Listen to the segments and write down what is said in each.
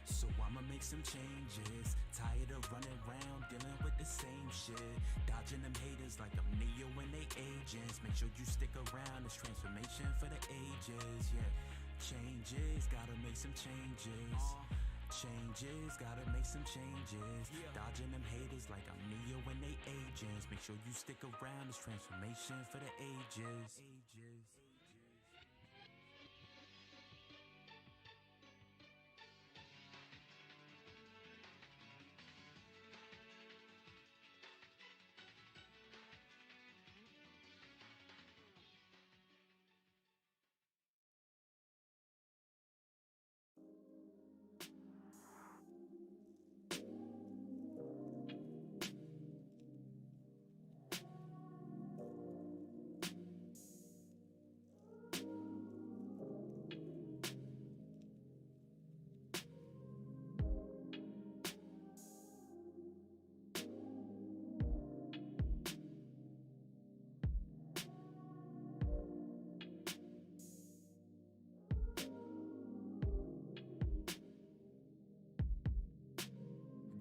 So I'ma make some changes. Tired of running around, dealing with the same shit. Dodging them haters like I'm Neo and they agents. Make sure you stick around, it's transformation for the ages, yeah. Changes, gotta make some changes. Changes, gotta make some changes. Dodging them haters like I'm Neo and they agents. Make sure you stick around, it's transformation for the ages.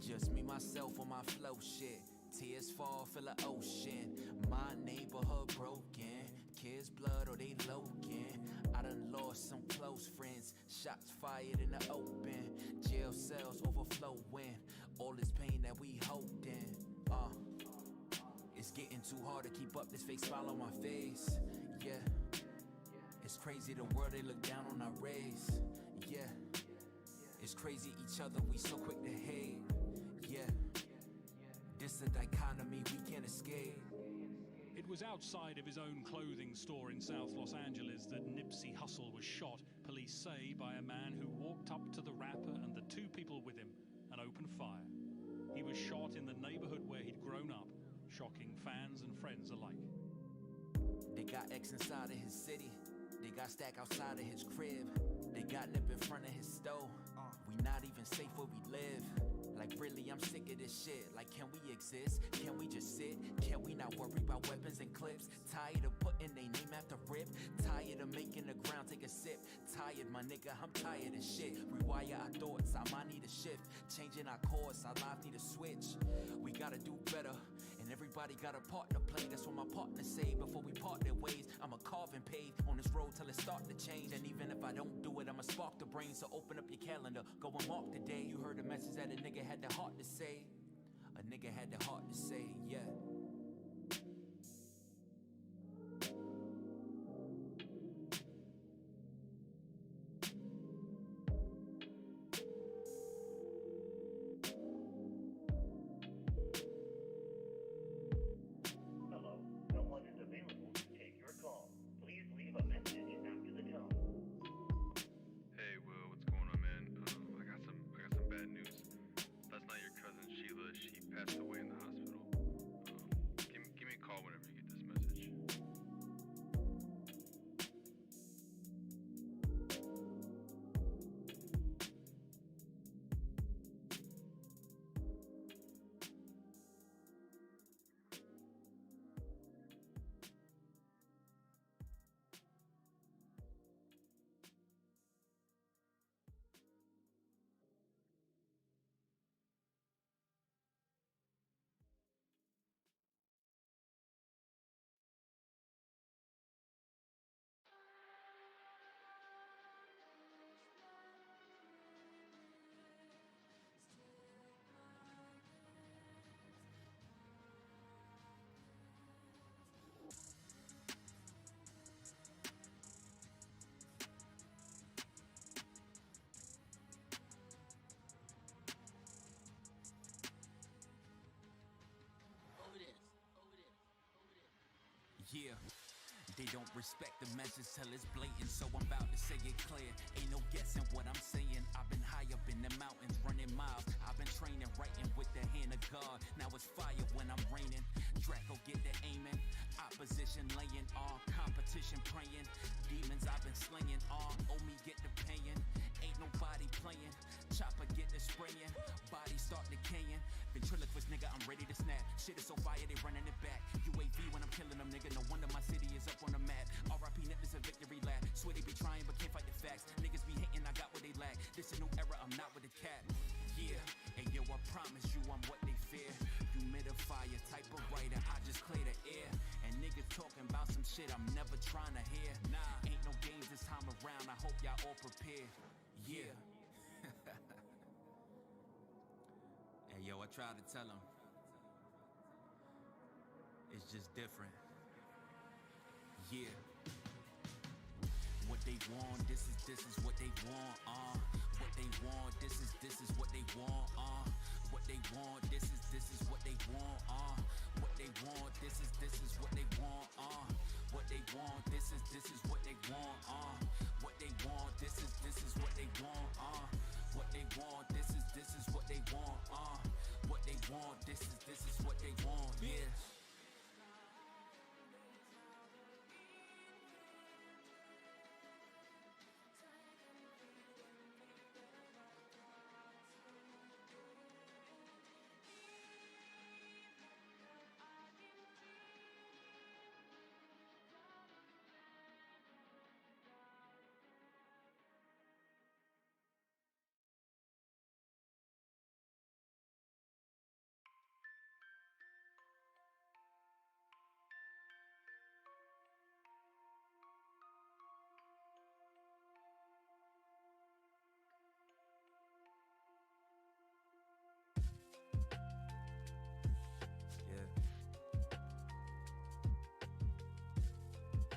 Just me, myself on my flow shit. Tears fall, fill a ocean. My neighborhood broken. Kids blood or they loking. I done lost some close friends. Shots fired in the open. Jail cells overflowing. All this pain that we holding. It's getting too hard to keep up this fake smile on my face. Yeah. It's crazy the world, they look down on our race. Yeah. It's crazy each other, we so quick to hate. Yeah. This a dichotomy we can't escape. It was outside of his own clothing store in South Los Angeles that Nipsey Hussle was shot, police say, by a man who walked up to the rapper and the two people with him and opened fire. He was shot in the neighborhood where he'd grown up, shocking fans and friends alike. They got X inside of his city. They got Stack outside of his crib. They got Nip in front of his stove. We not even safe where we live. Like really, I'm sick of this shit. Like, can we exist? Can we just sit? Can we not worry about weapons and clips? Tired of putting their name after rip. Tired of making the ground take a sip. Tired, my nigga, I'm tired of shit. Rewire our thoughts, I might need a shift. Changing our course, our lives need a switch. We gotta do better, and everybody got a part to play. That's what my partner say before we part their ways. I'ma carve and pave on this road till it start to change. And even if I don't do it, I'ma spark the brain. So open up your calendar, go and mark the day. You heard the message that a nigga had the heart to say. A nigga had the heart to say, yeah. Hello, no one is available to take your call. Please leave a message after the tone. Hey Will, what's going on, man? I got some bad news. Last night your cousin Sheila, she passed away in the hospital. Give me a call whenever you get this message. Yeah. They don't respect the message till it's blatant, so I'm about to say it clear. Ain't no guessing what I'm saying. I've been high up in the mountains, running miles. I've been training, writing with the hand of God. Now it's fire when I'm raining. Draco get the aiming, opposition laying on, competition praying. Demons I've been slaying on, owe me get the paying. Ain't nobody playing, chopper get the spraying, body start decaying. Ventriloquist nigga, I'm ready to snap. Shit is so fire, they running it back. UAV when I'm killing them, nigga. No wonder my city is up on the map. RIP Nip is a victory lap. Swear they be trying but can't fight the facts. Niggas be hating, I got what they lack. This a new era, I'm not with the cap. shit I'm never trying to hear. Nah, ain't no games this time around, I hope y'all all prepared. Yeah. Hey yo, I tried to tell him. It's just different. Yeah. What they want, this is what they want, what they want, this is what they want, what they want, this is what they want, what they want, this is what they want, what they want, this is what they want, what they want, this is what they want, what they want, this is what they want, what they want, this is what they want, yeah.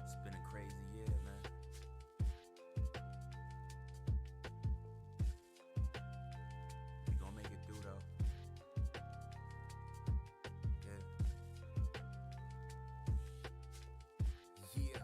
It's been a crazy year, man. We gon' make it through though. Yeah.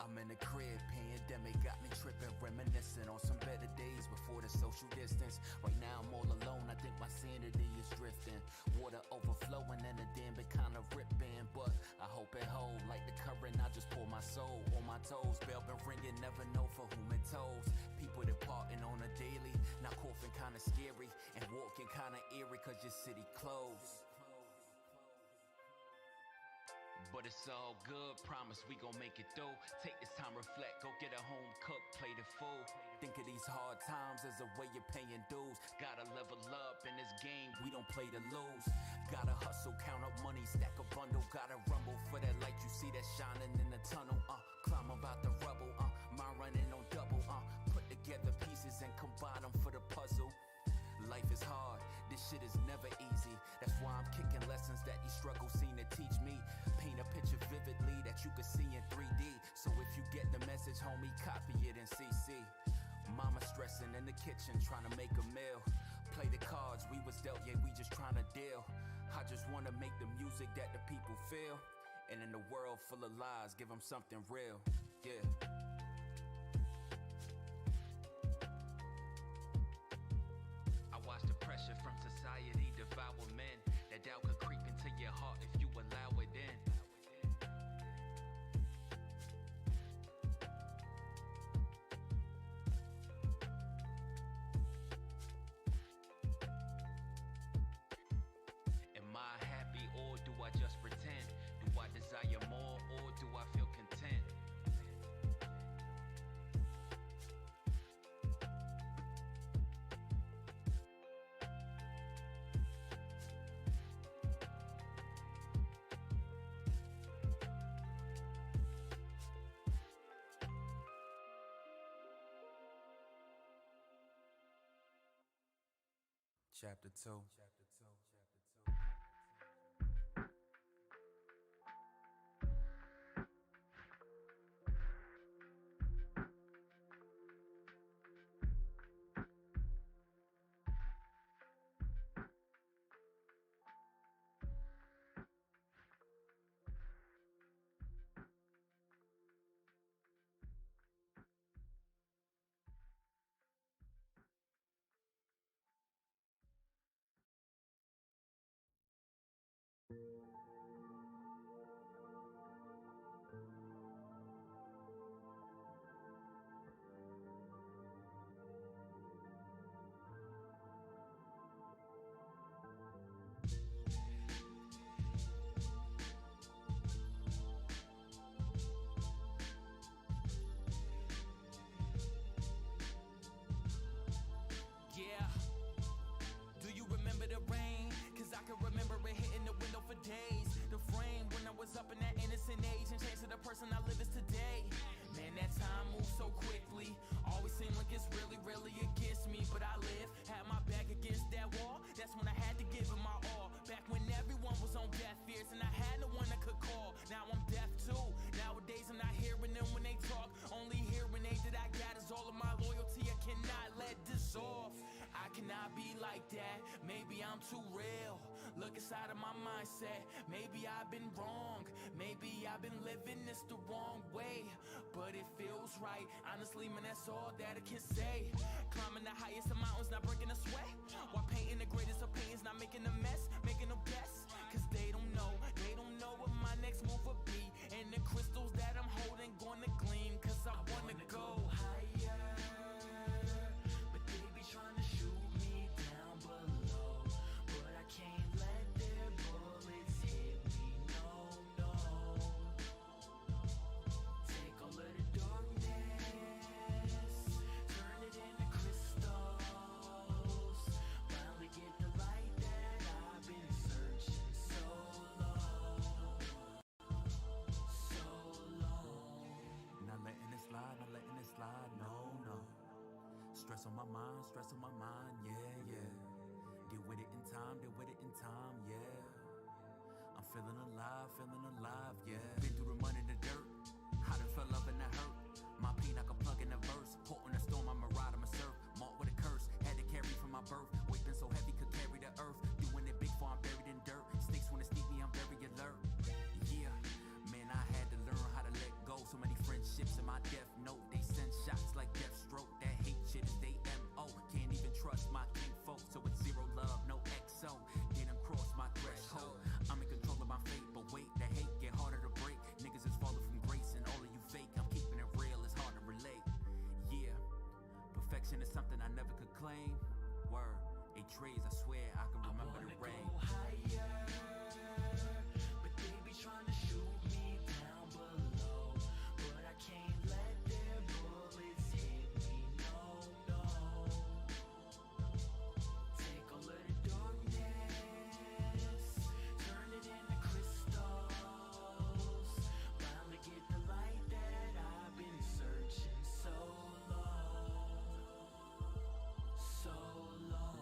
I'm in the crib, pandemic got me tripping, reminiscing on some better days before the social distance. Right now I'm all alone, I think my sanity is drifting. Water overflowing and the dam been kinda ripping, but I hope it hold like the current. I just pour my soul on my toes. Bell been ringing, never know for whom it tolls. People departing on a daily, now coughing kinda scary and walking kinda eerie 'cause your city closed. But it's all good, promise we gon' make it through. Take this time, reflect, go get a home cook, plate of food. Think of these hard times as a way of paying dues. Gotta level up in this game, we don't play to lose. Gotta hustle, count up money, stack a bundle. Gotta rumble for that light you see that's shining in the tunnel. Climb about the rubble, mind running on double. Put together pieces and combine them for the puzzle. Life is hard, this shit is never easy. That's why I'm kicking lessons that these struggles seem to teach me. Paint a picture vividly that you can see in 3D. So if you get the message, homie, copy it in CC. Mama stressing in the kitchen, trying to make a meal. Play the cards we was dealt, yeah, we just trying to deal. I just wanna make the music that the people feel. And in a world full of lies, give them something real, yeah. Watch the pressure from society devour men. That doubt could creep into your heart if you allow it in. Am I happy or do I just pretend? Do I desire more or do I feel content? Chapter 2. look inside of my mindset. Maybe I've been wrong, maybe I've been living this the wrong way, but it feels right. Honestly, man, that's all that I can say. Climbing the highest of mountains, not breaking a sweat, while painting the greatest of paintings, not making a mess, making no guess. Cause they don't know what my next move will be. And the crystals that I'm holding gonna gleam. Cause I wanna go higher, but they be trying to shoot me down below. But I can't let their bullets hit me, no, no. Take all of the darkness, turn it into crystals. Finally get the light that I've been searching so long. Not letting it slide, no, no. Stress on my mind, yeah, yeah. Deal with it in time, yeah. I'm feeling alive, yeah. Been through the mud and the dirt, I done fell up and I hurt. My pain I can plug in a verse, caught in a storm, I'm a ride, I'm a surf. Marked with a curse, had to carry from my birth. Weight been so heavy, could carry the earth. Doing it big for I'm buried in dirt. Snakes wanna sneak me, I'm very alert. Yeah, man, I had to learn how to let go. So many friendships in my death note. They send shots like Deathstroke. That hate shit is they M.O. Can't even trust my kinfolk. So it's zero love, no XO. They done crossed my threshold. I'm in control of my fate, but wait, the hate get harder to break. Niggas is falling from grace and all of you fake. I'm keeping it real, it's hard to relate. Yeah, perfection is something I never could claim. Word, a trays, I swear I can remember the rain. Go higher, but they be trying to shoot me down below. But I can't let their bullets hit me, no, no. Take all of the darkness, turn it into crystals. Finally get the light that I've been searching so long, so long.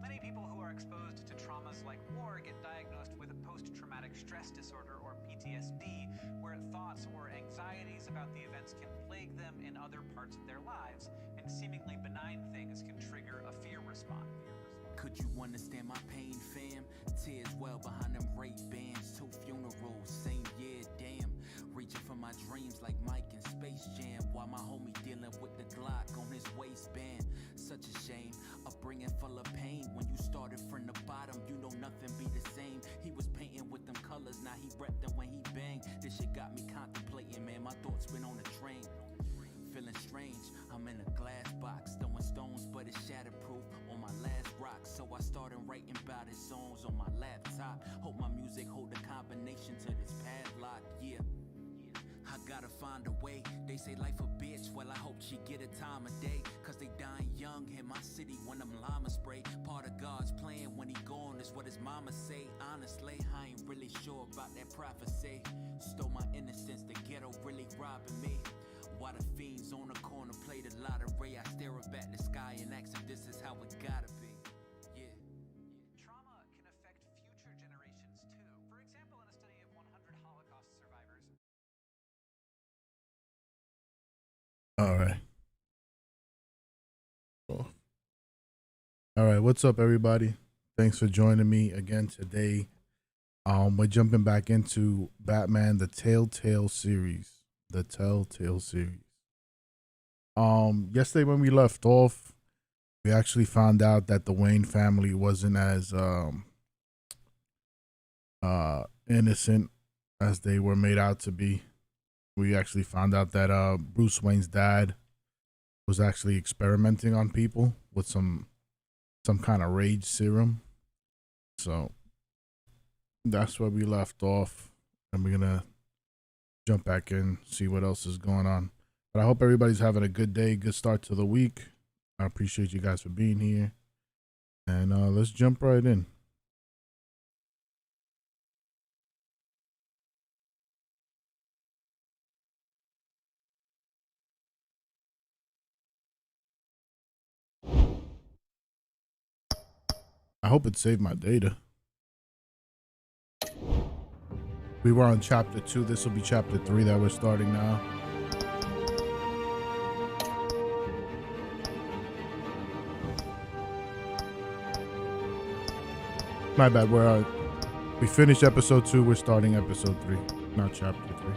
Many people who are exposed to traumas like war get diagnosed with a post-traumatic stress disorder, or PTSD, where thoughts or anxieties about the events can plague them in other parts of their lives, and seemingly benign things can trigger a fear response. Could you understand my pain, fam? Tears well behind them rape bands. 2 funerals, same year, damn. Reaching for my dreams like Mike in Space Jam, while my homie dealing with the Glock on his waistband. Such a shame, upbringing full of pain. When you started from the bottom, you know nothing be the same. He was painting with them colors, now he rep them when he bang. This shit got me contemplating, man, my thoughts been on the train. Feeling strange, I'm in a glass box, throwing stones, but it's shatterproof on my last rock. So I started writing about his songs on my laptop. Hope my music hold a combination to this padlock, yeah. I gotta find a way. They say life a bitch, well I hope she get a time of day. Cause they dying young in my city when them llama spray. Part of God's plan when he gone is what his mama say. Honestly, I ain't really sure about that prophecy. Stole my innocence, the ghetto really robbing me. While the fiends on the corner play the lottery, I stare up at the sky and ask if this is how it gotta be. Yeah. Trauma can affect future generations too. For example, in a study of 100 Holocaust survivors. All right. Cool. All right, what's up, everybody? Thanks for joining me again today. We're jumping back into Batman, the Telltale series. The Telltale series. Yesterday when we left off, we actually found out that the Wayne family wasn't as innocent as they were made out to be. We actually found out that Bruce Wayne's dad was actually experimenting on people with some kind of rage serum. So that's where we left off, and we're gonna jump back in, see what else is going on. But I hope everybody's having a good day, good start to the week. I appreciate you guys for being here, and let's jump right in. I hope it saved my data. We were on chapter 2. This will be chapter 3 that we're starting now. My bad. We finished episode 2. We're starting episode 3, not chapter 3.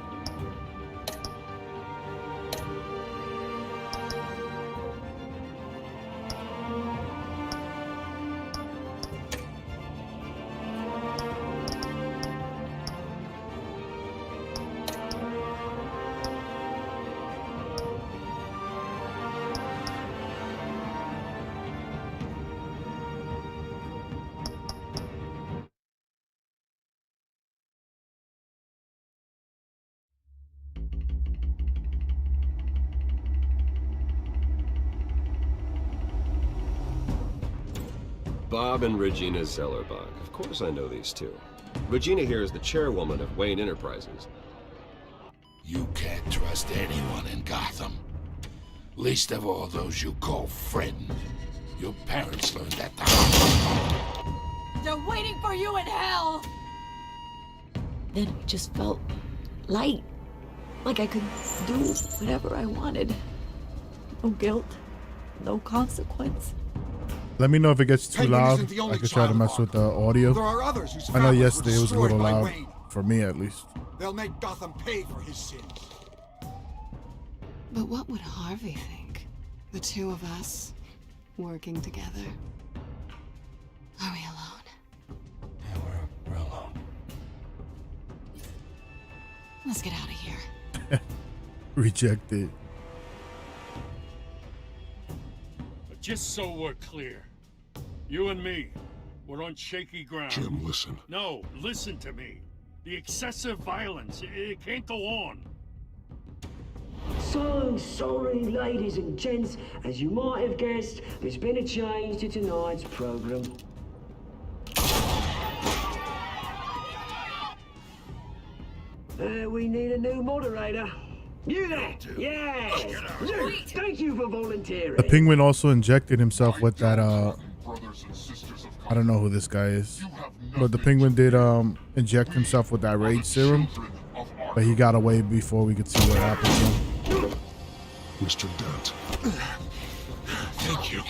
Bob and Regina Zellerbach. Of course I know these two. Regina here is the chairwoman of Wayne Enterprises. You can't trust anyone in Gotham. Least of all those you call friend. Your parents learned that the hard way. They're waiting for you in hell! Then it just felt light. Like I could do whatever I wanted. No guilt, no consequence. Let me know if it gets too loud. I could try to mess with the audio. There are others whose I know families were yesterday it was a little destroyed by loud, Wayne. for me at least. They'll make Gotham pay for his sins. But what would Harvey think? The two of us working together. Are we alone? Yeah, we're alone. Let's get out of here. Rejected. Just so we're clear, you and me, we're on shaky ground. Jim, listen. No, listen to me. The excessive violence, it can't go on. So sorry, ladies and gents. As you might have guessed, there's been a change to tonight's program. We need a new moderator. You there? Yes! Thank you for volunteering. The Penguin also injected himself with that, I don't know who this guy is. But the Penguin did inject himself with that rage serum. But he got away before we could see what happened to him. Mr. Dent. Thank you.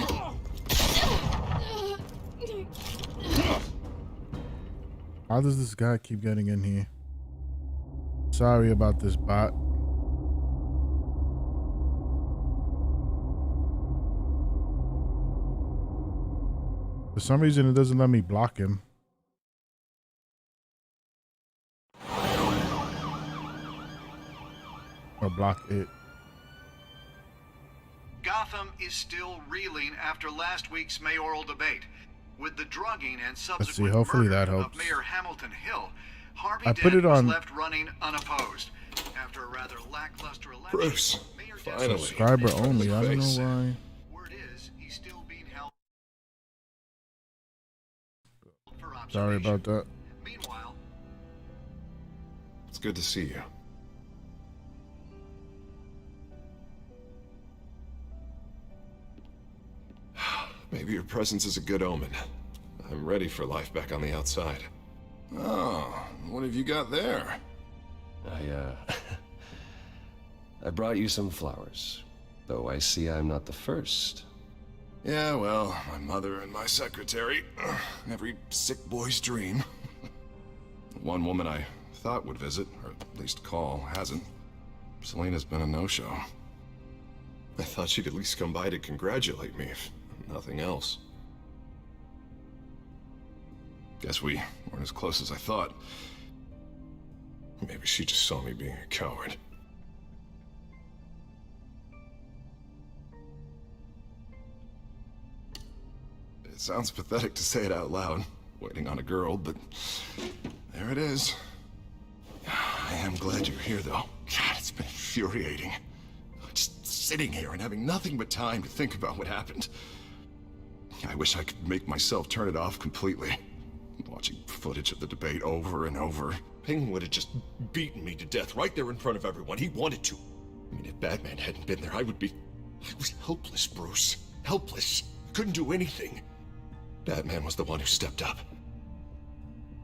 How does this guy keep getting in here? Sorry about this, bot. For some reason, it doesn't let me block him. Or block it. Gotham is still reeling after last week's mayoral debate. With the drugging and subsequent hopefully murder that helps. of Mayor Hamilton Hill, Harvey I put Dent it on- was left running unopposed. After a rather lackluster election, Bruce, Mayor finally. Subscriber only. I don't know why. Word is he's still being held for Sorry observation. about that. Meanwhile, It's good to see you. Maybe your presence is a good omen. I'm ready for life back on the outside. Oh, what have you got there? I brought you some flowers. Though I see I'm not the first. Yeah, well, my mother and my secretary. Every sick boy's dream. One woman I thought would visit, or at least call, hasn't. Selena's been a no-show. I thought she'd at least come by to congratulate me, if nothing else. Guess we weren't as close as I thought. Maybe she just saw me being a coward. It sounds pathetic to say it out loud, waiting on a girl, but there it is. I am glad you're here, though. God, it's been infuriating. Just sitting here and having nothing but time to think about what happened. I wish I could make myself turn it off completely. Watching footage of the debate over and over. Ping would have just beaten me to death right there in front of everyone. He wanted to. I mean, if Batman hadn't been there, I was helpless, Bruce. Helpless. Couldn't do anything. Batman was the one who stepped up.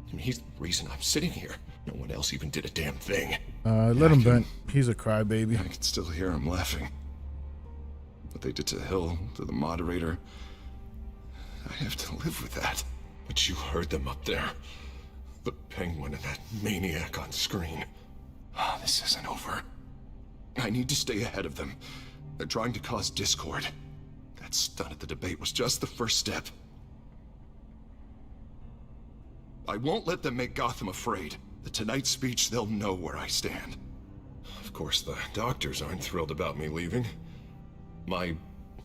I mean, he's the reason I'm sitting here. No one else even did a damn thing. Let him vent. He's a crybaby. I can still hear him laughing. What they did to Hill, to the moderator. I have to live with that. But you heard them up there. The Penguin and that maniac on screen. Oh, this isn't over. I need to stay ahead of them. They're trying to cause discord. That stunt at the debate was just the first step. I won't let them make Gotham afraid. The Tonight speech, they'll know where I stand. Of course, the doctors aren't thrilled about me leaving. My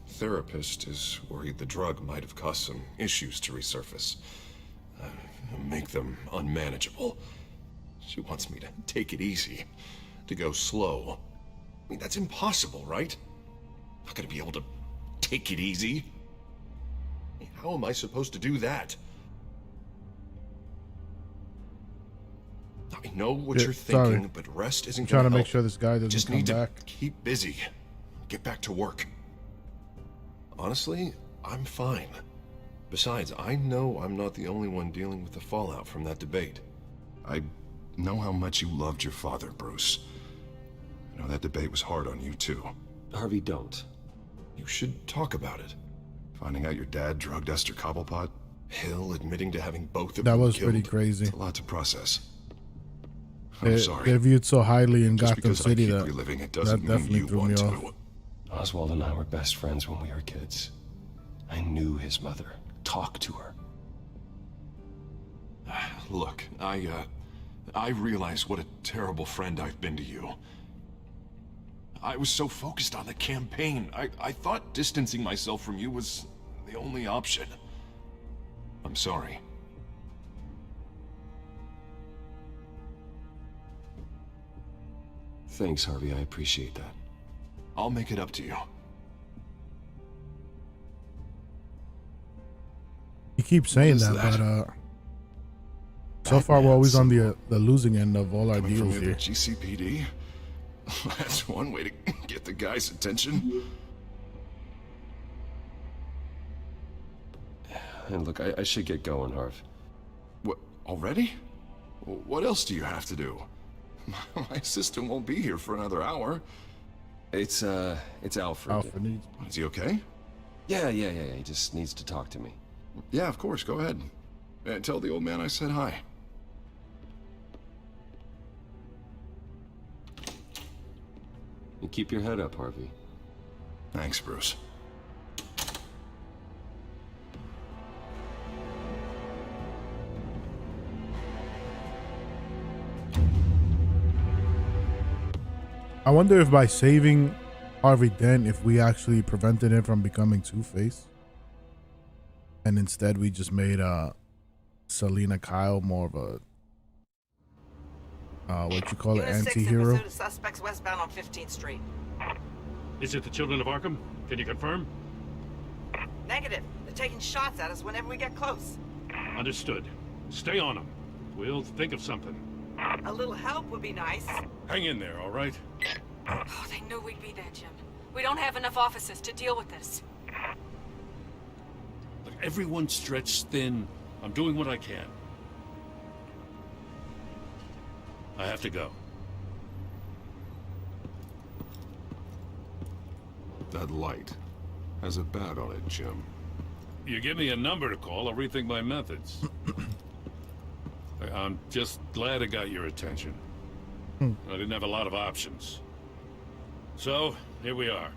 therapist is worried the drug might have caused some issues to resurface. Make them unmanageable. She wants me to take it easy, to go slow. I mean, that's impossible, right? I'm not gonna be able to take it easy. I mean, how am I supposed to do that? I know what you're thinking, but rest isn't trying gonna to make help. sure this guy doesn't Just come need back. to keep busy. Get back to work. Honestly, I'm fine. Besides, I know I'm not the only one dealing with the fallout from that debate. I know how much you loved your father, Bruce. I know that debate was hard on you, too. Harvey, don't. You should talk about it. Finding out your dad drugged Esther Cobblepot, Hill admitting to having both of them That was killed. pretty crazy. It's a lot to process. I'm sorry. They're viewed so highly in Just Gotham because City I keep that reliving it that doesn't mean definitely you threw me want off. to. Oswald and I were best friends when we were kids. I knew his mother. Talked to her. Look, I realize what a terrible friend I've been to you. I was so focused on the campaign. I thought distancing myself from you was the only option. I'm sorry. Thanks, Harvey. I appreciate that. I'll make it up to you. He keeps saying that, but so far we're always on the losing end of all our Coming from deals the here. GCPD? That's one way to get the guy's attention. And look, I should get going, Harv. What, already? What else do you have to do? My assistant won't be here for another hour. It's Alfred. Alfred. Is he okay? Yeah. He just needs to talk to me. Yeah, of course. Go ahead. Tell the old man I said hi. And keep your head up, Harvey. Thanks, Bruce. I wonder if by saving Harvey Dent, if we actually prevented him from becoming Two-Face, and instead we just made Selena Kyle more of a what you call it, anti-hero. Suspects westbound on 15th Street. Is it the Children of Arkham? Can you confirm? Negative. They're taking shots at us whenever we get close. Understood. Stay on them. We'll think of something. A little help would be nice. Hang in there, all right? Oh, they knew we'd be there, Jim. We don't have enough officers to deal with this. Look, everyone's stretched thin. I'm doing what I can. I have to go. That light has a bat on it, Jim. You give me a number to call, I'll rethink my methods. I'm just glad I got your attention. I didn't have a lot of options. So, here we are.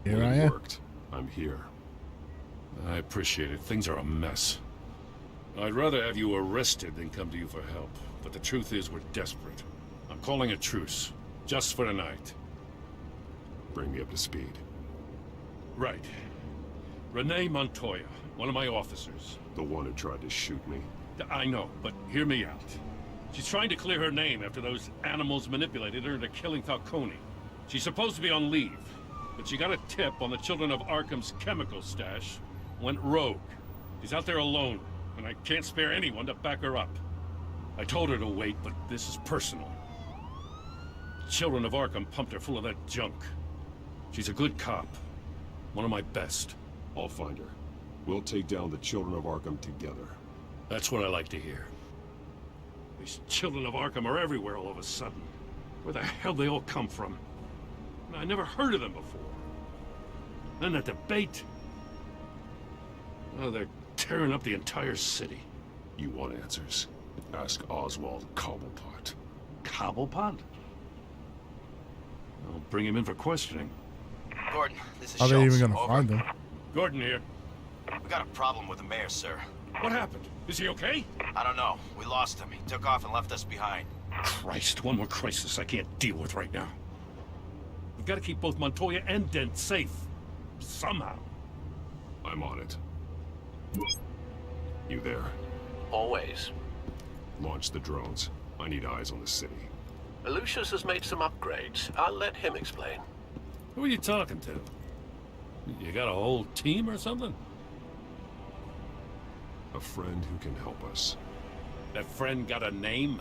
Here Well, I it am. worked. I'm here. I appreciate it. Things are a mess. I'd rather have you arrested than come to you for help. But the truth is, we're desperate. I'm calling a truce. Just for tonight. Bring me up to speed. Right. Renee Montoya, one of my officers. The one who tried to shoot me? I know, but hear me out. She's trying to clear her name after those animals manipulated her into killing Falcone. She's supposed to be on leave, but she got a tip on the Children of Arkham's chemical stash, went rogue. She's out there alone, and I can't spare anyone to back her up. I told her to wait, but this is personal. Children of Arkham pumped her full of that junk. She's a good cop. One of my best. I'll find her. We'll take down the Children of Arkham together. That's what I like to hear. These Children of Arkham are everywhere all of a sudden. Where the hell they all come from? I never heard of them before. Then that debate. Oh, they're tearing up the entire city. You want answers? Ask Oswald Cobblepot. Cobblepot? I'll bring him in for questioning. Gordon, this is How are they Schultz. even gonna Over. find them? Gordon here. We got a problem with the mayor, sir. What happened? Is he okay? I don't know. We lost him. He took off and left us behind. Christ, one more crisis I can't deal with right now. We've got to keep both Montoya and Dent safe. Somehow. I'm on it. You there? Always. Launch the drones. I need eyes on the city. Lucius has made some upgrades. I'll let him explain. Who are you talking to? You got a whole team or something? A friend who can help us. That friend got a name?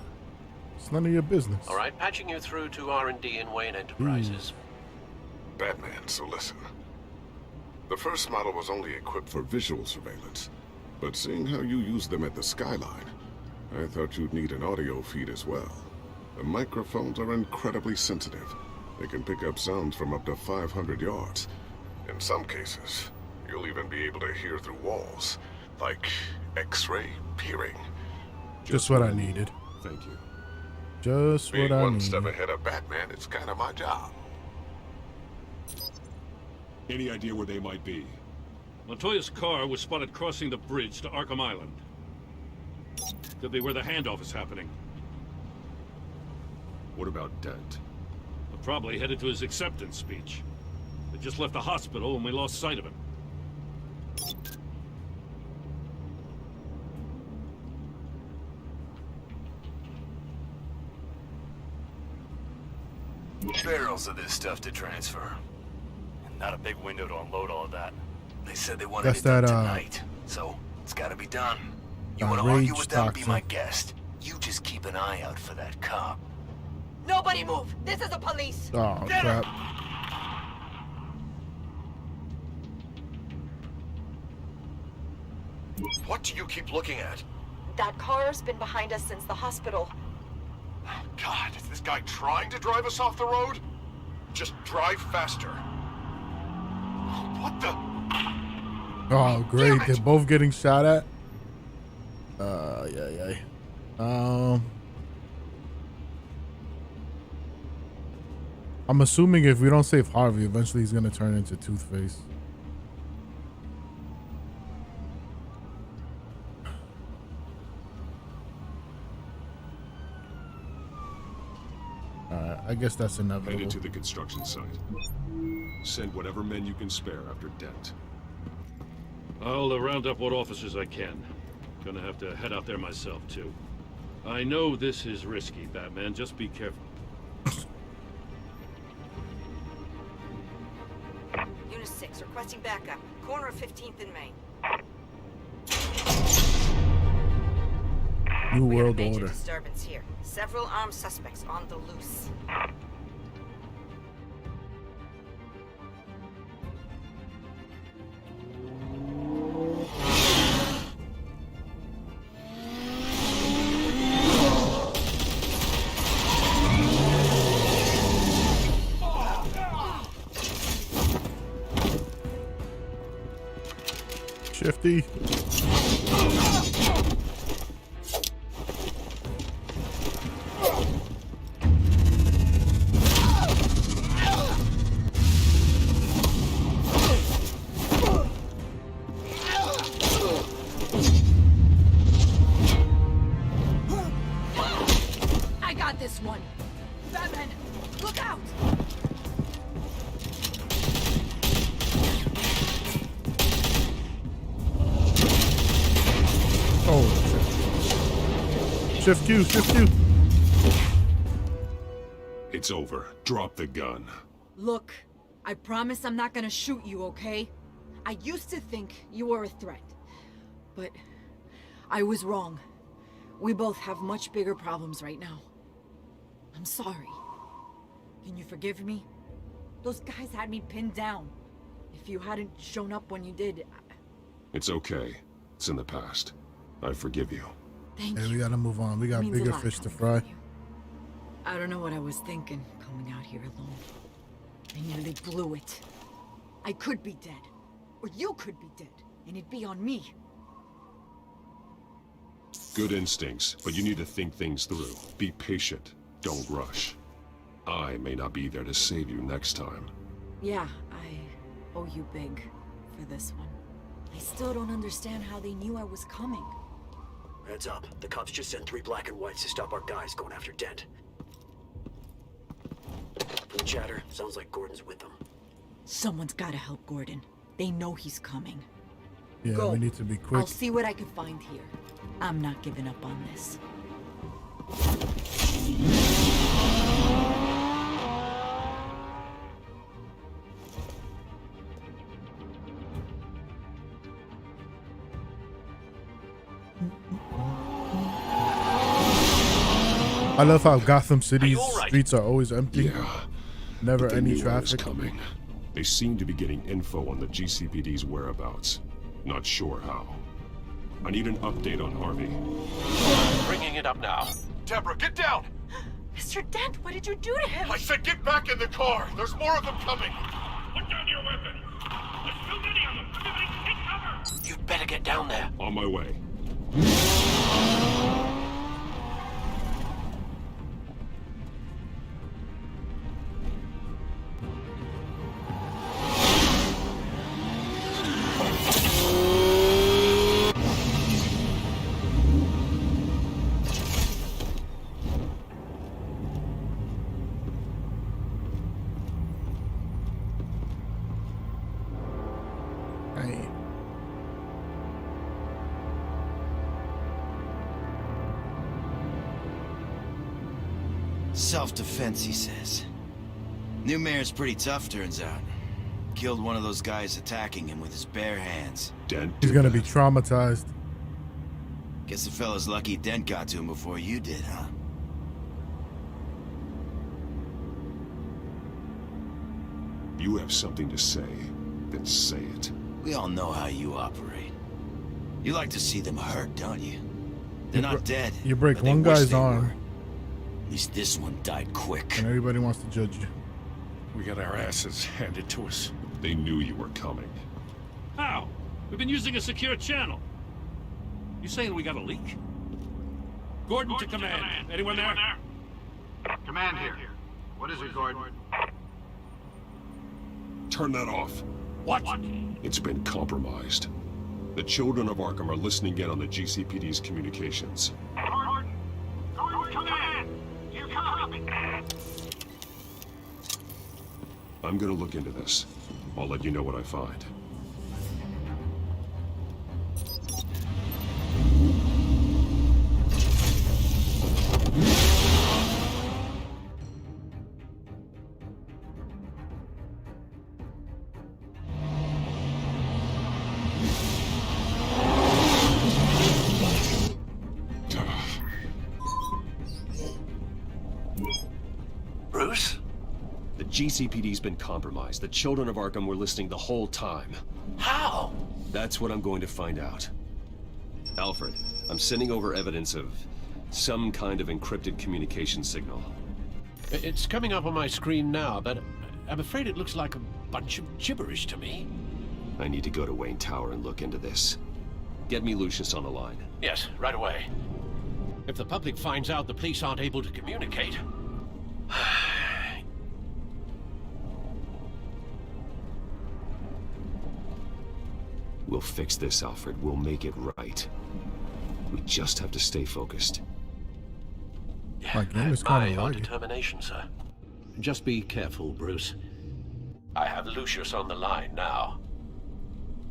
It's none of your business. All right, patching you through to R&D in Wayne Enterprises. Batman, so listen. The first model was only equipped for visual surveillance, but seeing how you use them at the Skyline, I thought you'd need an audio feed as well. The microphones are incredibly sensitive. They can pick up sounds from up to 500 yards. In some cases, you'll even be able to hear through walls, like X-ray peering. Just what I needed. Thank you. Just Being what I one needed. step ahead of Batman, it's kind of my job. Any idea where they might be? Montoya's car was spotted crossing the bridge to Arkham Island. Could be where the handoff is happening. What about Dent? Probably headed to his acceptance speech. They just left the hospital and we lost sight of him. Barrels of this stuff to transfer. And not a big window to unload all of that. They said they wanted That's it done that, tonight, so it's gotta be done. You wanna argue with them, be my guest. You just keep an eye out for that cop. Nobody move! This is the police! Oh, Get crap. What do you keep looking at? That car's been behind us since the hospital. God, is this guy trying to drive us off the road? Just drive faster. What the? Oh, great. They're both getting shot at. Yeah. I'm assuming if we don't save Harvey, eventually he's gonna turn into Two-Face. I guess that's inevitable. Headed to the construction site. Send whatever men you can spare after Dent. I'll round up what officers I can. Gonna have to head out there myself, too. I know this is risky, Batman. Just be careful. Unit 6, requesting backup. Corner of 15th and Main. New We have a World major Order. disturbance here. Several armed suspects on the loose. Shifty. one. Batman, look out! Oh, shit. Shift Q, shift Q. It's over. Drop the gun. Look, I promise I'm not gonna shoot you, okay? I used to think you were a threat, but I was wrong. We both have much bigger problems right now. I'm sorry. Can you forgive me? Those guys had me pinned down. If you hadn't shown up when you did... It's okay. It's in the past. I forgive you. Thank Hey, you. we gotta move on. We got Means a bigger lot fish to coming fry. from you. I don't know what I was thinking coming out here alone. I nearly blew it. I could be dead. Or you could be dead. And it'd be on me. Good instincts, but you need to think things through. Be patient. Don't rush. I may not be there to save you next time. Yeah, I owe you big for this one. I still don't understand how they knew I was coming. Heads up. The cops just sent 3 black and whites to stop our guys going after Dent. From the chatter, sounds like Gordon's with them. Someone's gotta help Gordon. They know he's coming. Yeah, Go. we need to be quick. I'll see what I can find here. I'm not giving up on this. I love how Gotham City's right? streets are always empty. Yeah. Never But they any knew I was traffic. coming. They seem to be getting info on the GCPD's whereabouts. Not sure how. I need an update on Harvey. Bringing it up now. Deborah, get down! Mr. Dent, what did you do to him? I said get back in the car! There's more of them coming! Put down your weapon. There's too many of them. Everybody take cover. You'd better get down there. On my way. Hey. Self-defense, he says. New mayor's pretty tough, turns out. Killed one of those guys attacking him with his bare hands. Dent. He's gonna be traumatized. Guess the fella's lucky Dent got to him before you did, huh? You have something to say, then say it. We all know how you operate. You like to see them hurt, don't you? They're not dead. You break but they one wish guy's they arm, were. At least this one died quick. and everybody wants to judge you. We got our asses handed to us. They knew you were coming. How? We've been using a secure channel. You saying we got a leak? Gordon to command. Anyone there? Command here. What is it, Gordon? Turn that off. What? It's been compromised. The children of Arkham are listening in on the GCPD's communications. Gordon! Gordon, command! You copy? I'm gonna look into this. I'll let you know what I find. Bruce? The GCPD's been compromised. The children of Arkham were listening the whole time. How? That's what I'm going to find out. Alfred, I'm sending over evidence of some kind of encrypted communication signal. It's coming up on my screen now, but I'm afraid it looks like a bunch of gibberish to me. I need to go to Wayne Tower and look into this. Get me Lucius on the line. Yes, right away. If the public finds out the police aren't able to communicate... We'll fix this, Alfred. We'll make it right. We just have to stay focused. Yeah. My game is By kind your of laggy. determination, sir. Just be careful, Bruce. I have Lucius on the line now.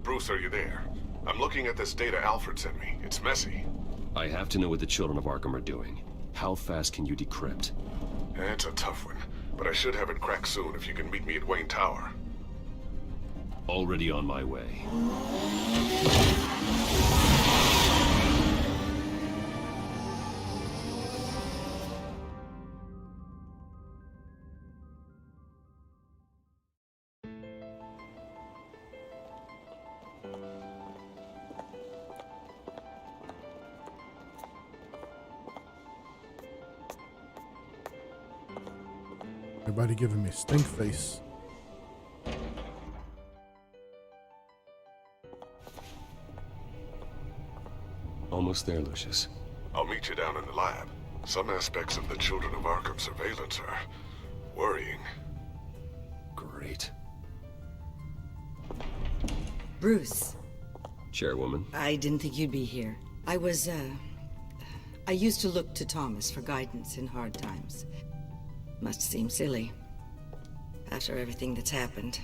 Bruce, are you there? I'm looking at this data Alfred sent me. It's messy. I have to know what the children of Arkham are doing. How fast can you decrypt? It's a tough one, but I should have it cracked soon if you can meet me at Wayne Tower. Already on my way. Everybody giving me stink face. Almost there, Lucius. I'll meet you down in the lab. Some aspects of the Children of Arkham surveillance are worrying. Great. Bruce. Chairwoman. I didn't think you'd be here. I used to look to Thomas for guidance in hard times. Must seem silly. After everything that's happened.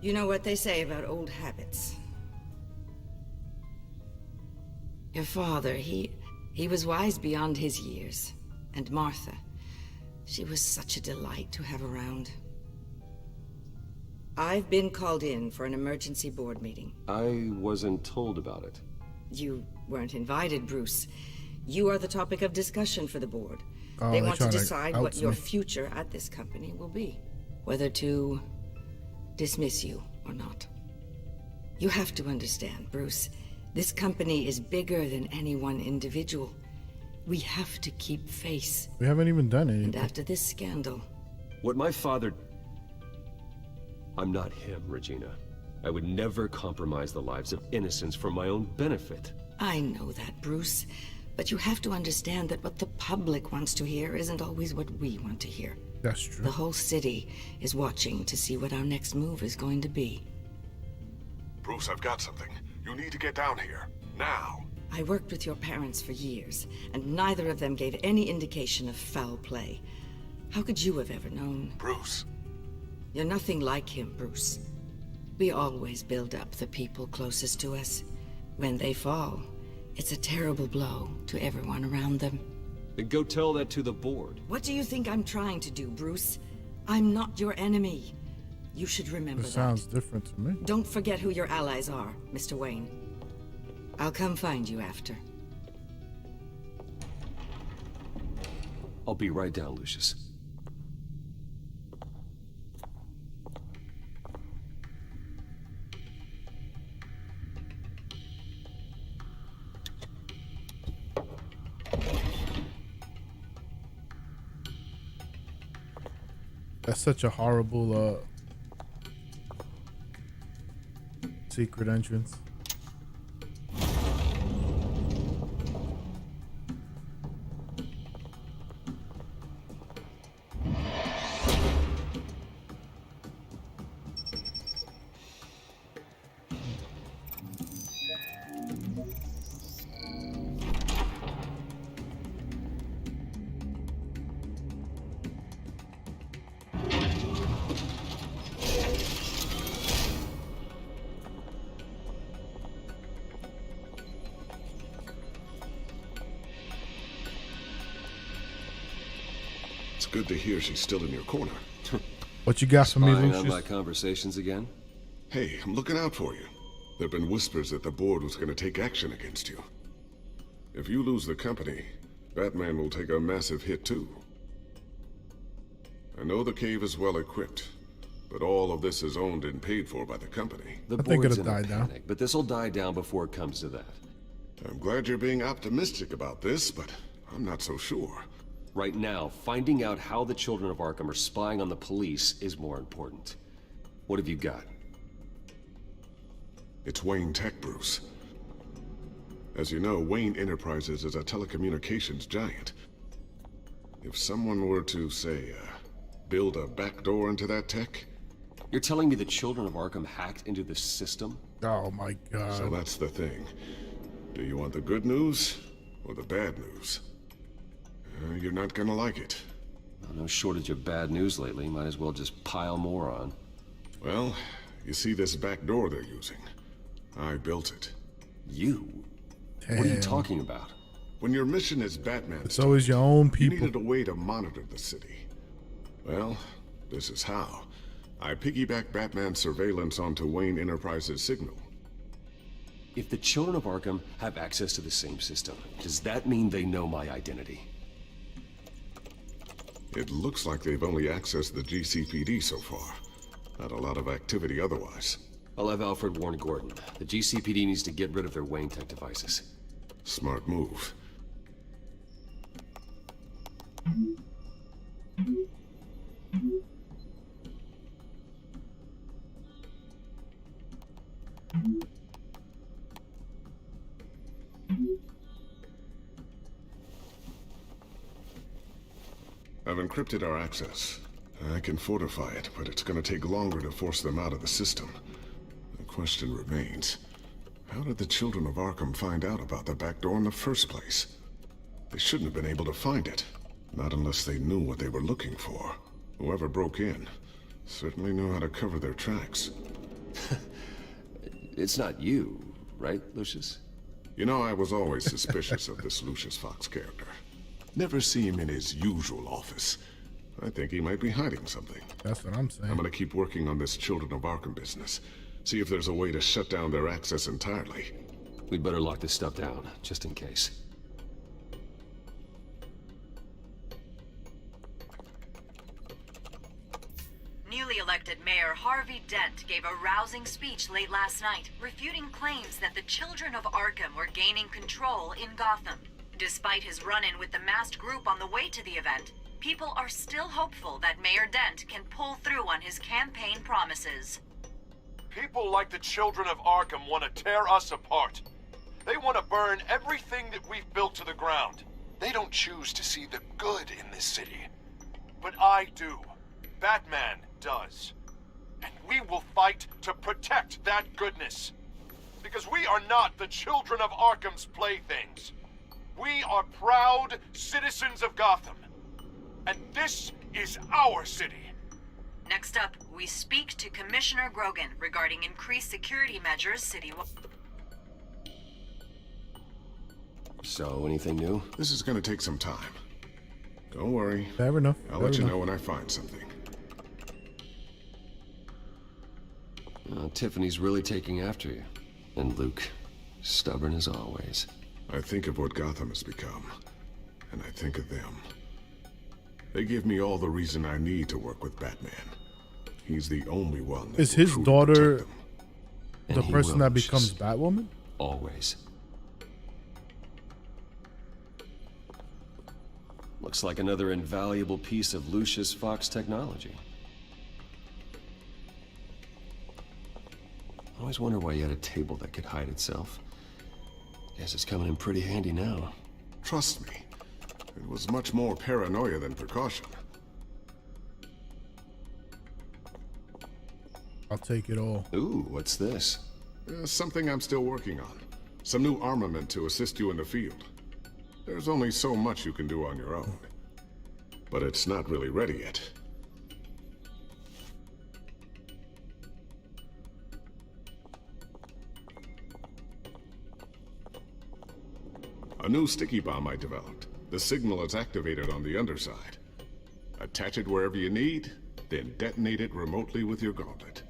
You know what they say about old habits. Your father, he was wise beyond his years. And Martha, she was such a delight to have around. I've been called in for an emergency board meeting. I wasn't told about it. You weren't invited, Bruce. You are the topic of discussion for the board. Oh, they want to trying decide what oust your me. future at this company will be. Whether to dismiss you or not. You have to understand, Bruce. This company is bigger than any one individual. We have to keep face. We haven't even done And anything. after this scandal... What my father... I'm not him, Regina. I would never compromise the lives of innocents for my own benefit. I know that, Bruce. But you have to understand that what the public wants to hear isn't always what we want to hear. That's true. The whole city is watching to see what our next move is going to be. Bruce, I've got something. You need to get down here. Now. I worked with your parents for years, and neither of them gave any indication of foul play. How could you have ever known? Bruce. You're nothing like him, Bruce. We always build up the people closest to us. When they fall, it's a terrible blow to everyone around them. Then go tell that to the board. What do you think I'm trying to do, Bruce? I'm not your enemy. You should remember It sounds different to me. Don't forget who your allies are, Mr. Wayne. I'll come find you after. I'll be right down, Lucius. That's such a horrible secret entrance. It's good to hear she's still in your corner. What you got for me, Spying on Lucius? my conversations again? Hey, I'm looking out for you. There've been whispers that the board was going to take action against you. If you lose the company, Batman will take a massive hit too. I know the cave is well equipped, but all of this is owned and paid for by the company. The I think board's it'll in a die down. panic, but this'll die down before it comes to that. I'm glad you're being optimistic about this, but I'm not so sure. Right now, finding out how the children of Arkham are spying on the police is more important. What have you got? It's Wayne Tech, Bruce. As you know, Wayne Enterprises is a telecommunications giant. If someone were to, say, build a backdoor into that tech... You're telling me the children of Arkham hacked into the system? Oh my god. So that's the thing. Do you want the good news or the bad news? You're not gonna like it. Well, no shortage of bad news lately. Might as well just pile more on. Well, you see this back door they're using? I built it. You? What are you talking about? When your mission is Batman, It's always your own people. You needed a way to monitor the city. Well, this is how. I piggybacked Batman's surveillance onto Wayne Enterprises' signal. If the children of Arkham have access to the same system, does that mean they know my identity? It looks like they've only accessed the GCPD so far. Not a lot of activity otherwise. I'll have Alfred warn Gordon. The GCPD needs to get rid of their Wayne Tech devices. Smart move. I've encrypted our access. I can fortify it, but it's gonna take longer to force them out of the system. The question remains, how did the children of Arkham find out about the back door in the first place? They shouldn't have been able to find it. Not unless they knew what they were looking for. Whoever broke in certainly knew how to cover their tracks. It's not you, right, Lucius? You know, I was always suspicious of this Lucius Fox character. Never see him in his usual office. I think he might be hiding something. That's what I'm saying. I'm gonna keep working on this Children of Arkham business. See if there's a way to shut down their access entirely. We'd better lock this stuff down, just in case. Newly elected Mayor Harvey Dent gave a rousing speech late last night, refuting claims that the children of Arkham were gaining control in Gotham. Despite his run-in with the masked group on the way to the event, people are still hopeful that Mayor Dent can pull through on his campaign promises. People like the children of Arkham want to tear us apart. They want to burn everything that we've built to the ground. They don't choose to see the good in this city. But I do. Batman does. And we will fight to protect that goodness. Because we are not the children of Arkham's playthings. We are proud citizens of Gotham. And this is our city. Next up, we speak to Commissioner Grogan regarding increased security measures citywide. So, anything new? This is gonna take some time. Don't worry. Fair enough. I'll let you know when I find something. Tiffany's really taking after you. And Luke, stubborn as always. I think of what Gotham has become, and I think of them. They give me all the reason I need to work with Batman. He's the only one that is his daughter the And person will, that becomes Batwoman? Always. Looks like another invaluable piece of Lucius Fox technology. I always wonder why you had a table that could hide itself. Guess it's coming in pretty handy now. Trust me, it was much more paranoia than precaution. I'll take it all. Ooh, what's this? Something I'm still working on. Some new armament to assist you in the field. There's only so much you can do on your own. But it's not really ready yet. A new sticky bomb I developed. The signal is activated on the underside. Attach it wherever you need, then detonate it remotely with your gauntlet.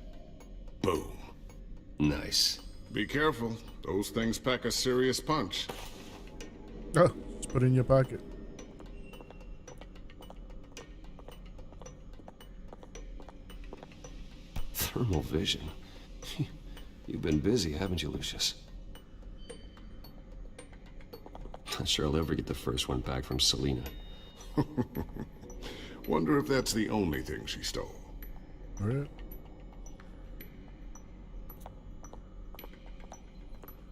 Boom. Nice. Be careful. Those things pack a serious punch. Oh, just put it in your pocket. Thermal vision. You've been busy, haven't you, Lucius? Not sure I'll ever get the first one back from Selina. Wonder if that's the only thing she stole. Right.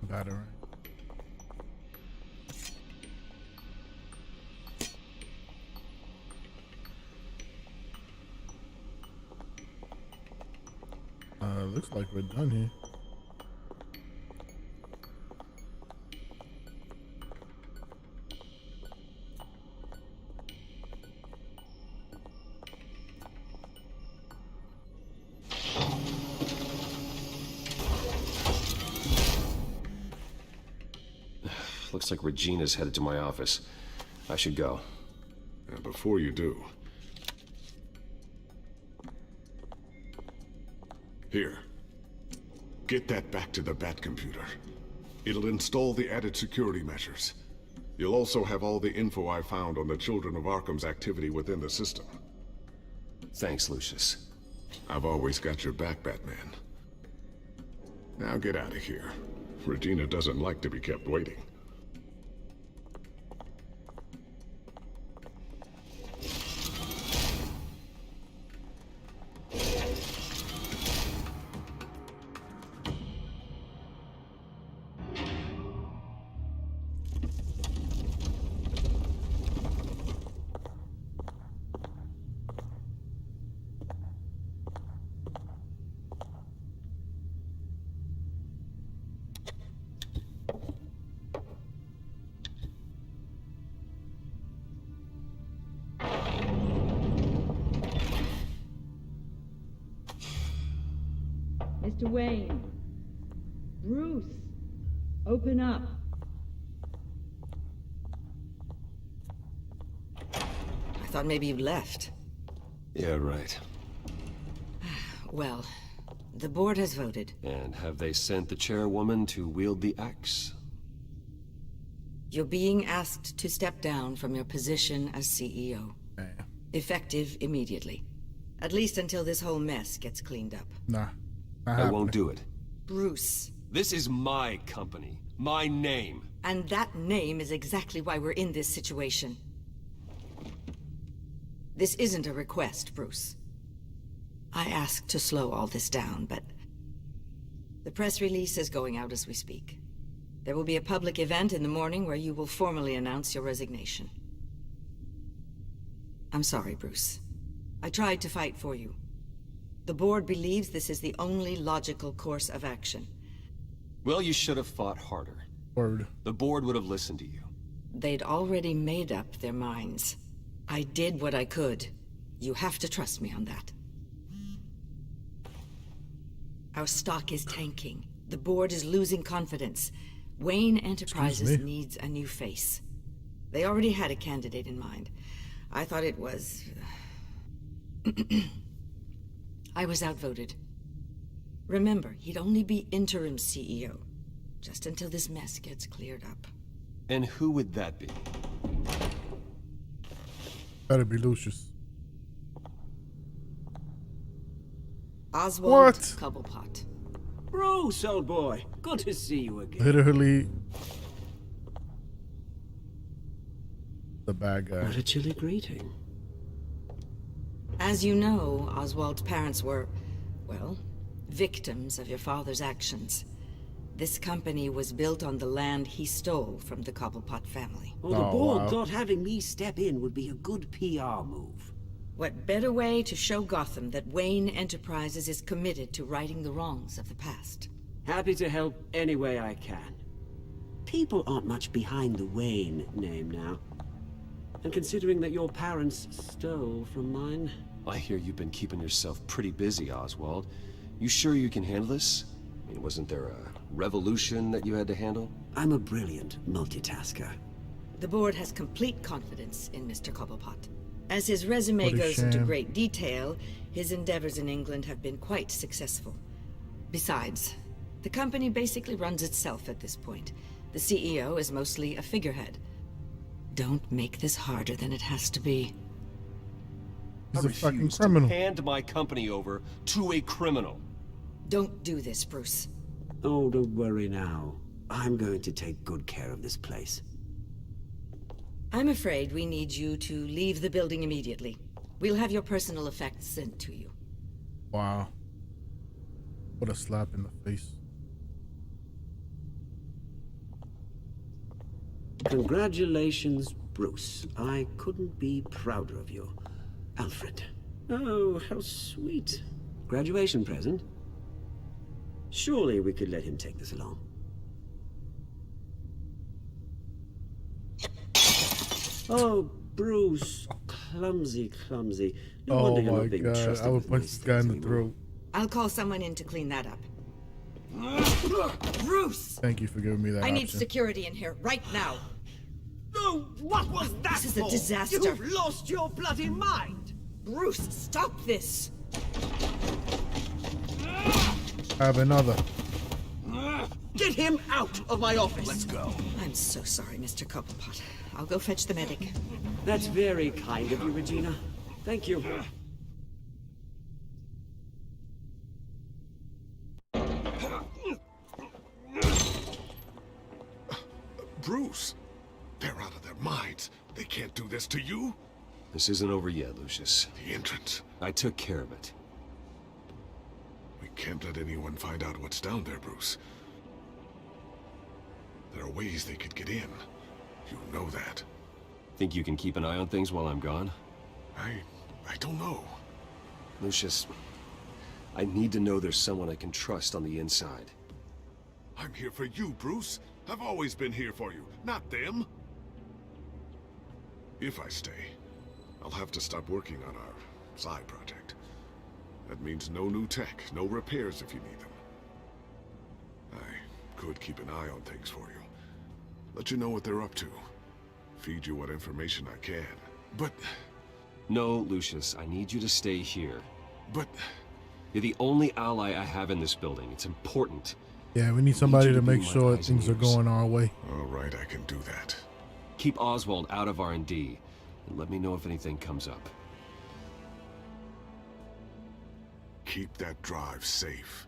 Battery. Looks like we're done here. Looks like Regina's headed to my office. I should go. And before you do... Here. Get that back to the Bat computer. It'll install the added security measures. You'll also have all the info I found on the Children of Arkham's activity within the system. Thanks, Lucius. I've always got your back, Batman. Now get out of here. Regina doesn't like to be kept waiting. Mr. Wayne. Bruce. Open up. I thought maybe you left. Yeah, right. Well, the board has voted. And have they sent the chairwoman to wield the axe? You're being asked to step down from your position as CEO. Effective immediately. At least until this whole mess gets cleaned up. Nah. I won't do it. Bruce. This is my company. My name. And that name is exactly why we're in this situation. This isn't a request, Bruce. I asked to slow all this down, but... the press release is going out as we speak. There will be a public event in the morning where you will formally announce your resignation. I'm sorry, Bruce. I tried to fight for you. The board believes this is the only logical course of action. Well, you should have fought harder. Word. The board would have listened to you. They'd already made up their minds. I did what I could. You have to trust me on that. Our stock is tanking. The board is losing confidence. Wayne Enterprises needs a new face. They already had a candidate in mind. I thought it was... I was outvoted. Remember, he'd only be interim CEO, just until this mess gets cleared up. And who would that be? Better be Lucius. Oswald Cobblepot. Bruce, old boy. Good to see you again. Literally the bad guy. What a chilly greeting. As you know, Oswald's parents were, well, victims of your father's actions. This company was built on the land he stole from the Cobblepot family. Well, the board thought having me step in would be a good PR move. What better way to show Gotham that Wayne Enterprises is committed to righting the wrongs of the past? Happy to help any way I can. People aren't much behind the Wayne name now. And considering that your parents stole from mine... I hear you've been keeping yourself pretty busy, Oswald. You sure you can handle this? I mean, wasn't there a revolution that you had to handle? I'm a brilliant multitasker. The board has complete confidence in Mr. Cobblepot. As his resume goes into great detail, his endeavors in England have been quite successful. Besides, the company basically runs itself at this point. The CEO is mostly a figurehead. Don't make this harder than it has to be. He's a fucking criminal. Hand my company over to a criminal. Don't do this, Bruce. Oh, don't worry now. I'm going to take good care of this place. I'm afraid we need you to leave the building immediately. We'll have your personal effects sent to you. Wow. What a slap in the face. Congratulations, Bruce. I couldn't be prouder of you. Alfred. Oh, how sweet. Graduation present? Surely we could let him take this along. Oh, Bruce. Clumsy, clumsy. No wonder you're not being trusted. I would punch this guy in the throat. I'll call someone in to clean that up. Bruce! Thank you for giving me that I need option. security in here, right now. Oh, what was that? This is a for? disaster. You've lost your bloody mind! Bruce, stop this! I have another. Get him out of my office! Let's go. I'm so sorry, Mr. Cobblepot. I'll go fetch the medic. That's very kind of you, Regina. Thank you. Bruce, they're out of their minds. They can't do this to you. This isn't over yet, Lucius. The entrance. I took care of it. We can't let anyone find out what's down there, Bruce. There are ways they could get in. You know that. Think you can keep an eye on things while I'm gone? I don't know. Lucius, I need to know there's someone I can trust on the inside. I'm here for you, Bruce. I've always been here for you, not them. If I stay, I'll have to stop working on our side project. That means no new tech, no repairs if you need them. I could keep an eye on things for you. Let you know what they're up to. Feed you what information I can. But... No, Lucius, I need you to stay here. But... You're the only ally I have in this building. It's important. Yeah, we need somebody to make sure things are going our way. All right, I can do that. Keep Oswald out of R&D, and let me know if anything comes up. Keep that drive safe.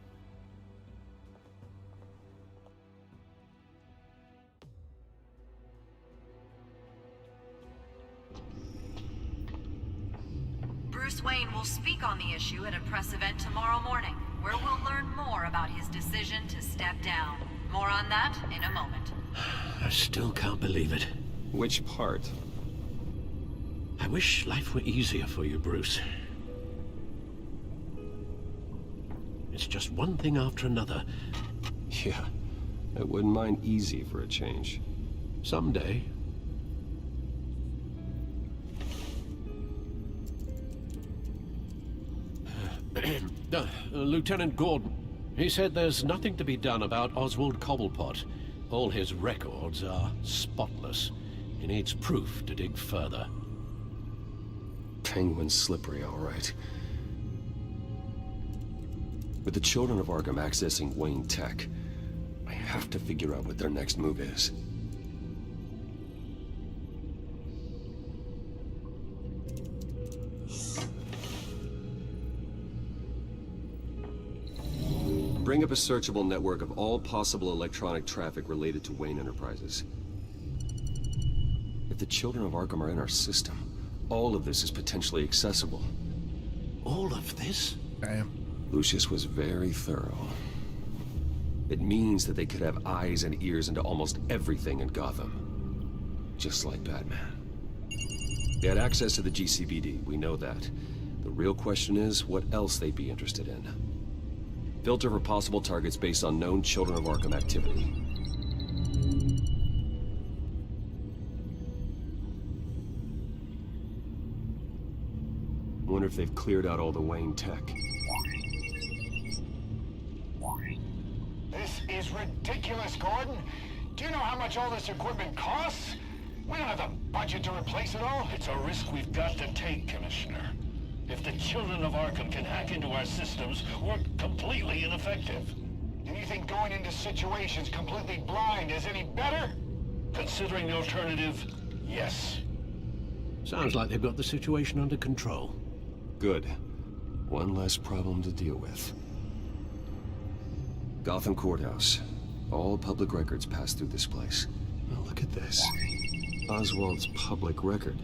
Bruce Wayne will speak on the issue at a press event tomorrow morning, where we'll learn more about his decision to step down. More on that in a moment. I still can't believe it. Which part? I wish life were easier for you, Bruce. It's just one thing after another. Yeah, I wouldn't mind easy for a change. Someday. Lieutenant Gordon, he said there's nothing to be done about Oswald Cobblepot. All his records are spotless. He needs proof to dig further. Penguin's slippery, all right. With the children of Arkham accessing Wayne Tech, I have to figure out what their next move is. Bring up a searchable network of all possible electronic traffic related to Wayne Enterprises. If the children of Arkham are in our system, all of this is potentially accessible. All of this? Damn. Lucius was very thorough. It means that they could have eyes and ears into almost everything in Gotham. Just like Batman. They had access to the GCPD, we know that. The real question is, what else they'd be interested in. Filter for possible targets based on known Children of Arkham activity. Wonder if they've cleared out all the Wayne tech. This is ridiculous, Gordon. Do you know how much all this equipment costs? We don't have the budget to replace it all. It's a risk we've got to take, Commissioner. If the children of Arkham can hack into our systems, we're completely ineffective. Do you think going into situations completely blind is any better? Considering the alternative, yes. Sounds like they've got the situation under control. Good. One less problem to deal with. Gotham Courthouse. All public records pass through this place. Now look at this. Oswald's public record.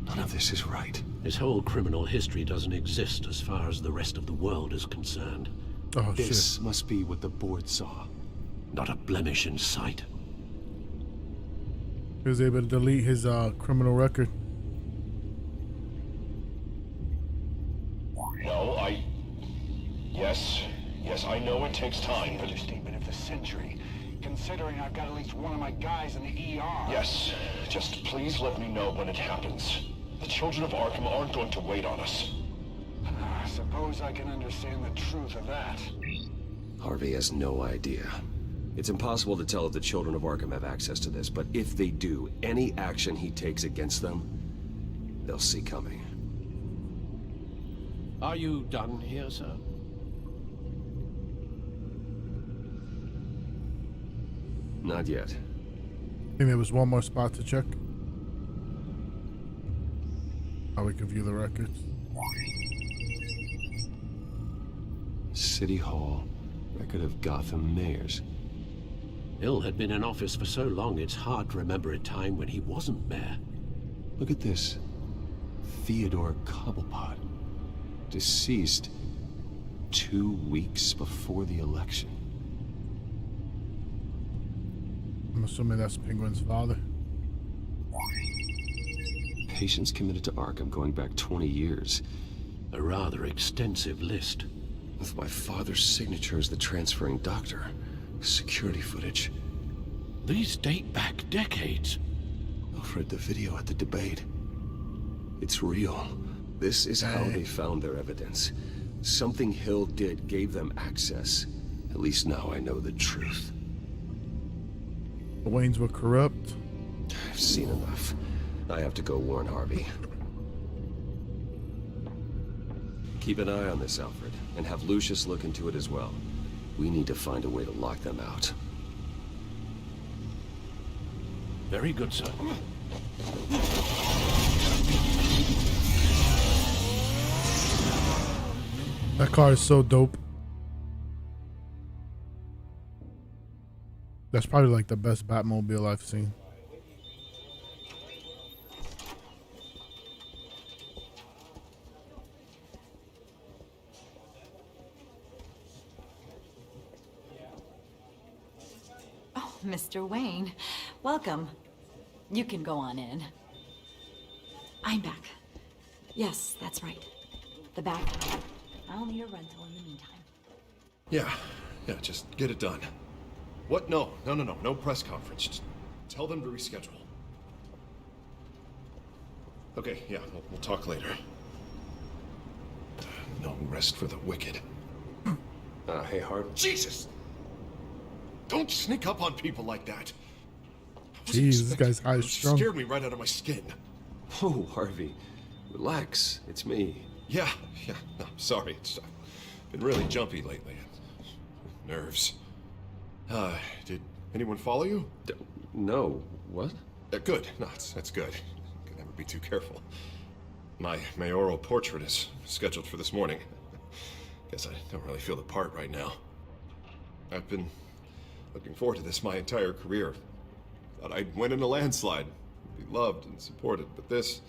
None of this is right. His whole criminal history doesn't exist as far as the rest of the world is concerned. Oh, this shit. must be what the board saw. Not a blemish in sight. He was able to delete his criminal record. No, Yes, I know it takes time, but... Understatement of the century. Considering I've got at least one of my guys in the ER. Yes, just please let me know when it happens. The children of Arkham aren't going to wait on us. I suppose I can understand the truth of that. Harvey has no idea. It's impossible to tell if the children of Arkham have access to this, but if they do, any action he takes against them, they'll see coming. Are you done here, sir? Not yet. I think there was one more spot to check. How we can view the records. City Hall. Record of Gotham mayors. Hill had been in office for so long, it's hard to remember a time when he wasn't mayor. Look at this. Theodore Cobblepot. Deceased 2 weeks before the election. I'm assuming that's Penguin's father. Patients committed to Arkham going back 20 years. A rather extensive list. With my father's signature as the transferring doctor. Security footage. These date back decades. Alfred, the video at the debate. It's real. This is how they found their evidence. Something Hill did gave them access. At least now I know the truth. The Waynes were corrupt. I've seen enough. I have to go warn Harvey. Keep an eye on this, Alfred, and have Lucius look into it as well. We need to find a way to lock them out. Very good, sir. That car is so dope. That's probably like the best Batmobile I've seen. Oh, Mr. Wayne, welcome. You can go on in. I'm back. Yes, that's right. The back. I'll need a rental in the meantime. Yeah, just get it done. What? No press conference. Just tell them to reschedule. Okay, yeah, we'll talk later. No rest for the wicked. Hey, Harvey. Jesus! Don't sneak up on people like that. Jeez, this guy's high strung. Scared me right out of my skin. Oh, Harvey. Relax. It's me. Yeah, no, sorry. I've been really jumpy lately. Nerves. Did anyone follow you? No. What? Good. No, that's good. Could never be too careful. My mayoral portrait is scheduled for this morning. Guess I don't really feel the part right now. I've been looking forward to this my entire career. Thought I'd win in a landslide, be loved and supported, but this...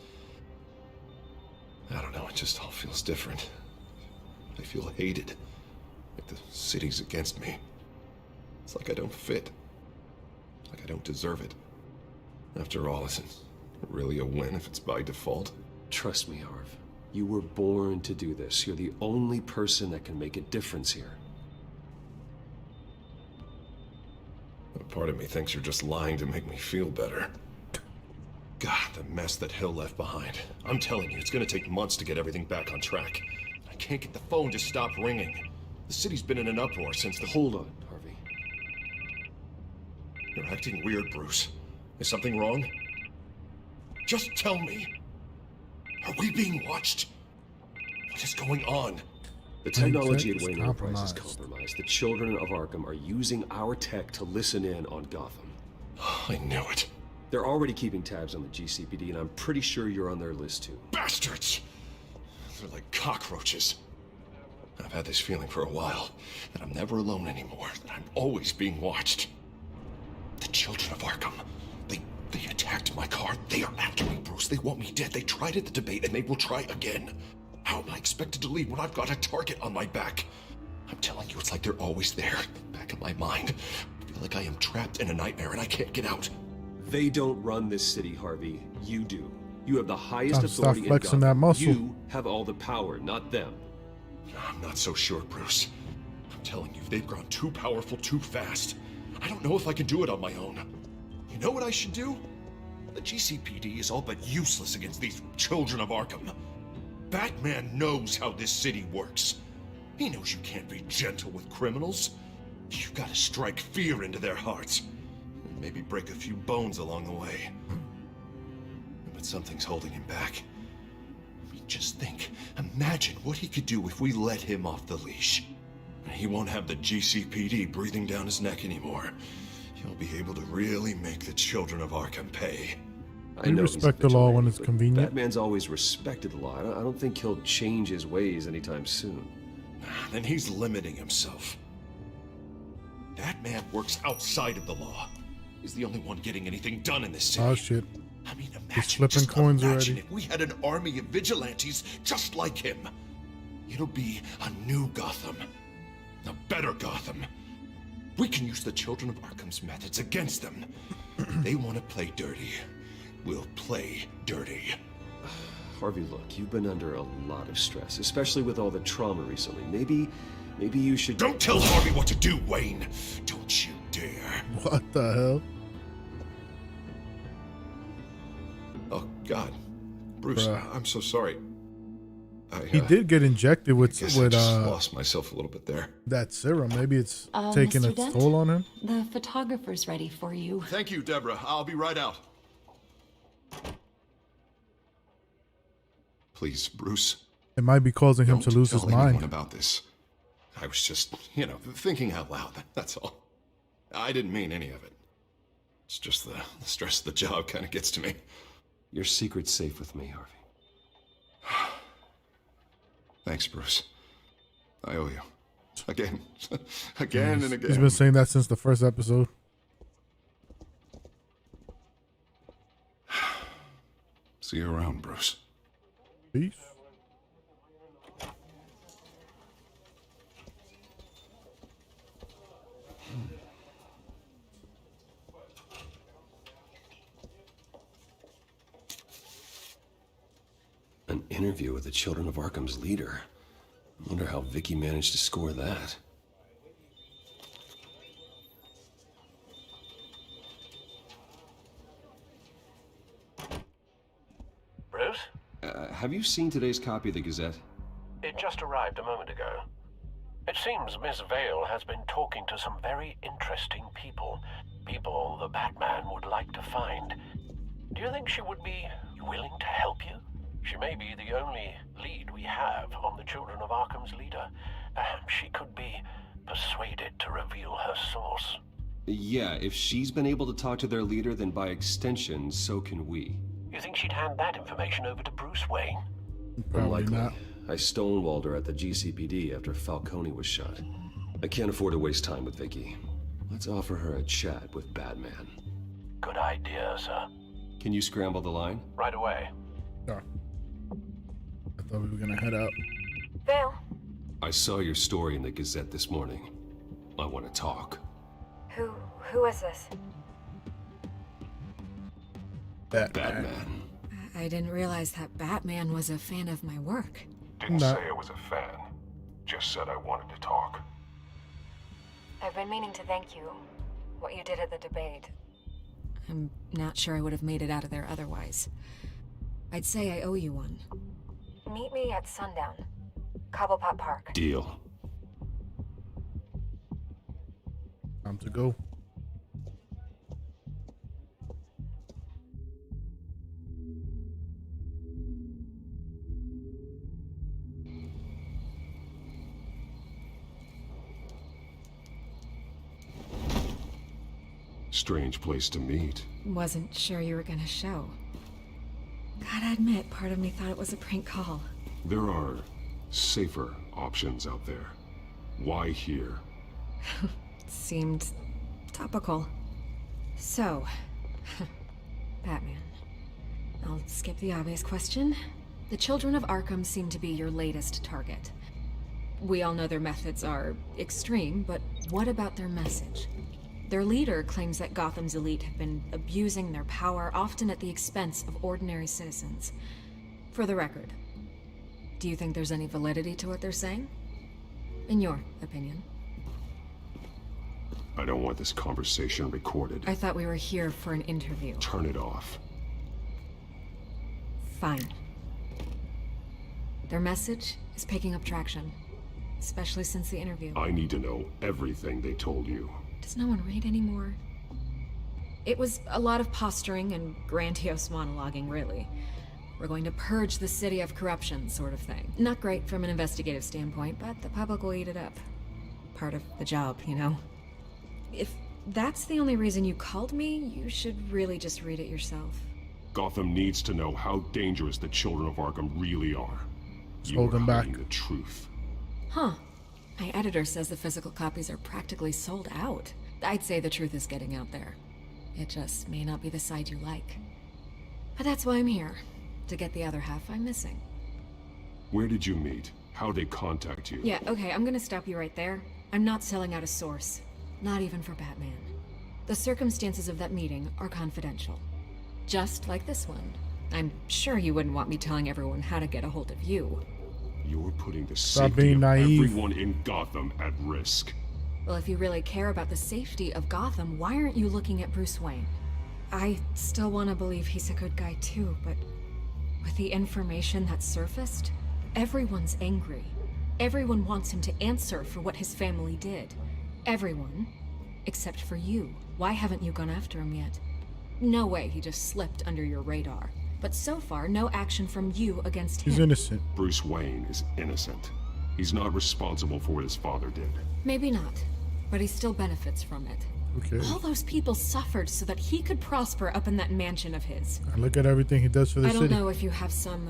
I don't know, it just all feels different. I feel hated. Like the city's against me. It's like I don't fit. Like I don't deserve it. After all, isn't it really a win if it's by default? Trust me, Harv. You were born to do this. You're the only person that can make a difference here. A part of me thinks you're just lying to make me feel better. God, the mess that Hill left behind. I'm telling you, it's gonna take months to get everything back on track. I can't get the phone to stop ringing. The city's been in an uproar since the... Hold on, Harvey. You're acting weird, Bruce. Is something wrong? Just tell me. Are we being watched? What is going on? The technology at Wayne Enterprise is compromised. The children of Arkham are using our tech to listen in on Gotham. I knew it. They're already keeping tabs on the GCPD, and I'm pretty sure you're on their list too. Bastards! They're like cockroaches. I've had this feeling for a while, that I'm never alone anymore, that I'm always being watched. The children of Arkham, they attacked my car. They are after me, Bruce. They want me dead. They tried at the debate, and they will try again. How am I expected to leave when I've got a target on my back? I'm telling you, it's like they're always there, back in my mind. I feel like I am trapped in a nightmare and I can't get out. They don't run this city, Harvey. You do. You have the highest authority stop flexing in Gotham. that muscle. You have all the power, not them. I'm not so sure, Bruce. I'm telling you, they've grown too powerful too fast. I don't know if I can do it on my own. You know what I should do? The GCPD is all but useless against these children of Arkham. Batman knows how this city works. He knows you can't be gentle with criminals. You've got to strike fear into their hearts. And maybe break a few bones along the way. But something's holding him back. I mean, just think. Imagine what he could do if we let him off the leash. He won't have the GCPD breathing down his neck anymore. He'll be able to really make the children of Arkham pay. We respect the law when it's convenient. Batman's always respected the law. I don't think he'll change his ways anytime soon. Then he's limiting himself. That man works outside of the law. He's the only one getting anything done in this city. Oh shit. I mean, He's flipping coins imagine already. if we had an army of vigilantes just like him. It'll be a new Gotham. A better Gotham. We can use the children of Arkham's methods against them. They want to play dirty. We'll play dirty. Harvey, look, you've been under a lot of stress, especially with all the trauma recently. Maybe you should... Don't tell Harvey what to do, Wayne. Don't you dare. What the hell? Oh, God. Bruce, Bruh. I'm so sorry. He did get injected with I just lost myself a little bit there. that serum. Maybe it's taking Mr. its Dent? toll on him. The photographer's ready for you. Thank you, Deborah. I'll be right out. Please, Bruce. It might be causing him to lose his Don't tell anyone mind. about this. I was just, thinking out loud. That's all. I didn't mean any of it. It's just the stress of the job kind of gets to me. Your secret's safe with me, Harvey. Thanks, Bruce. I owe you. Again. Again and again. He's been saying that since the first episode. See you around, Bruce. Peace. An interview with the Children of Arkham's leader. I wonder how Vicky managed to score that. Bruce? Have you seen today's copy of the Gazette? It just arrived a moment ago. It seems Miss Vale has been talking to some very interesting people. People the Batman would like to find. Do you think she would be willing to help you? She may be the only lead we have on the Children of Arkham's leader. Perhaps she could be persuaded to reveal her source. Yeah, if she's been able to talk to their leader, then by extension, so can we. You think she'd hand that information over to Bruce Wayne? Probably Unlikely. not. I stonewalled her at the GCPD after Falcone was shot. I can't afford to waste time with Vicky. Let's offer her a chat with Batman. Good idea, sir. Can you scramble the line? Right away. Yeah. I thought we were gonna head out. Vale, I saw your story in the Gazette this morning. I want to talk. who is this? Batman. I didn't realize that Batman was a fan of my work. Didn't say I was a fan. Just said I wanted to talk. I've been meaning to thank you. What you did at the debate. I'm not sure I would have made it out of there otherwise. I'd say I owe you one. Meet me at sundown. Cobblepot Park. Deal. Time to go. Strange place to meet. Wasn't sure you were gonna show. Gotta admit, part of me thought it was a prank call. There are safer options out there. Why here? Seemed topical. So, Batman. I'll skip the obvious question. The Children of Arkham seem to be your latest target. We all know their methods are extreme, but what about their message? Their leader claims that Gotham's elite have been abusing their power, often at the expense of ordinary citizens. For the record, do you think there's any validity to what they're saying? In your opinion? I don't want this conversation recorded. I thought we were here for an interview. Turn it off. Fine. Their message is picking up traction. especially since the interview. I need to know everything they told you. Does no one read anymore? It was a lot of posturing and grandiose monologuing, really. We're going to purge the city of corruption, sort of thing. Not great from an investigative standpoint, but the public will eat it up. Part of the job, you know? If that's the only reason you called me, you should really just read it yourself. Gotham needs to know how dangerous the children of Arkham really are. You Hold them back. The truth. Huh. My editor says the physical copies are practically sold out. I'd say the truth is getting out there. It just may not be the side you like. But that's why I'm here. To get the other half I'm missing. Where did you meet? How'd they contact you? Yeah, okay, I'm gonna stop you right there. I'm not selling out a source. Not even for Batman. The circumstances of that meeting are confidential. Just like this one. I'm sure you wouldn't want me telling everyone how to get a hold of you. You're putting the Stop safety being of naive. everyone in Gotham at risk. Well, if you really care about the safety of Gotham, why aren't you looking at Bruce Wayne? I still want to believe he's a good guy too, but with the information that surfaced, everyone's angry. Everyone wants him to answer for what his family did. Everyone, except for you. Why haven't you gone after him yet? No way he just slipped under your radar. But so far, no action from you against him. He's innocent. Bruce Wayne is innocent. He's not responsible for what his father did. Maybe not, but he still benefits from it. Okay. All those people suffered so that he could prosper up in that mansion of his. And look at everything he does for the I city. don't know if you have some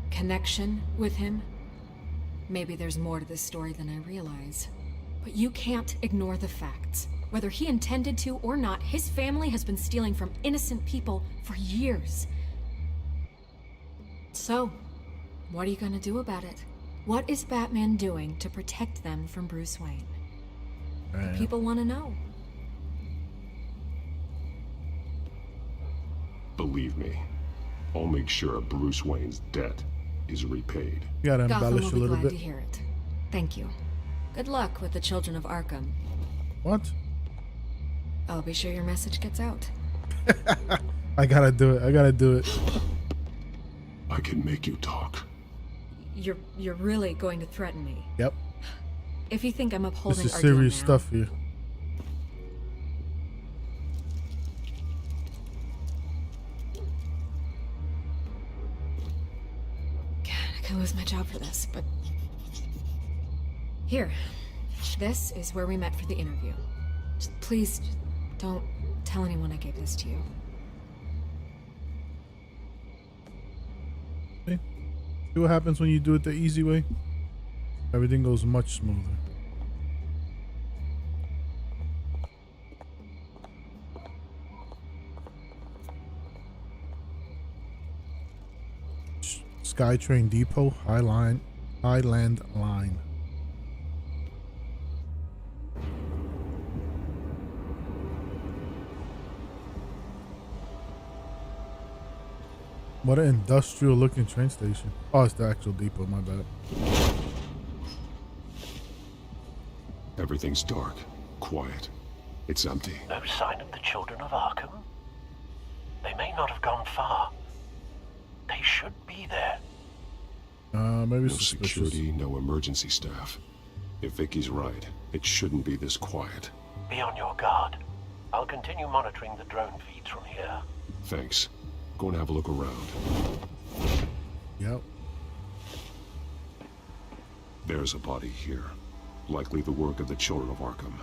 connection with him. Maybe there's more to this story than I realize. But you can't ignore the facts. Whether he intended to or not, his family has been stealing from innocent people for years. So, what are you gonna do about it? What is Batman doing to protect them from Bruce Wayne? The people want to know. Believe me, I'll make sure Bruce Wayne's debt is repaid. You gotta Gotham embellish will a be little glad bit. to hear it. Thank you. Good luck with the children of Arkham. What? I'll be sure your message gets out. I gotta do it. I gotta do it. I can make you talk. You're really going to threaten me. Yep. If you think I'm upholding This is our deal serious now, stuff here. I could lose my job for this, but... Here. This is where we met for the interview. Please, don't tell anyone I gave this to you. See what happens when you do it the easy way? Everything goes much smoother. SkyTrain Depot, Highland Line. What an industrial looking train station. Oh, it's the actual depot, my bad. Everything's dark, quiet. It's empty. No sign of the children of Arkham? They may not have gone far. They should be there. Maybe no suspicious. security, no emergency staff. If Vicky's right, it shouldn't be this quiet. Be on your guard. I'll continue monitoring the drone feeds from here. Thanks. Go and have a look around. Yep. There's a body here. Likely the work of the children of Arkham.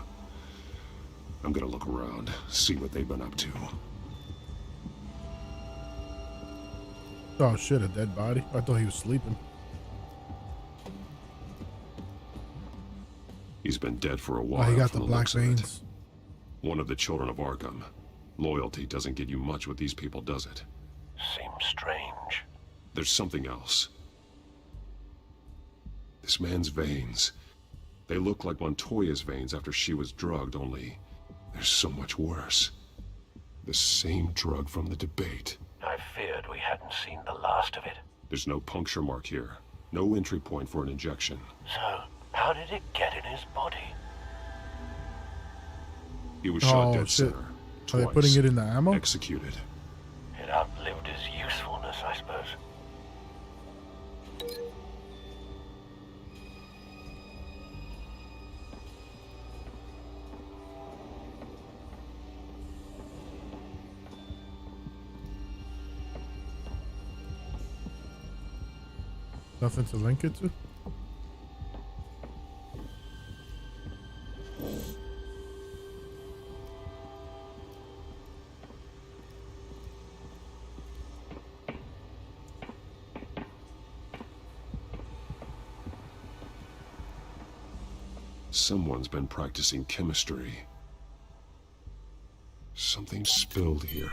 I'm gonna look around, see what they've been up to. Oh shit, a dead body? I thought he was sleeping. He's been dead for a while. Oh, he got from the black looks of it. veins. One of the children of Arkham. Loyalty doesn't get you much with these people, does it? Seems strange. There's something else. This man's veins. They look like Montoya's veins after she was drugged, only they're so much worse. The same drug from the debate. I feared we hadn't seen the last of it. There's no puncture mark here. No entry point for an injection. So, how did it get in his body? He was shot dead shit. center. Are they putting it in the ammo? Executed. It outlived his usefulness, I suppose. Nothing to link it to? Someone's been practicing chemistry. Something spilled here.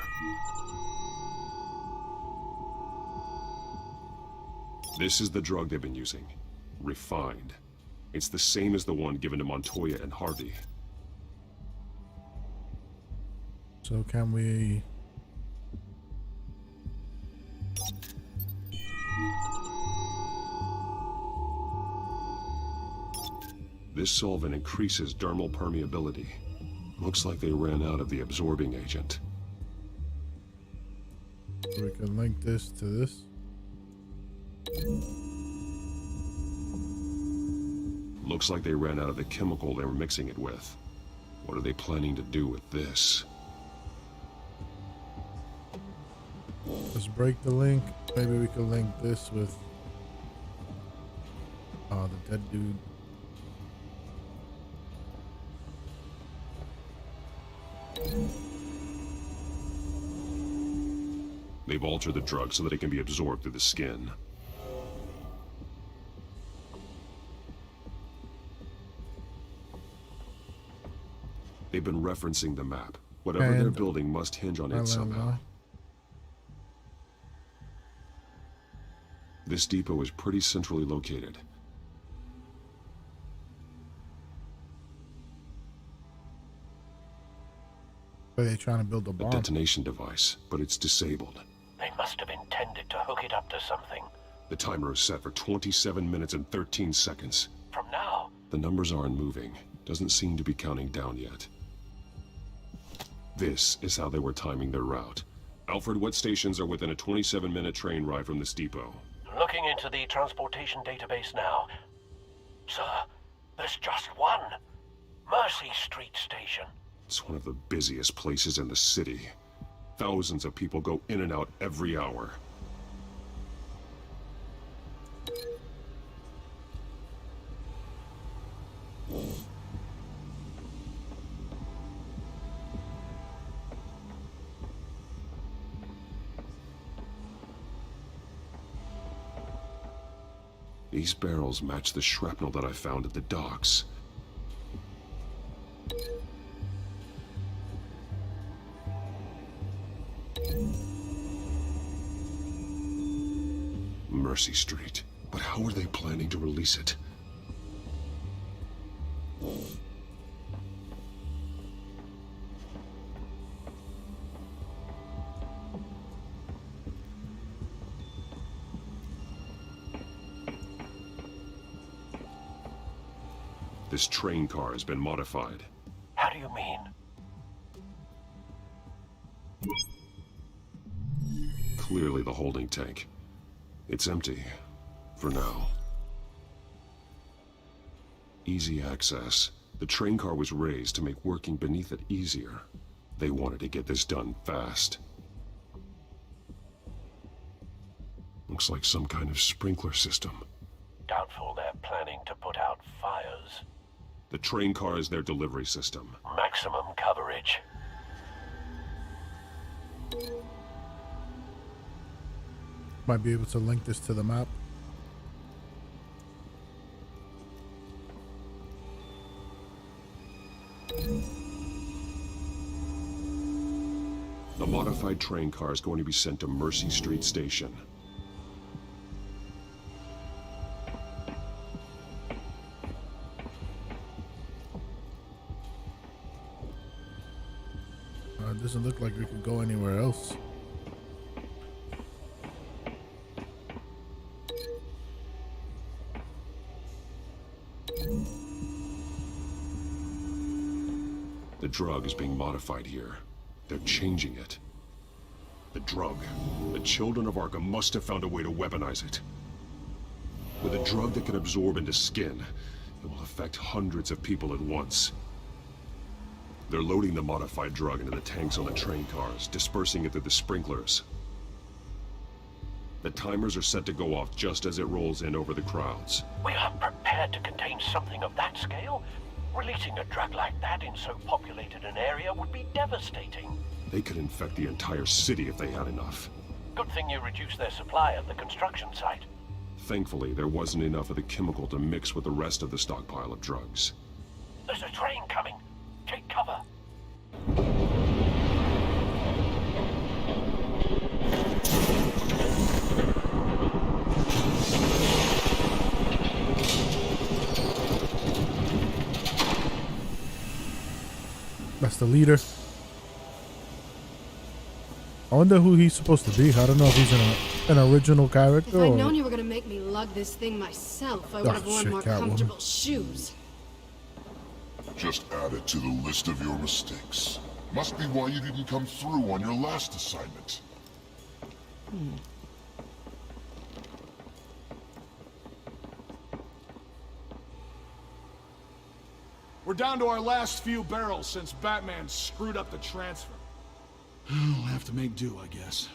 This is the drug they've been using. Refined. It's the same as the one given to Montoya and Harvey. So can we... This solvent increases dermal permeability. Looks like they ran out of the absorbing agent. So we can link this to this. Looks like they ran out of the chemical they were mixing it with. What are they planning to do with this? Let's break the link. Maybe we can link this with the dead dude. They've altered the drug so that it can be absorbed through the skin. They've been referencing the map. Whatever they're building must hinge on it somehow. This depot is pretty centrally located. Are they trying to build a bomb? A detonation device, but it's disabled. They must have intended to hook it up to something. The timer is set for 27 minutes and 13 seconds. From now? The numbers aren't moving. Doesn't seem to be counting down yet. This is how they were timing their route. Alfred, what stations are within a 27-minute train ride from this depot? Looking into the transportation database now. Sir, there's just one. Mercy Street Station. It's one of the busiest places in the city. Thousands of people go in and out every hour. These barrels match the shrapnel that I found at the docks. Mercy Street. But how are they planning to release it? This train car has been modified. How do you mean? Clearly the holding tank. It's empty. For now. Easy access. The train car was raised to make working beneath it easier. They wanted to get this done fast. Looks like some kind of sprinkler system. Doubtful they're planning to put out fires. The train car is their delivery system. Maximum coverage. Might be able to link this to the map. The modified train car is going to be sent to Mercy Street Station. It doesn't look like we could go anywhere else. The drug is being modified here. They're changing it. The drug. The children of Arkham must have found a way to weaponize it. With a drug that can absorb into skin, it will affect hundreds of people at once. They're loading the modified drug into the tanks on the train cars, dispersing it through the sprinklers. The timers are set to go off just as it rolls in over the crowds. We are prepared to contain something of that scale? Releasing a drug like that in so populated an area would be devastating. They could infect the entire city if they had enough. Good thing you reduced their supply at the construction site. Thankfully, there wasn't enough of the chemical to mix with the rest of the stockpile of drugs. There's a train coming. Take cover. That's the leader. I wonder who he's supposed to be. I don't know if he's an original character. If I'd known you were gonna make me lug this thing myself, I would have worn more comfortable shoes. Just add it to the list of your mistakes. Must be why you didn't come through on your last assignment. We're down to our last few barrels since Batman screwed up the transfer. We'll have to make do, I guess.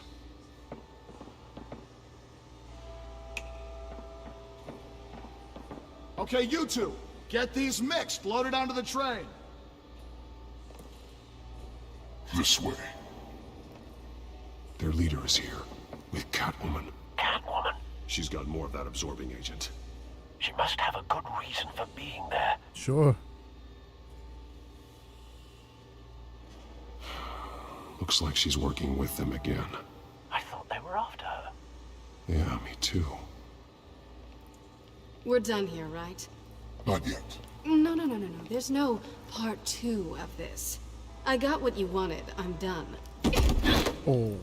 Okay, you two, get these mixed, loaded onto the train. This way. Their leader is here, with Catwoman. Catwoman? She's got more of that absorbing agent. She must have a good reason for being there. Sure. Looks like she's working with them again. I thought they were after her. Yeah, me too. We're done here, right? Not yet. No. There's no part 2 of this. I got what you wanted. I'm done. Oh.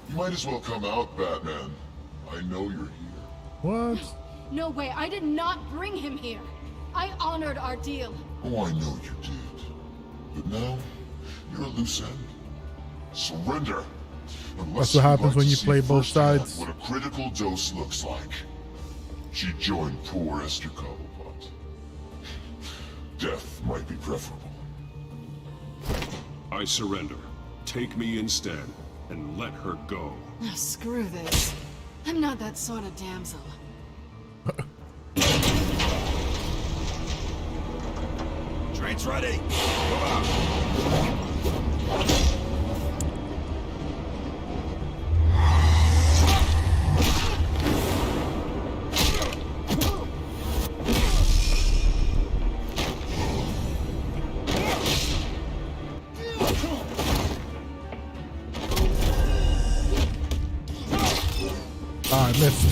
You might as well come out, Batman. I know you're here. What? No way. I did not bring him here. I honored our deal. Oh, I know you did. But now, you're a loose end. Surrender. That's what happens when you play both sides. What a critical dose looks like. She joined poor Esther Cobblepot. Death might be preferable. I surrender. Take me instead, and let her go. Oh, screw this. I'm not that sort of damsel. Train's ready. Go out. I missed.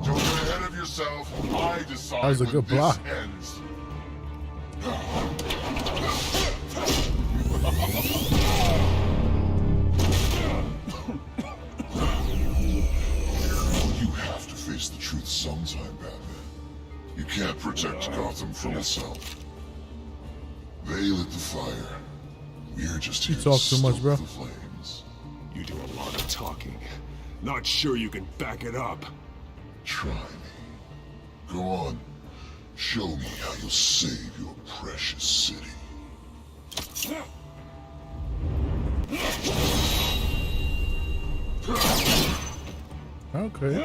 Don't get ahead of yourself. I decide That was a good when block. this ends. You have to face the truth sometime, Batman. You can't protect Gotham from itself. They lit the fire. We're just here You talk too much, stoke bro. the flames. You do a lot of talking. Not sure you can back it up. Try me. Go on. Show me how you'll save your precious city. Okay.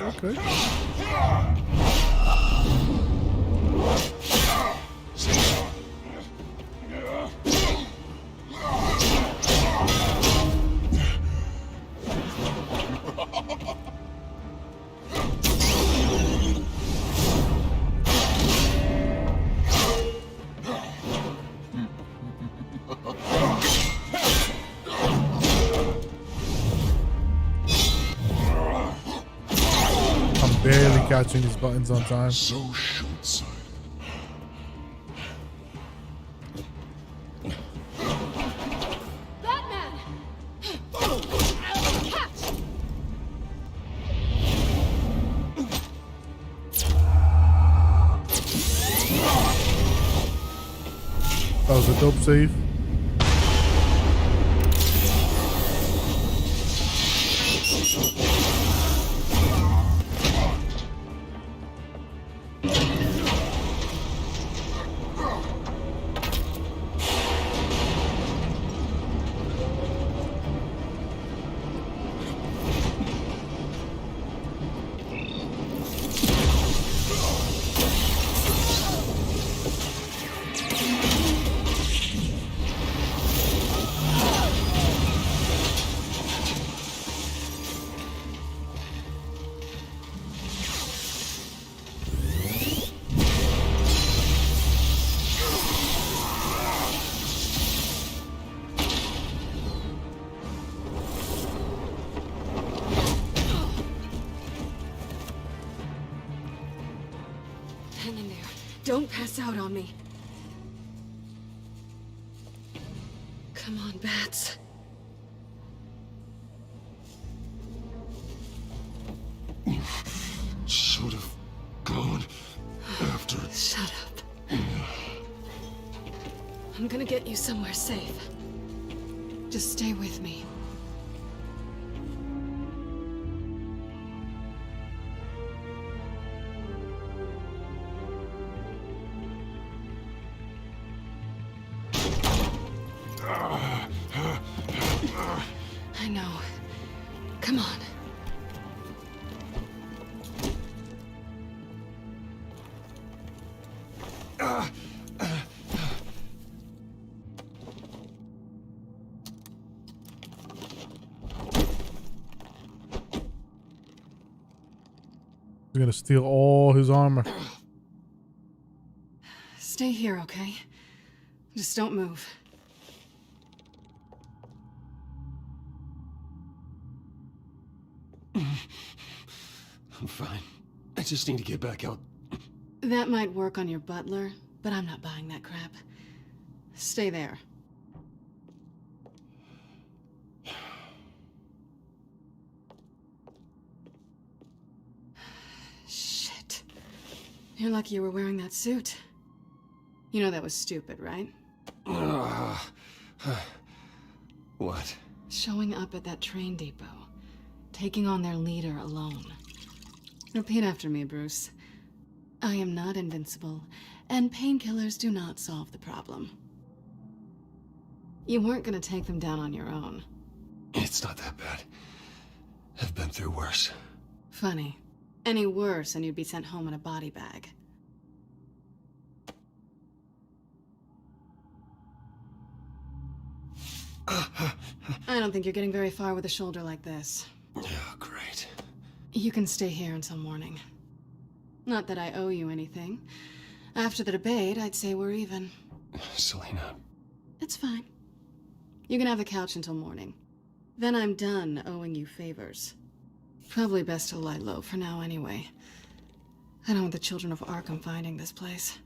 I'm barely catching these buttons on time. So short-sighted. Batman! Catch! That was a dope save. Hang in there. Don't pass out on me. Come on, Bats. Should have gone after it. Shut up. I'm gonna get you somewhere safe. Just stay with me. I know. Come on. We're gonna steal all his armor. Stay here, okay? Just don't move. I'm fine. I just need to get back out. That might work on your butler, but I'm not buying that crap. Stay there. Shit. You're lucky you were wearing that suit. You know that was stupid, right? What? Showing up at that train depot. Taking on their leader alone. Repeat after me, Bruce. I am not invincible, and painkillers do not solve the problem. You weren't gonna take them down on your own. It's not that bad. I've been through worse. Funny. Any worse and you'd be sent home in a body bag. I don't think you're getting very far with a shoulder like this. Oh, great. You can stay here until morning. Not that I owe you anything. After the debate, I'd say we're even. Selena. It's fine. You can have the couch until morning. Then I'm done owing you favors. Probably best to lie low for now anyway. I don't want the children of Arkham finding this place.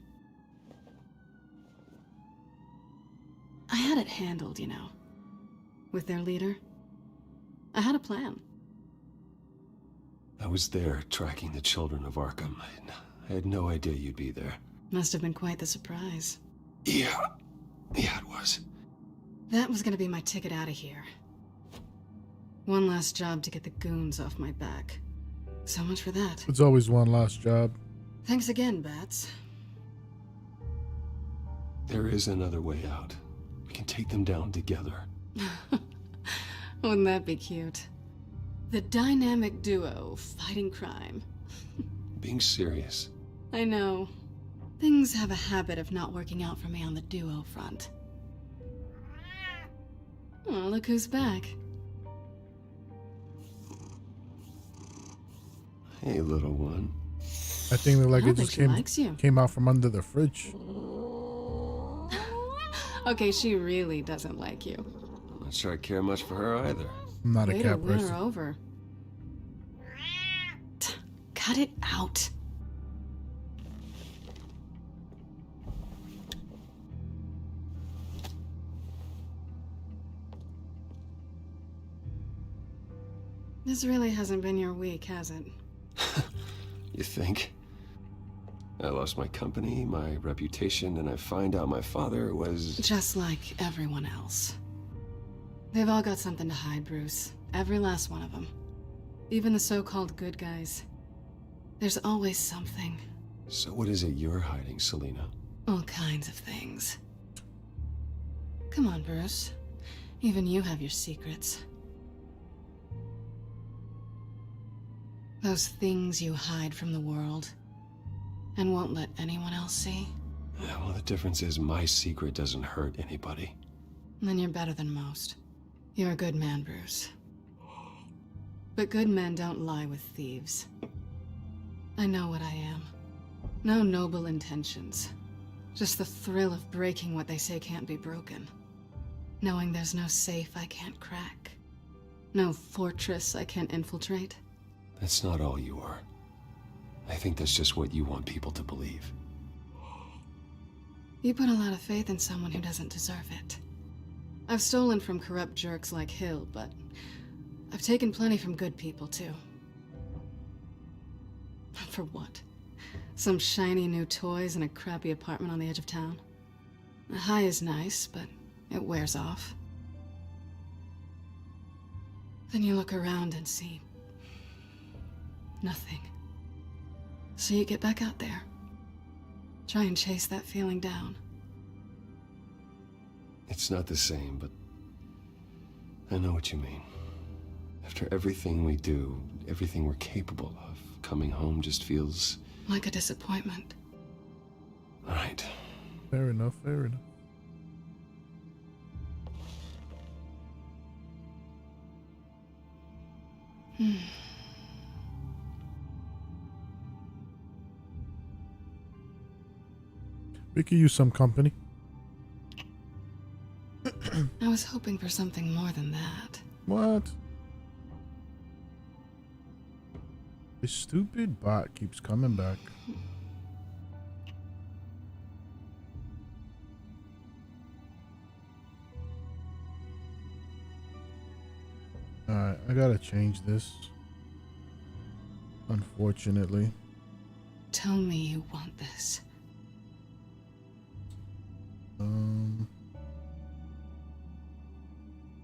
I had it handled, you know. With their leader. I had a plan. I was there tracking the children of Arkham. I had no idea you'd be there. Must have been quite the surprise. Yeah. Yeah, it was. That was gonna be my ticket out of here. One last job to get the goons off my back. So much for that. It's always one last job. Thanks again, Bats. There is another way out. We can take them down together. Wouldn't that be cute? The dynamic duo fighting crime. Being serious. I know. Things have a habit of not working out for me on the duo front. Oh, look who's back. Hey, little one. I think that like I it think just she likes you. came out from under the fridge. Okay, she really doesn't like you. I'm not sure I care much for her either. I'm not Way a to cat win person. her over. Cut it out. This really hasn't been your week, has it? You think? I lost my company, my reputation, and I find out my father was... Just like everyone else. They've all got something to hide, Bruce. Every last one of them. Even the so-called good guys. There's always something. So what is it you're hiding, Selina? All kinds of things. Come on, Bruce. Even you have your secrets. Those things you hide from the world and won't let anyone else see. Yeah, well, the difference is my secret doesn't hurt anybody. Then you're better than most. You're a good man, Bruce. But good men don't lie with thieves. I know what I am. No noble intentions. Just the thrill of breaking what they say can't be broken. Knowing there's no safe I can't crack. No fortress I can't infiltrate. That's not all you are. I think that's just what you want people to believe. You put a lot of faith in someone who doesn't deserve it. I've stolen from corrupt jerks like Hill, but I've taken plenty from good people, too. For what? Some shiny new toys and a crappy apartment on the edge of town? The high is nice, but it wears off. Then you look around and see nothing. So you get back out there. Try and chase that feeling down. It's not the same, but I know what you mean. After everything we do, everything we're capable of, coming home just feels... like a disappointment. All right. Fair enough, fair enough. We could use some company. I was hoping for something more than that. What? This stupid bot keeps coming back. Alright, I gotta change this. Unfortunately. Tell me you want this.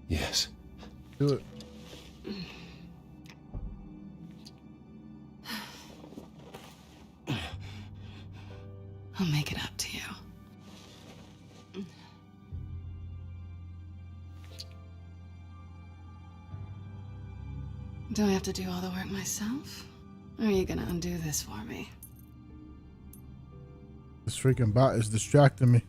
Yes. Do it. I'll make it up to you. Do I have to do all the work myself? Or are you gonna undo this for me? This freaking bot is distracting me.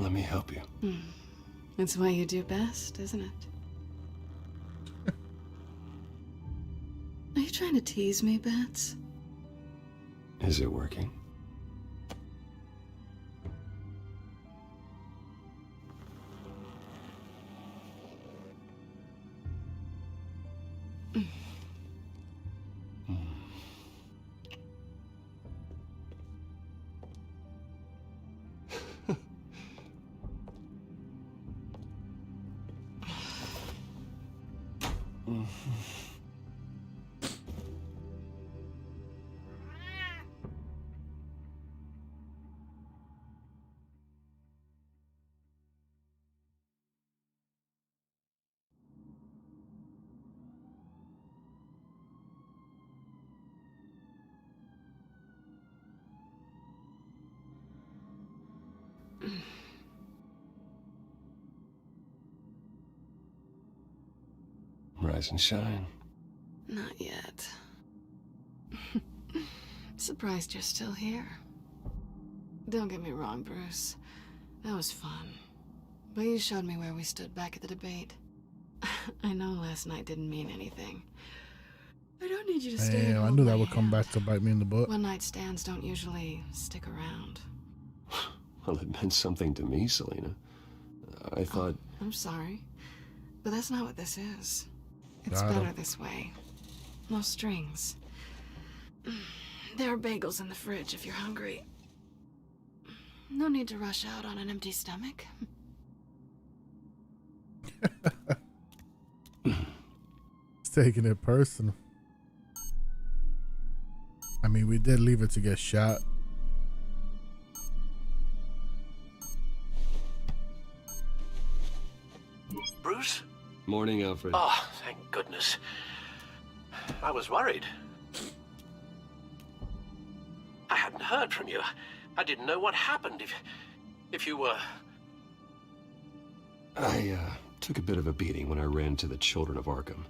Let me help you. It's what you do best, isn't it? Are you trying to tease me, Bats? Is it working? Rise and shine. Not yet. Surprised you're still here. Don't get me wrong, Bruce. That was fun. But you showed me where we stood back at the debate. I know last night didn't mean anything. I don't need you to stay. Damn, I knew that would come back to bite me in the butt. One night stands don't usually stick around. Well, it meant something to me, Selina. I thought... I'm sorry. But that's not what this is. It's Got him. better this way. No strings. There are bagels in the fridge if you're hungry. No need to rush out on an empty stomach. It's taking it personal. I mean, we did leave it to get shot. Bruce? Morning, Alfred. Oh, thank goodness. I was worried. I hadn't heard from you. I didn't know what happened. If you were... I took a bit of a beating when I ran to the Children of Arkham.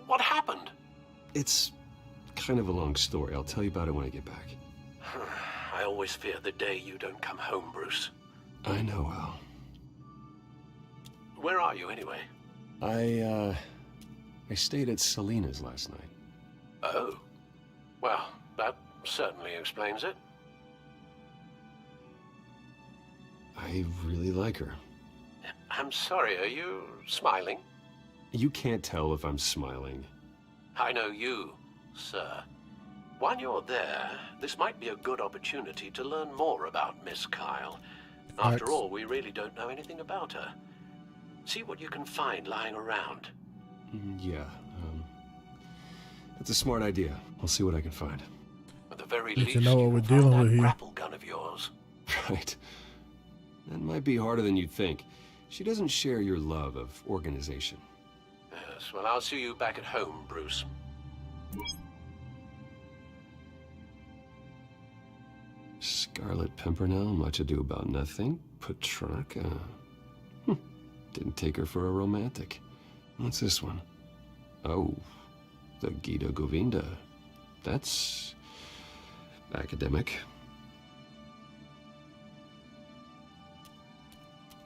What happened? It's kind of a long story. I'll tell you about it when I get back. I always fear the day you don't come home, Bruce. I know, Al. Where are you, anyway? I stayed at Selena's last night. Oh. Well, that certainly explains it. I really like her. I'm sorry, are you smiling? You can't tell if I'm smiling. I know you, sir. While you're there, this might be a good opportunity to learn more about Miss Kyle. After all, we really don't know anything about her. See what you can find lying around. Yeah, that's a smart idea. I'll see what I can find. At the very Need least, to know what you we're can find dealing that with here. grapple gun of yours. Right. That might be harder than you'd think. She doesn't share your love of organization. Yes, well, I'll see you back at home, Bruce. Scarlet Pimpernel, much ado about nothing. Petrarca. Didn't take her for a romantic. What's this one? Oh, the Gita Govinda. That's academic.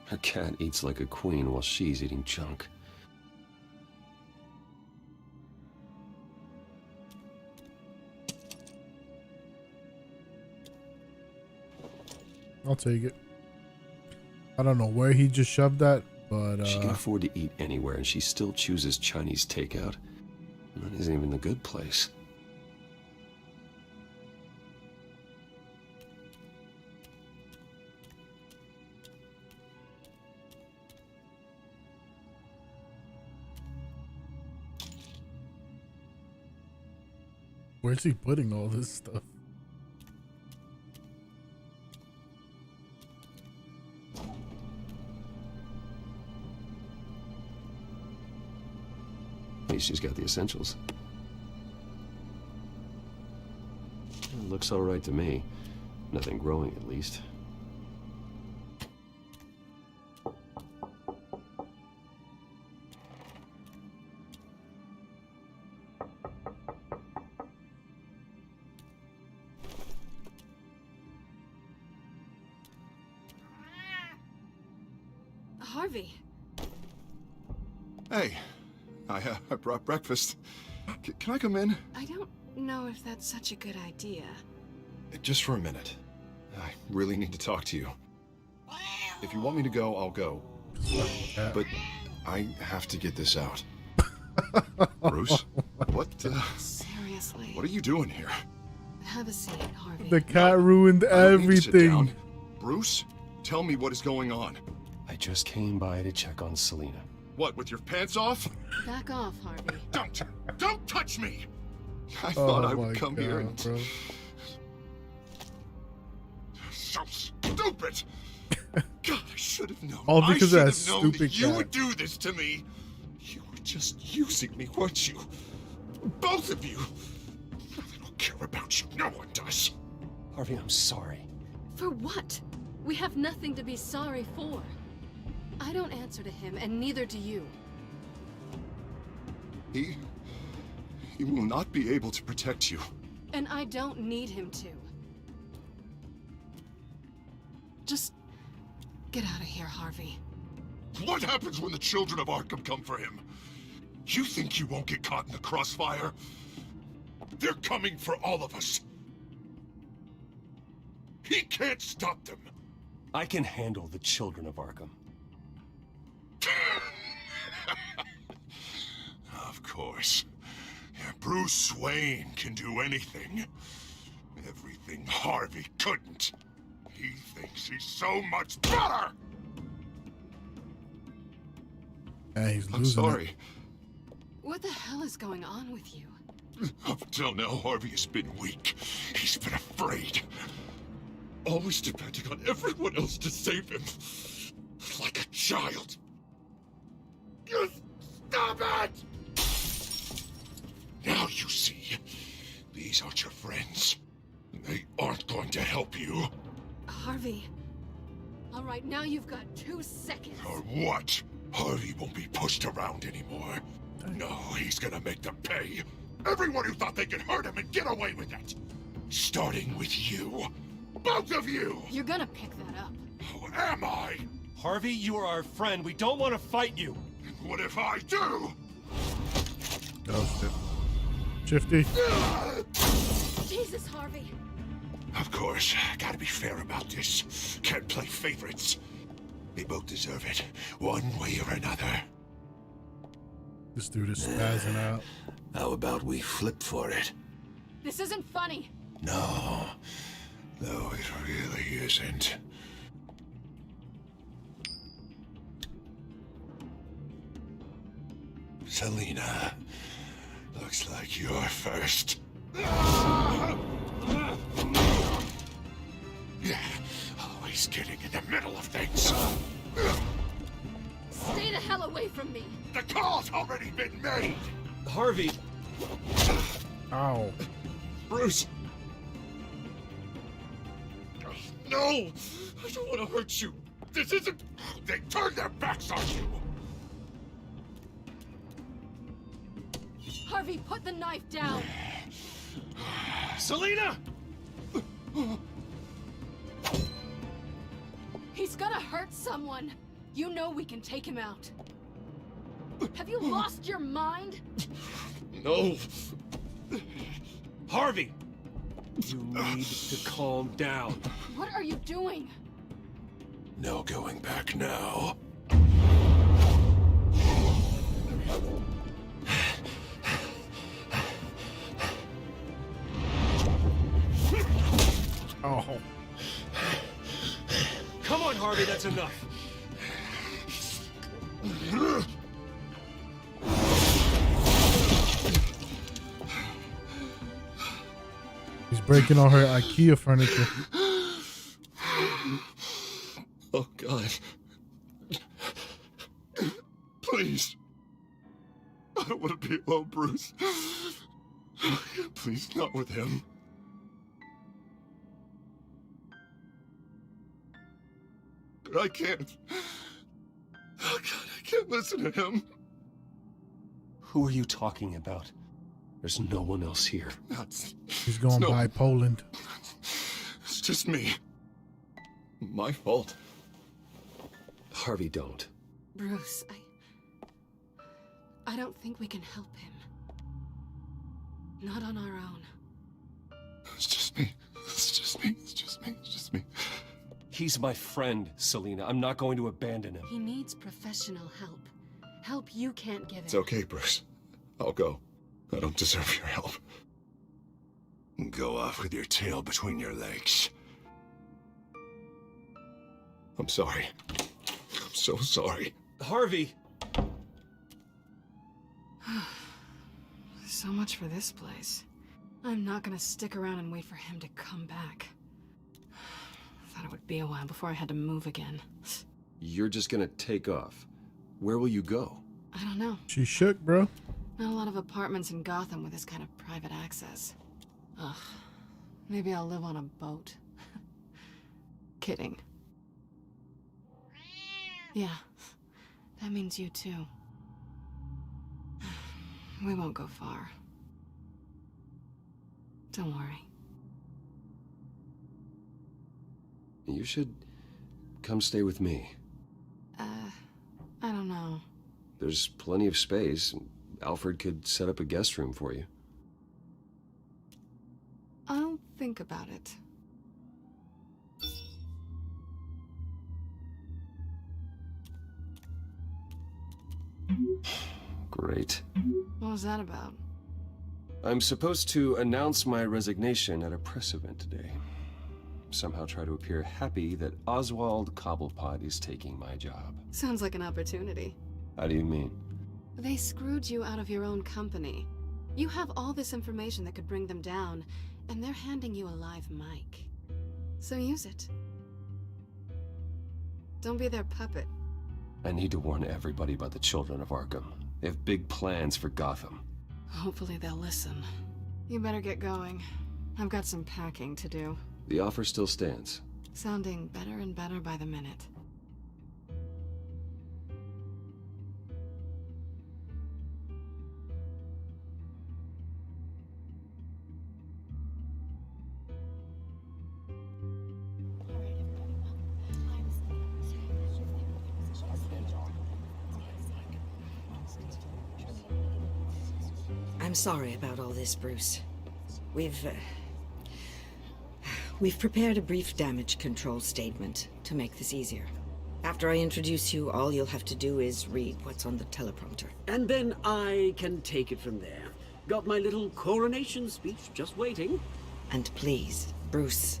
Her cat eats like a queen while she's eating junk. I'll take it. I don't know where he just shoved that, but She can afford to eat anywhere, and she still chooses Chinese takeout. And that isn't even the good place. where's he putting all this stuff? At least she's got the essentials. It looks all right to me. Nothing growing, at least. Harvey. Hey, I brought breakfast. Can I come in? I don't know if that's such a good idea. Just for a minute. I really need to talk to you. If you want me to go, I'll go. But I have to get this out. Bruce? What? Seriously. What are you doing here? Have a seat, Harvey. The cat ruined I don't need to sit everything. down. Bruce, tell me what is going on. I just came by to check on Selena. What, with your pants off? Back off, Harvey. Don't touch me! I thought I would come here and... bro. So stupid! God, I should have known. All because of I that should have known stupid that you cat. would do this to me. You were just using me, weren't you? Both of you. I don't care about you. No one does. Harvey, I'm sorry. For what? We have nothing to be sorry for. I don't answer to him, and neither do you. He will not be able to protect you. And I don't need him to. Just get out of here, Harvey. What happens when the children of Arkham come for him? You think you won't get caught in the crossfire? They're coming for all of us. He can't stop them. I can handle the children of Arkham. Of course. Yeah, Bruce Wayne can do anything. Everything Harvey couldn't. He thinks he's so much better! Yeah, he's I'm losing sorry. it. What the hell is going on with you? Up until now, Harvey has been weak. He's been afraid. Always depending on everyone else to save him. Like a child. Just stop it! Now you see. These aren't your friends. They aren't going to help you. Harvey. All right, now you've got 2 seconds. Or what? Harvey won't be pushed around anymore. No, he's gonna make them pay. Everyone who thought they could hurt him and get away with it. Starting with you. Both of you! You're gonna pick that up. Who am I? Harvey, you are our friend. We don't want to fight you. And what if I do? Oh, shit. Shifty. Jesus, Harvey. Of course, gotta be fair about this. Can't play favorites. They both deserve it, one way or another. This dude is spazzing out. How about we flip for it? This isn't funny. No, it really isn't. Selina, looks like you're first. Yeah, always getting in the middle of things. Stay the hell away from me. The call's already been made. Harvey. Ow. Bruce. No, I don't want to hurt you. This isn't... They turned their backs on you. Harvey, put the knife down. Selina! He's gonna hurt someone. You know we can take him out. Have you lost your mind? No. Harvey! You need to calm down. What are you doing? No going back now. Oh. Come on, Harvey, that's enough. He's breaking all her IKEA furniture. Oh, God. Please. I don't want to be alone, Bruce. Please, not with him. But I can't. Oh, God, I can't listen to him. Who are you talking about? There's no one else here. He's going by Poland. It's just me. My fault. Harvey, don't. Bruce, I don't think we can help him. Not on our own. It's just me. It's just me. It's just me. It's just me. He's my friend, Selina. I'm not going to abandon him. He needs professional help. Help you can't give him. It's okay, Bruce. I'll go. I don't deserve your help. Go off with your tail between your legs. I'm sorry. I'm so sorry. Harvey! So much for this place. I'm not gonna stick around and wait for him to come back. Thought it would be a while before I had to move again. You're just gonna take off. Where will you go? I don't know. She shook, bro. Not a lot of apartments in Gotham with this kind of private access. Ugh. Maybe I'll live on a boat. Kidding. Yeah. That means you too. We won't go far. Don't worry. You should come stay with me. I don't know. There's plenty of space. Alfred could set up a guest room for you. I'll think about it. Great. What was that about? I'm supposed to announce my resignation at a press event today. Somehow try to appear happy that Oswald Cobblepot is taking my job. Sounds like an opportunity. How do you mean? They screwed you out of your own company. You have all this information that could bring them down, and they're handing you a live mic. So use it. Don't be their puppet. I need to warn everybody about the children of Arkham. They have big plans for Gotham. Hopefully they'll listen. You better get going. I've got some packing to do. The offer still stands. Sounding better and better by the minute. I'm sorry about all this, Bruce. We've prepared a brief damage control statement to make this easier. After I introduce you, all you'll have to do is read what's on the teleprompter. And then I can take it from there. Got my little coronation speech just waiting. And please, Bruce,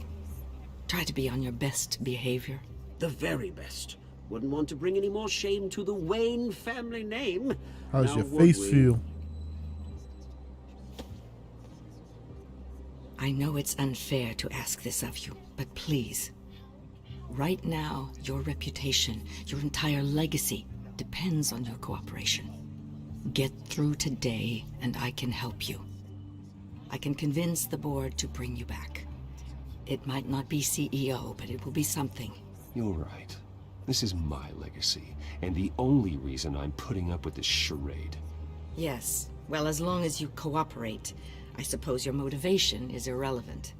try to be on your best behavior. The very best. Wouldn't want to bring any more shame to the Wayne family name. How's Now, your would face we? feel? I know it's unfair to ask this of you, but please. Right now, your reputation, your entire legacy, depends on your cooperation. Get through today, and I can help you. I can convince the board to bring you back. It might not be CEO, but it will be something. You're right. This is my legacy, and the only reason I'm putting up with this charade. Yes, well, as long as you cooperate, I suppose your motivation is irrelevant.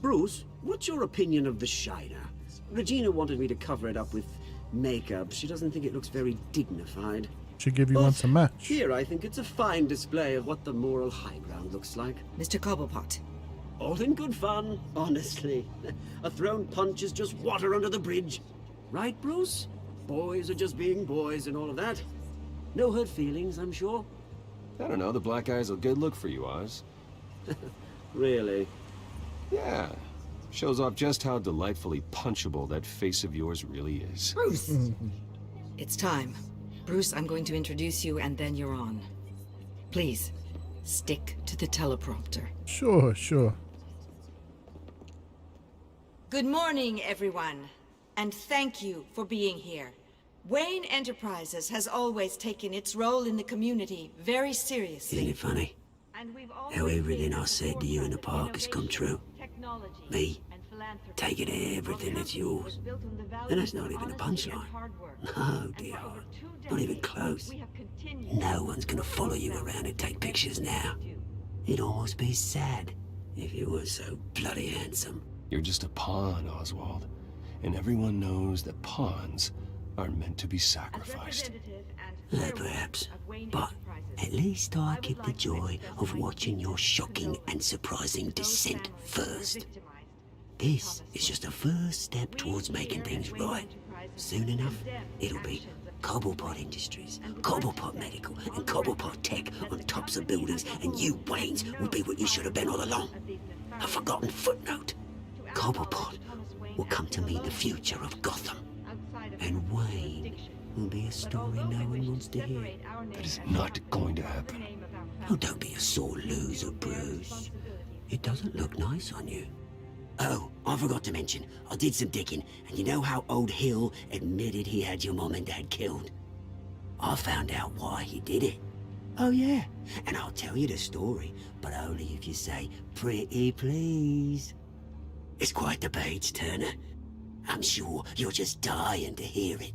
Bruce, what's your opinion of the Shiner? Regina wanted me to cover it up with makeup. She doesn't think it looks very dignified. Should give you one to match. Here, I think it's a fine display of what the moral high ground looks like. Mr. Cobblepot. All in good fun, honestly. A thrown punch is just water under the bridge. Right, Bruce? Boys are just being boys and all of that. No hurt feelings, I'm sure. I don't know, the black eye's a good look for you, Oz. Really? Yeah. Shows off just how delightfully punchable that face of yours really is. Bruce! It's time. Bruce, I'm going to introduce you, and then you're on. Please, stick to the teleprompter. Sure, sure. Good morning, everyone, and thank you for being here. Wayne Enterprises has always taken its role in the community very seriously. Isn't it funny? How everything I said to you in the park has come true. Me, taking everything that's yours. And that's not even a punchline. No, dear heart. Not even close. No one's gonna follow you around and take pictures now. It'd almost be sad if you were so bloody handsome. You're just a pawn, Oswald. And everyone knows that pawns are meant to be sacrificed. Perhaps. But at least I get the joy of watching your shocking and surprising descent first. This is just a first step towards making things right. Soon enough, it'll be Cobblepot Industries, Cobblepot Medical, and Cobblepot Tech on tops of buildings, and you, Waynes, will be what you should have been all along. A forgotten footnote. Cobblepot will come to mean the future of Gotham. And Wayne will be a story no one wants to hear. That is not going to happen. Oh, don't be a sore loser, Bruce. It doesn't look nice on you. Oh, I forgot to mention, I did some digging, and you know how old Hill admitted he had your mom and dad killed? I found out why he did it. Oh yeah, and I'll tell you the story, but only if you say, pretty please. It's quite the page turner. I'm sure you're just dying to hear it.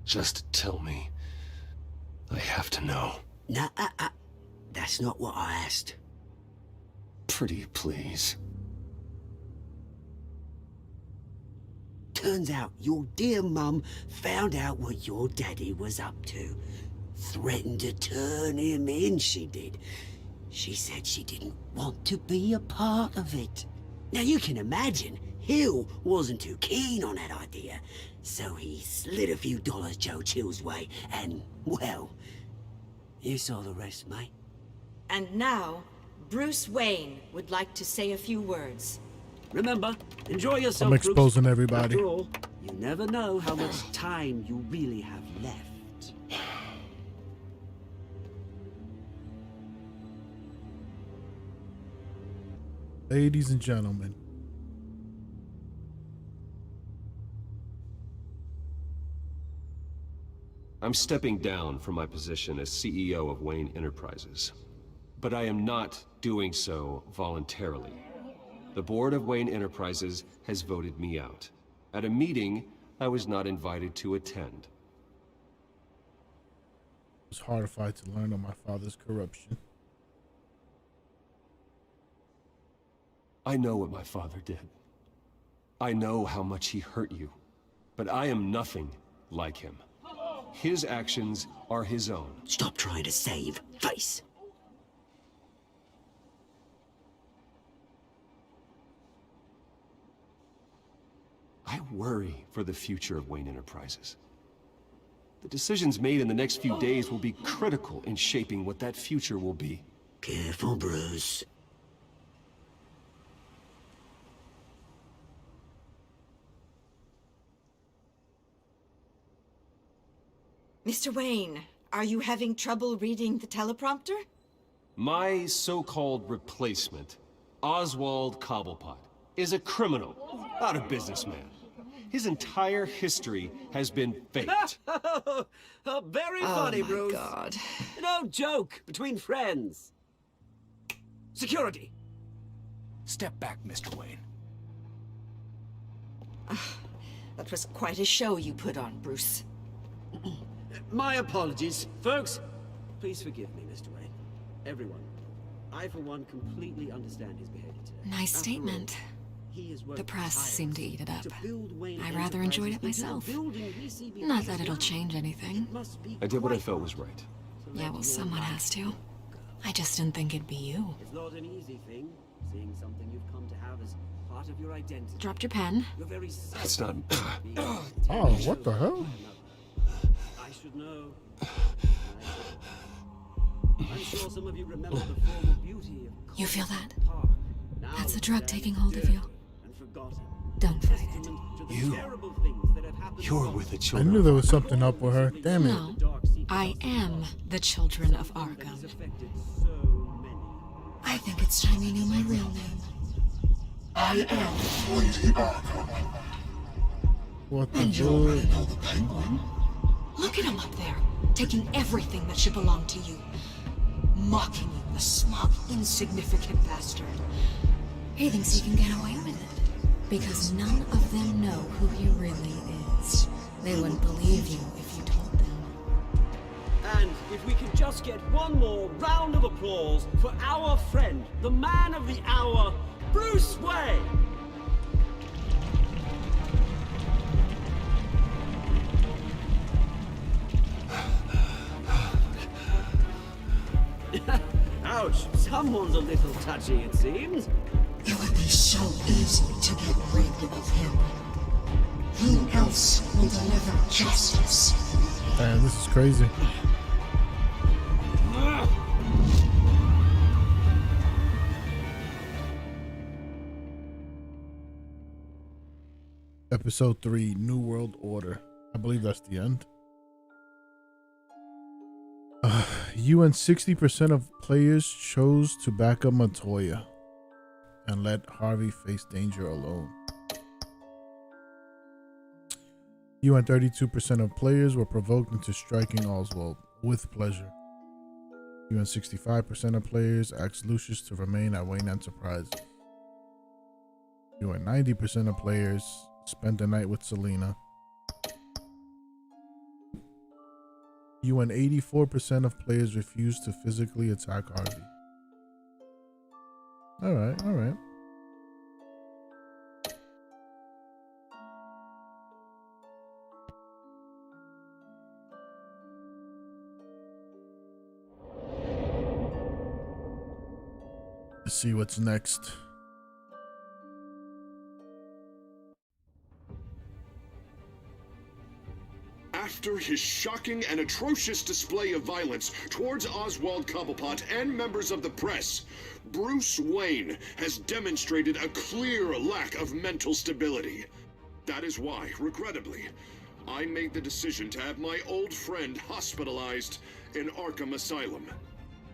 Just tell me. I have to know. Nah, that's not what I asked. Pretty please. Turns out your dear mum found out what your daddy was up to. Threatened to turn him in, she did. She said she didn't want to be a part of it. Now you can imagine, Hill wasn't too keen on that idea. So he slid a few dollars Joe Chill's way, and, well, you saw the rest, mate. And now, Bruce Wayne would like to say a few words. Remember, enjoy yourself, I'm exposing Bruce. everybody. After all, you never know how much time you really have left. Ladies and gentlemen, I'm stepping down from my position as CEO of Wayne Enterprises. But I am not doing so voluntarily. The board of Wayne Enterprises has voted me out at a meeting I was not invited to attend. I was horrified to learn of my father's corruption. I know what my father did. I know how much he hurt you, but I am nothing like him. His actions are his own. Stop trying to save face. I worry for the future of Wayne Enterprises. The decisions made in the next few days will be critical in shaping what that future will be. Careful, Bruce. Mr. Wayne, are you having trouble reading the teleprompter? My so-called replacement, Oswald Cobblepot, is a criminal, not a businessman. His entire history has been faked. Very funny, Bruce. Oh my God. No joke between friends. Security. Step back, Mr. Wayne. That was quite a show you put on, Bruce. My apologies. Folks, please forgive me, Mr. Wayne. Everyone. I, for one, completely understand his behavior today. Nice statement. The press seemed to eat it up. I rather enjoyed it myself. Not that it'll change anything. I did what I felt was right. Yeah, well, someone has to. I just didn't think it'd be you. It's not an easy thing, seeing something you've come to have as part of your identity. Dropped your pen. You're very That's not... Oh, what the hell? I should know. I'm sure some of you remember the former beauty of You feel that? Park. That's the drug taking hold of you. Don't fight it. You're with the I children. knew there was something up with her. Damn it. No, I am the children of Arkham. I think it's time you knew my real name. I am Lady Arkham. What the And you already fuck? know the Penguin. Look at him up there, taking everything that should belong to you. Mocking you, the smug, insignificant bastard. He thinks he can get away with it. Because none of them know who he really is. They wouldn't believe you if you told them. And if we could just get one more round of applause for our friend, the man of the hour, Bruce Wayne! Ouch, someone's a little touchy, it seems. It would be so easy to get rid of him. Who else will deliver justice? Man, this is crazy. Episode 3, New World Order. I believe that's the end. You and 60% of players chose to back up Montoya and let Harvey face danger alone. You and 32% of players were provoked into striking Oswald with pleasure. You and 65% of players asked Lucius to remain at Wayne Enterprises. You and 90% of players spent the night with Selena. You and 84% of players refused to physically attack Harvey. Alright, alright. Let's see what's next. After his shocking and atrocious display of violence towards Oswald Cobblepot and members of the press, Bruce Wayne has demonstrated a clear lack of mental stability. That is why, regrettably, I made the decision to have my old friend hospitalized in Arkham Asylum.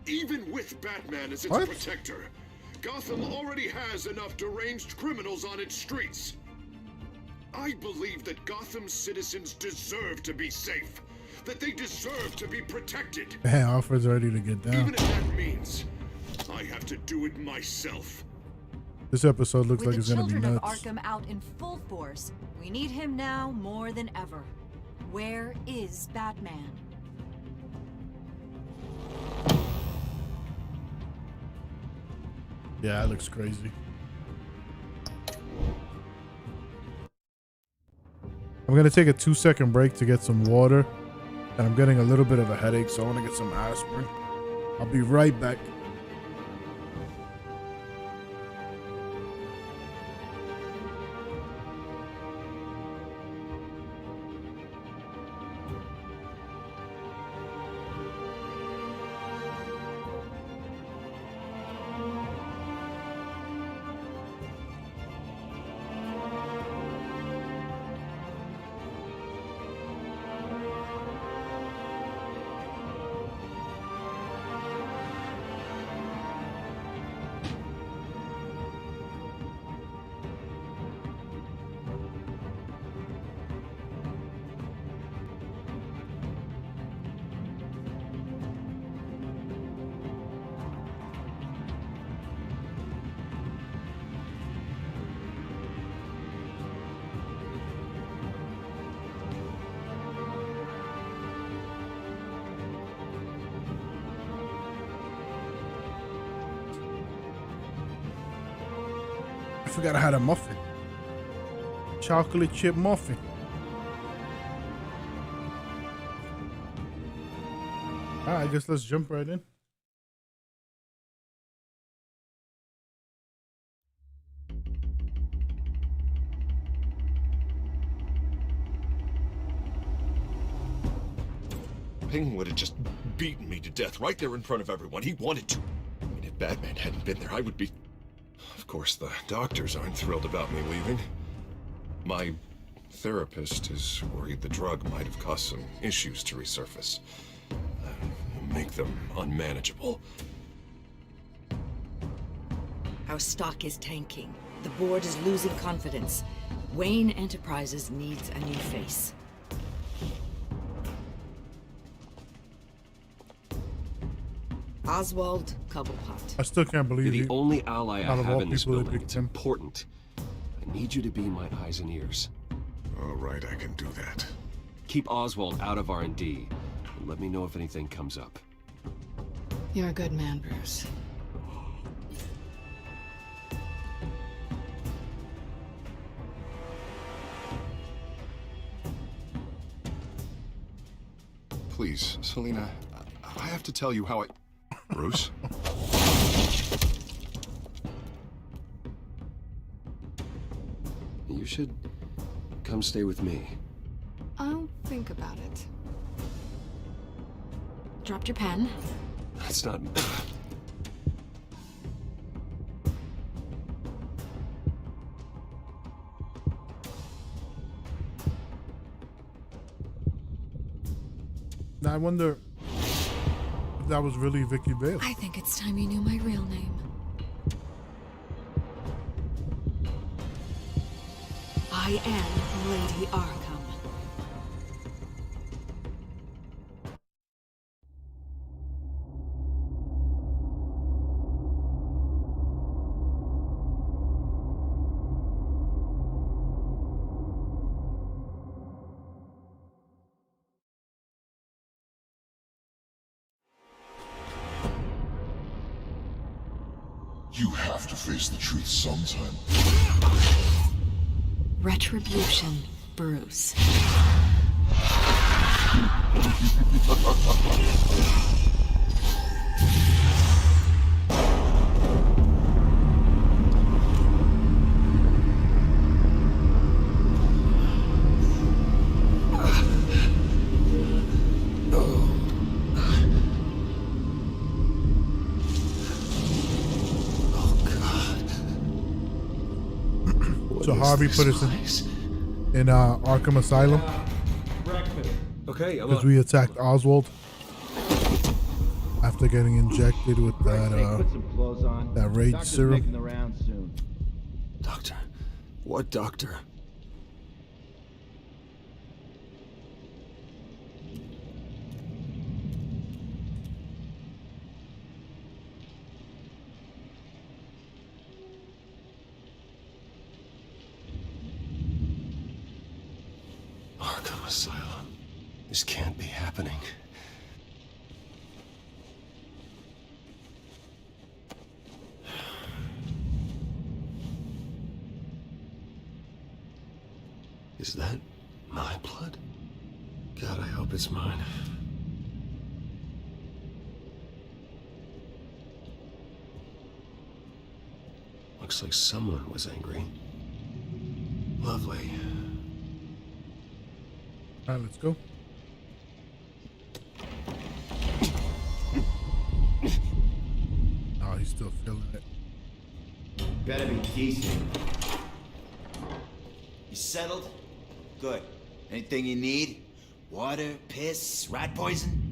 Even with Batman as its protector, Gotham already has enough deranged criminals on its streets. I believe that Gotham's citizens deserve to be safe, that they deserve to be protected. Hey, Alfred's ready to get down. Even if that means I have to do it myself. This episode looks With like it's gonna be the children nuts. of Arkham out in full force, we need him now more than ever. Where is Batman? Yeah, that looks crazy. I'm gonna take a 2-second break to get some water, and I'm getting a little bit of a headache, so I want to get some aspirin. I'll be right back. I forgot I had a muffin. Chocolate chip muffin. Alright, I guess let's jump right in. Ping would have just beaten me to death right there in front of everyone. He wanted to. I mean, if Batman hadn't been there, I would be... Of course, the doctors aren't thrilled about me leaving. My therapist is worried the drug might have caused some issues to resurface. Make them unmanageable. Our stock is tanking. The board is losing confidence. Wayne Enterprises needs a new face. Oswald Cobblepot. I still can't believe You're the only ally I out of have all in this people, they building. picked It's him. important. I need you to be my eyes and ears. All right, I can do that. Keep Oswald out of R&D, and let me know if anything comes up. You're a good man, Bruce. Please, Selina, I have to tell you how I... Bruce? You should come stay with me. I'll think about it. Dropped your pen. That's not... Now I wonder if that was really Vicky Vale. I think it's time you knew my real name. I am Lady Arkham. You have to face the truth sometime. Retribution, Bruce. So Harvey put us in Arkham Asylum Okay, I'm because we attacked Oswald. after getting injected with that rage serum. Making the rounds soon. Doctor? What doctor? Arkham Asylum. This can't be happening. Is that my blood? God, I hope it's mine. Looks like someone was angry. Lovely. All right, let's go. Oh, he's still feeling it. Better be decent. You settled? Good. Anything you need? Water, piss, rat poison?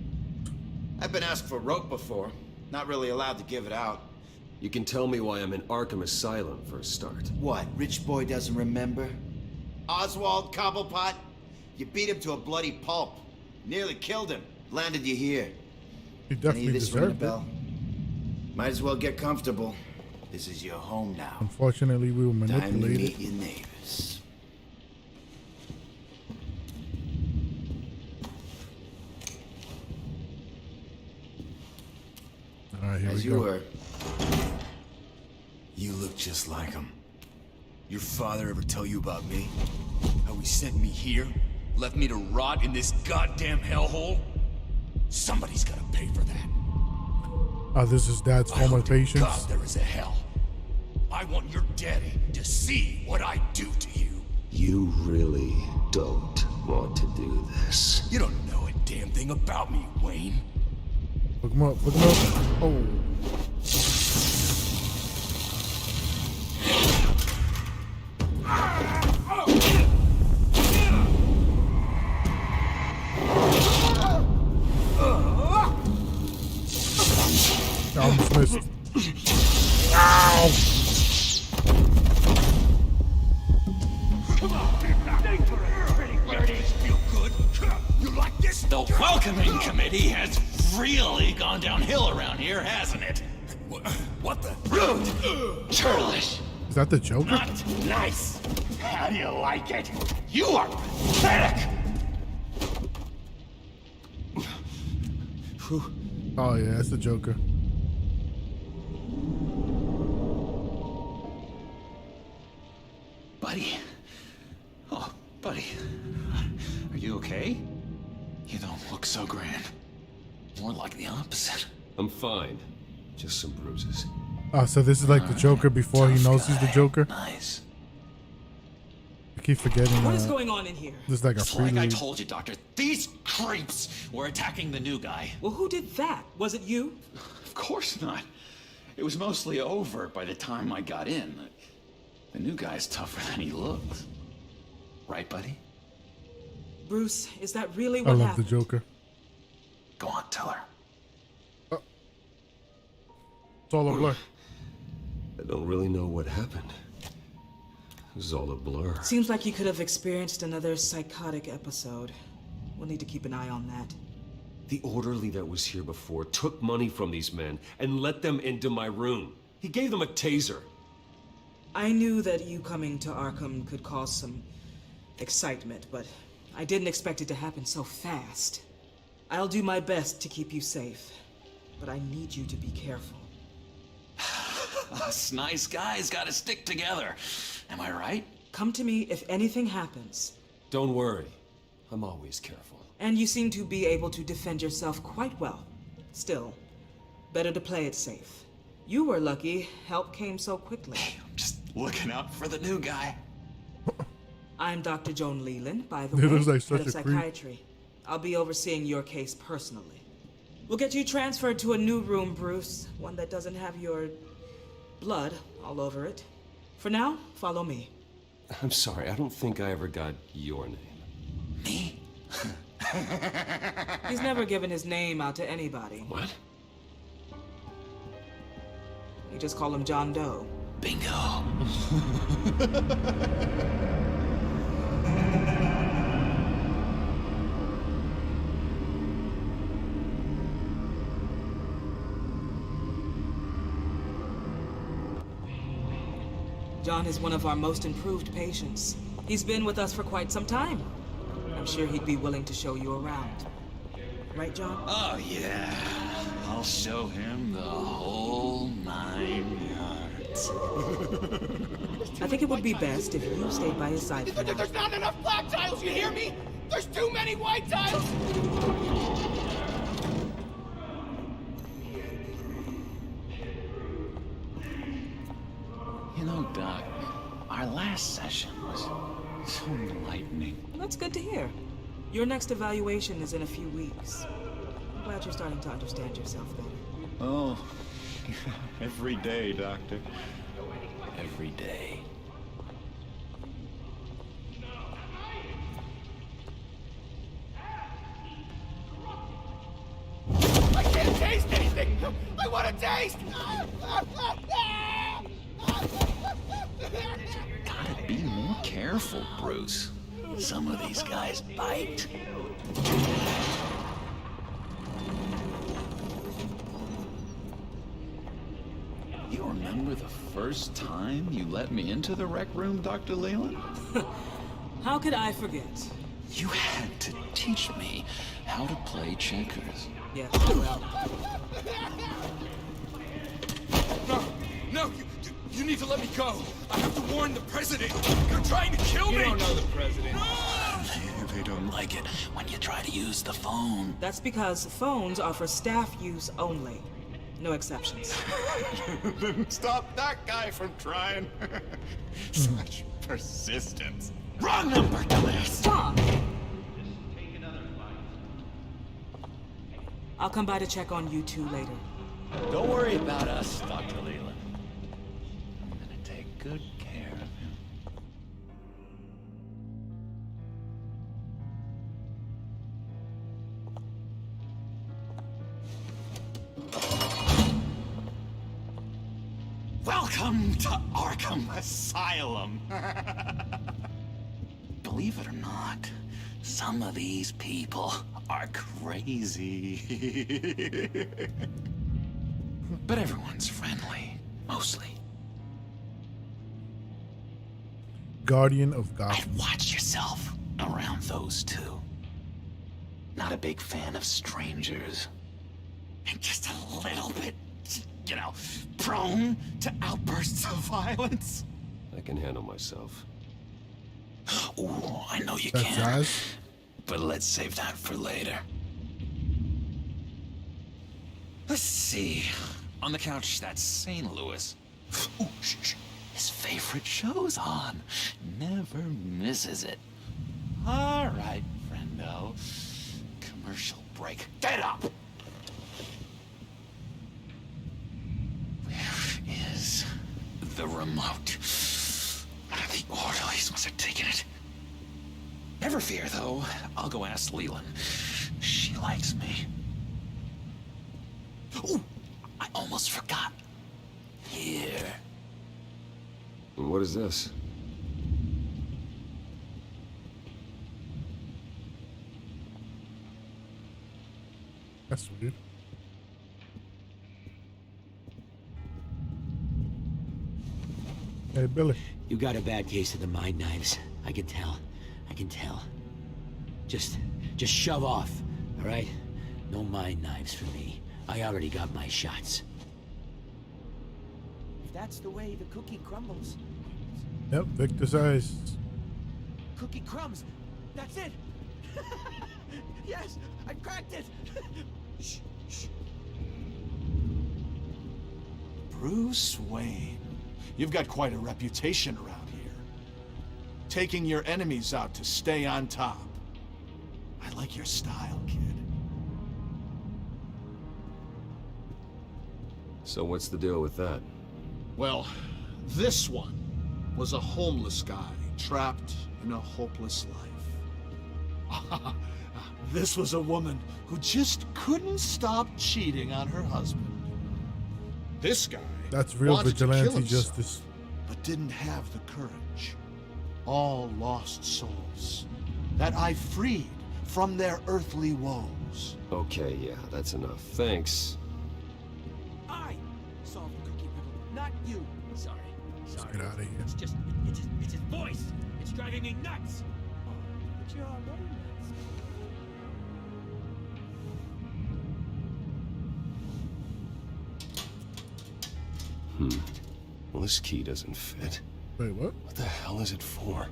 I've been asked for rope before. Not really allowed to give it out. You can tell me why I'm in Arkham Asylum for a start. What, rich boy doesn't remember? Oswald Cobblepot? You beat him to a bloody pulp. Nearly killed him. Landed you here. You definitely deserved it. Might as well get comfortable. This is your home now. Unfortunately, we were manipulated. Time to meet your neighbors. All right, here As we you go. were. You look just like him. Your father ever tell you about me? How he sent me here? Left me to rot in this goddamn hellhole? Somebody's gotta pay for that. Oh, this is Dad's former patients. God, there is a hell. I want your daddy to see what I do to you. You really don't want to do this. You don't know a damn thing about me, Wayne. Look him up, look him up. Oh. I almost missed. Ow! Come on, feel good? You like this? The welcoming committee has really gone downhill around here, hasn't it? What the? Rude! Churlish! Is that the Joker? Not nice! How do you like it? You are pathetic! Oh yeah, that's the Joker. Buddy. Oh, buddy. Are you okay? You don't look so grand. More like the opposite. I'm fine. Just some bruises. Oh, so this is like the Joker before he knows he's the Joker? Nice. I keep forgetting. What is going on in here? This is like a It's like I prelude. told you, Doctor. These creeps were attacking the new guy. Well, who did that? Was it you? Of course not. It was mostly over by the time I got in. The new guy's tougher than he looks. Right, buddy? Bruce, is that really I what love happened? the Joker. Go on, tell her. It's all a blur. I don't really know what happened. This is all a blur. Seems like you could have experienced another psychotic episode. We'll need to keep an eye on that. The orderly that was here before took money from these men and let them into my room. He gave them a taser. I knew that you coming to Arkham could cause some excitement, but I didn't expect it to happen so fast. I'll do my best to keep you safe, but I need you to be careful. Us nice guys gotta stick together. Am I right? Come to me if anything happens. Don't worry. I'm always careful. And you seem to be able to defend yourself quite well. Still, better to play it safe. You were lucky help came so quickly. Just looking out for the new guy. I'm Dr. Joan Leland, by the Dude, way, looks like head such of a creep. psychiatry. I'll be overseeing your case personally. We'll get you transferred to a new room, Bruce. One that doesn't have your blood all over it. For now, follow me. I'm sorry, I don't think I ever got your name. Me? He's never given his name out to anybody. What? You just call him John Doe. Bingo. John is one of our most improved patients. He's been with us for quite some time. I'm sure he'd be willing to show you around. Right, John? Oh, yeah. I'll show him the whole 9 yards. I think it would be best if you stayed by his side for now. There's not enough black tiles, you hear me? There's too many white tiles! You know, Doc, our last session was so enlightening. Well, that's good to hear. Your next evaluation is in a few weeks. I'm glad you're starting to understand yourself better. Oh, every day, Doctor. Every day. I can't taste anything! I want to taste! Gotta be more careful, Bruce. Some of these guys bite. You remember the first time you let me into the rec room, Dr. Leland? How could I forget? You had to teach me how to play checkers. Yeah, well... No, you need to let me go. I have to warn the president. You're trying to kill me. You don't know the president. They don't like it when you try to use the phone. That's because phones are for staff use only. No exceptions. Didn't stop that guy from trying. Such persistence. Wrong number, dumbass. Stop! I'll come by to check on you two later. Don't worry about us, Dr. Leland. I'm gonna take good care of him. Welcome to Arkham Asylum. Believe it or not, some of these people are crazy. But everyone's friendly, mostly. Guardian of Gotham. I'd watch yourself around those two. Not a big fan of strangers. And just a little bit, you know, prone to outbursts of violence. I can handle myself. Ooh, I know you That's can. Jazz? But let's save that for later. Let's see. On the couch, that's St. Louis. Ooh, shh. His favorite show's on. Never misses it. All right, friendo. Commercial break. Get up! Where is the remote? The orderlies must have taken it. Never fear, though. I'll go ask Leland. She likes me. Ooh, I almost forgot. Here. What is this? That's weird. Hey, Billy. You got a bad case of the mind knives. I can tell. I can tell. Just shove off, all right? No mind knives for me. I already got my shots. If that's the way the cookie crumbles. Yep, Victor's eyes. Cookie crumbs. That's it. Yes, I cracked it. Shh, shh. Bruce Wayne. You've got quite a reputation around here. Taking your enemies out to stay on top. I like your style, kid. So what's the deal with that? Well, this one was a homeless guy trapped in a hopeless life. This was a woman who just couldn't stop cheating on her husband. This guy That's real wanted to kill vigilante himself, justice. but didn't have the courage. All lost souls that I freed from their earthly woes. Okay, yeah, that's enough. Thanks. I solved the cookie riddle, not you. Sorry. Let's get out of here. It's his voice. It's driving me nuts. Oh, but you're already nuts. Well, this key doesn't fit. Wait, what? What the hell is it for?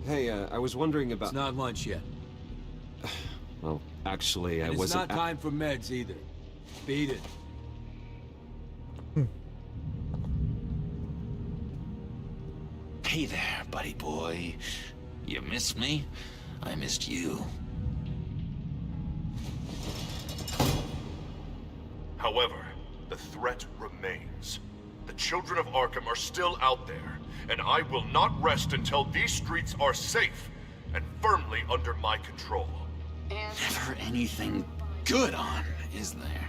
Hey, I was wondering about... It's not lunch yet. Well, actually, I And wasn't... it's not time for meds either. Beat it. Hey there, buddy boy. You miss me? I missed you. However, the threat remains. The children of Arkham are still out there, and I will not rest until these streets are safe and firmly under my control. Never anything good on, is there?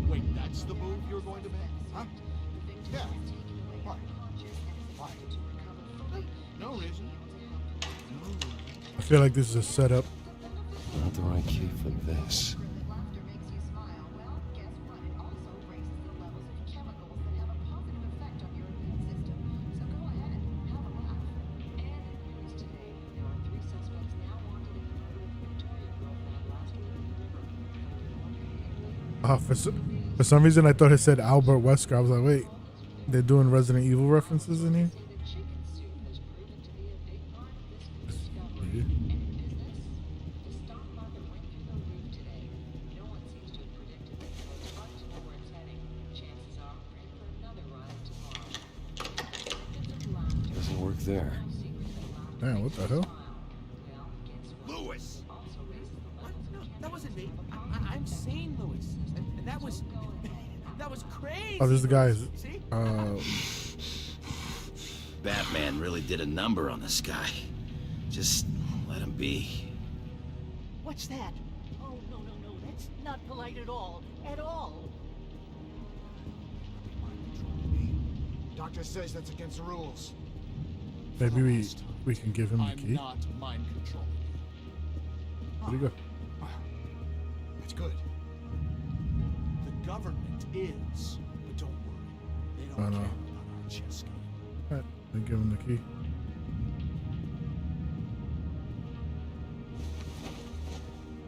Wait, that's the move you're going to make? Huh? Yeah. Why? Why? No reason. I feel like this is a setup. Not the right key for this. For some reason, I thought it said Albert Wesker. I was like, wait, they're doing Resident Evil references in here? Doesn't work there. Damn, what the hell? Lewis! What? No, that wasn't me. I'm sane, Lewis. And that was crazy. Oh, there's the guys. See? Batman really did a number on this guy. Just let him be. What's that? Oh, no, that's not polite at all. At all. Doctor says that's against the rules. Maybe we can give him the key. I'm not mind control. Where'd he go? That's good. The government is, but don't worry. They don't care about our chess game. Alright, then give him the key.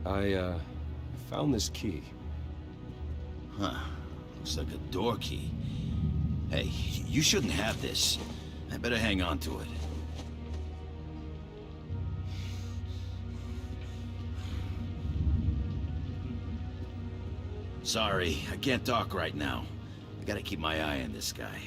I found this key. Huh. Looks like a door key. Hey, you shouldn't have this. I better hang on to it. Sorry, I can't talk right now. I gotta keep my eye on this guy.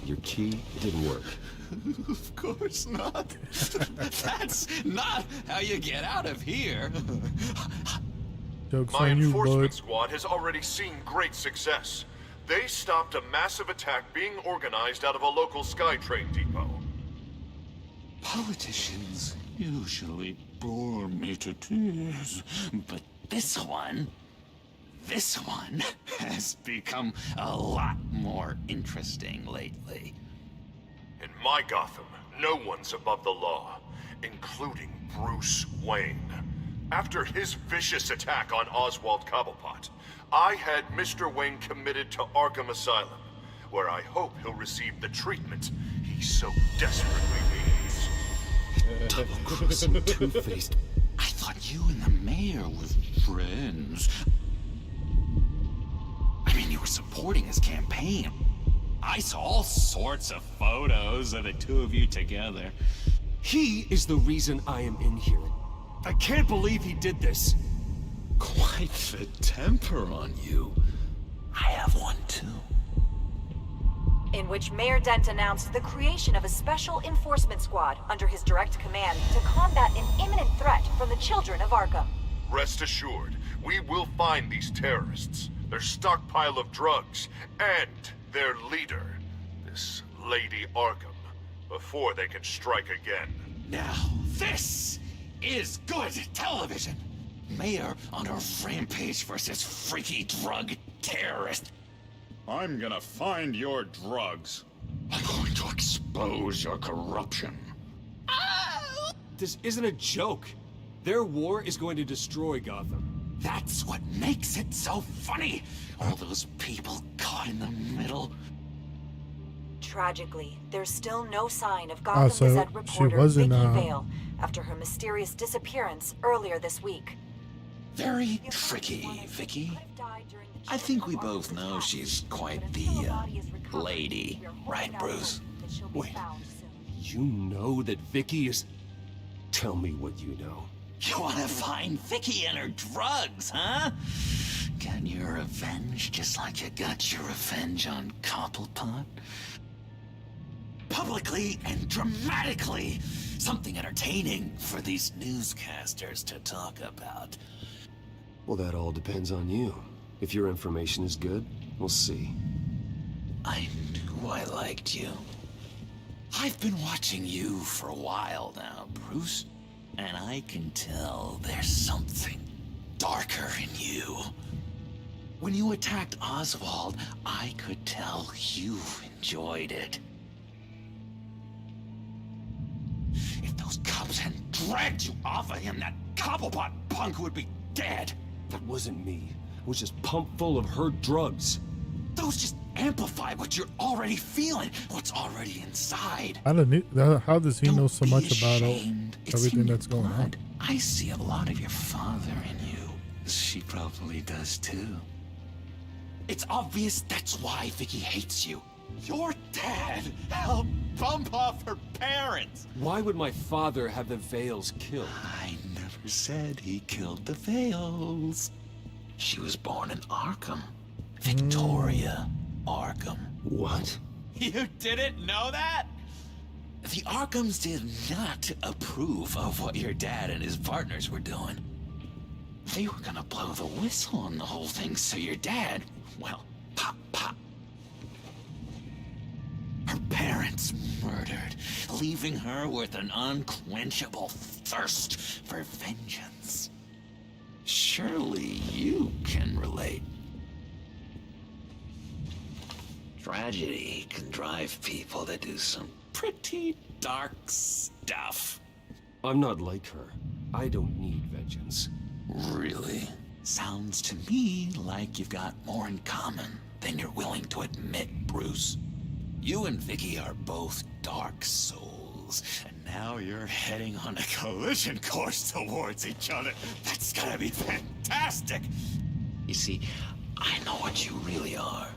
Your key didn't work. Of course not. That's not how you get out of here. Joke's My on you, enforcement bud. squad has already seen great success. They stopped a massive attack being organized out of a local SkyTrain depot. Politicians usually bore me to tears, but this one has become a lot more interesting lately. In my Gotham, no one's above the law, including Bruce Wayne. After his vicious attack on Oswald Cobblepot, I had Mr. Wayne committed to Arkham Asylum, where I hope he'll receive the treatment he so desperately needs. Double-crossing two-faced. I thought you and the mayor were friends. I mean, you were supporting his campaign. I saw all sorts of photos of the two of you together. He is the reason I am in here. I can't believe he did this. Quite the temper on you. I have one too. in which Mayor Dent announced the creation of a special enforcement squad under his direct command to combat an imminent threat from the children of Arkham. Rest assured, we will find these terrorists, their stockpile of drugs, and their leader, this Lady Arkham, before they can strike again. Now, this is good television. Mayor on a rampage versus freaky drug terrorist. I'm gonna find your drugs. I'm going to expose your corruption. This isn't a joke. Their war is going to destroy Gotham. That's what makes it so funny. All those people caught in the middle. Tragically, there's still no sign of Gotham so Gazette she reporter wasn't, Vicky Vale after her mysterious disappearance earlier this week. Very tricky, Vicky. I think we both know she's quite the, lady. Right, Bruce? Wait, you know that Vicky is... Tell me what you know. You wanna find Vicky and her drugs, huh? Get your revenge just like you got your revenge on Cobblepot? Publicly and dramatically! Something entertaining for these newscasters to talk about. Well, that all depends on you. If your information is good, we'll see. I knew I liked you. I've been watching you for a while now, Bruce. And I can tell there's something darker in you. When you attacked Oswald, I could tell you enjoyed it. If those cops hadn't dragged you off of him, that Cobblepot punk would be dead. That wasn't me. It was just pumped full of her drugs. Those just amplify what you're already feeling, what's already inside. How does he know so much about everything that's going on? I see a lot of your father in you. She probably does too. It's obvious that's why Vicky hates you. Your dad helped bump off her parents. Why would my father have the Vales killed? I never said he killed the Vales. She was born in Arkham. Victoria Arkham. What? You didn't know that? The Arkhams did not approve of what your dad and his partners were doing. They were gonna blow the whistle on the whole thing, so your dad, well, pop, pop. Her parents murdered, leaving her with an unquenchable thirst for vengeance. Surely you can relate. Tragedy can drive people to do some pretty dark stuff. I'm not like her. I don't need vengeance. Really? Sounds to me like you've got more in common than you're willing to admit, Bruce. You and Vicky are both dark souls, and now you're heading on a collision course towards each other. That's gonna be fantastic! You see, I know what you really are.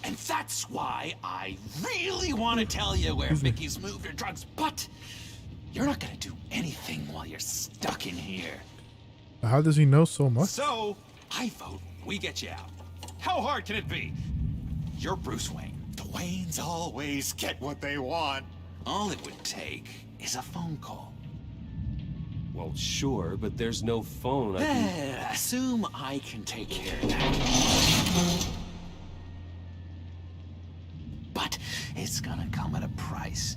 And that's why I really want to tell you where Vicky's moved her drugs, but you're not gonna do anything while you're stuck in here. How does he know so much? So, I vote we get you out. How hard can it be? You're Bruce Wayne. The Waynes always get what they want. All it would take is a phone call. Well, sure, but there's no phone. I can... Assume I can take care of that. But it's gonna come at a price.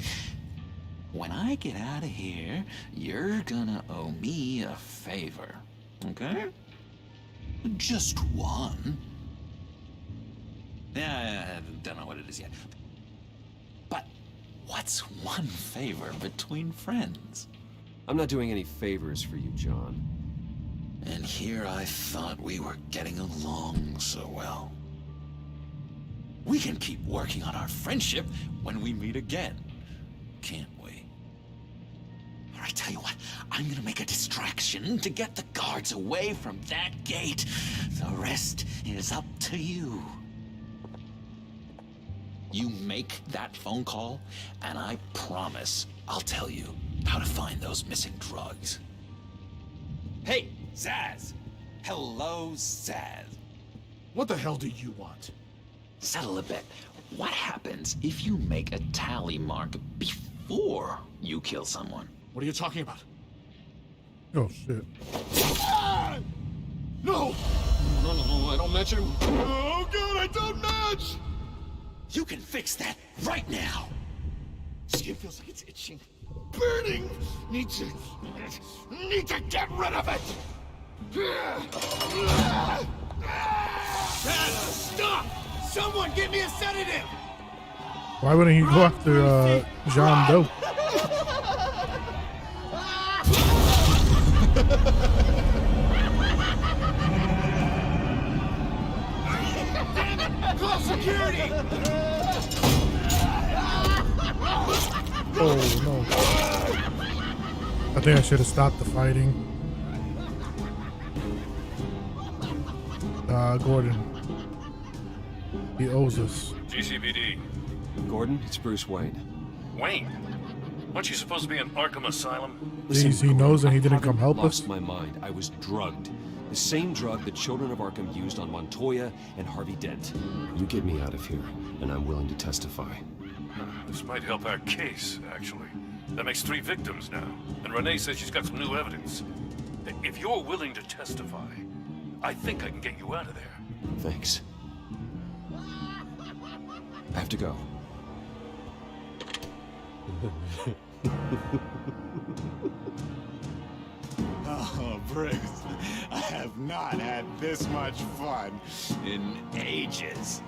When I get out of here, you're gonna owe me a favor, okay? Just one. Yeah, I don't know what it is yet. But what's one favor between friends? I'm not doing any favors for you, John. And here I thought we were getting along so well. We can keep working on our friendship when we meet again, can't we? All right, tell you what, I'm gonna make a distraction to get the guards away from that gate. The rest is up to you. You make that phone call, and I promise I'll tell you how to find those missing drugs. Hey, Zaz! Hello, Zaz. What the hell do you want? settle a bet. What happens if you make a tally mark before you kill someone? What are you talking about? Oh, shit. No! No, I don't match him. Oh, God, I don't match! You can fix that right now. Skin feels like it's itching. Burning! Need to get rid of it! Stop! Someone get me a sedative! Why wouldn't he go after John Doe? Call security! Oh no. I think I should have stopped the fighting. Gordon. He owes us. GCPD. Gordon, it's Bruce Wayne. Wayne? Aren't you supposed to be in Arkham Asylum? Please, he knows and he didn't come help us. Lost my mind. I was drugged. The same drug the children of Arkham used on Montoya and Harvey Dent. You get me out of here, and I'm willing to testify. This might help our case, actually. That makes 3 victims now. And Renee says she's got some new evidence. If you're willing to testify, I think I can get you out of there. Thanks. I have to go. Oh, Bruce, I have not had this much fun in ages.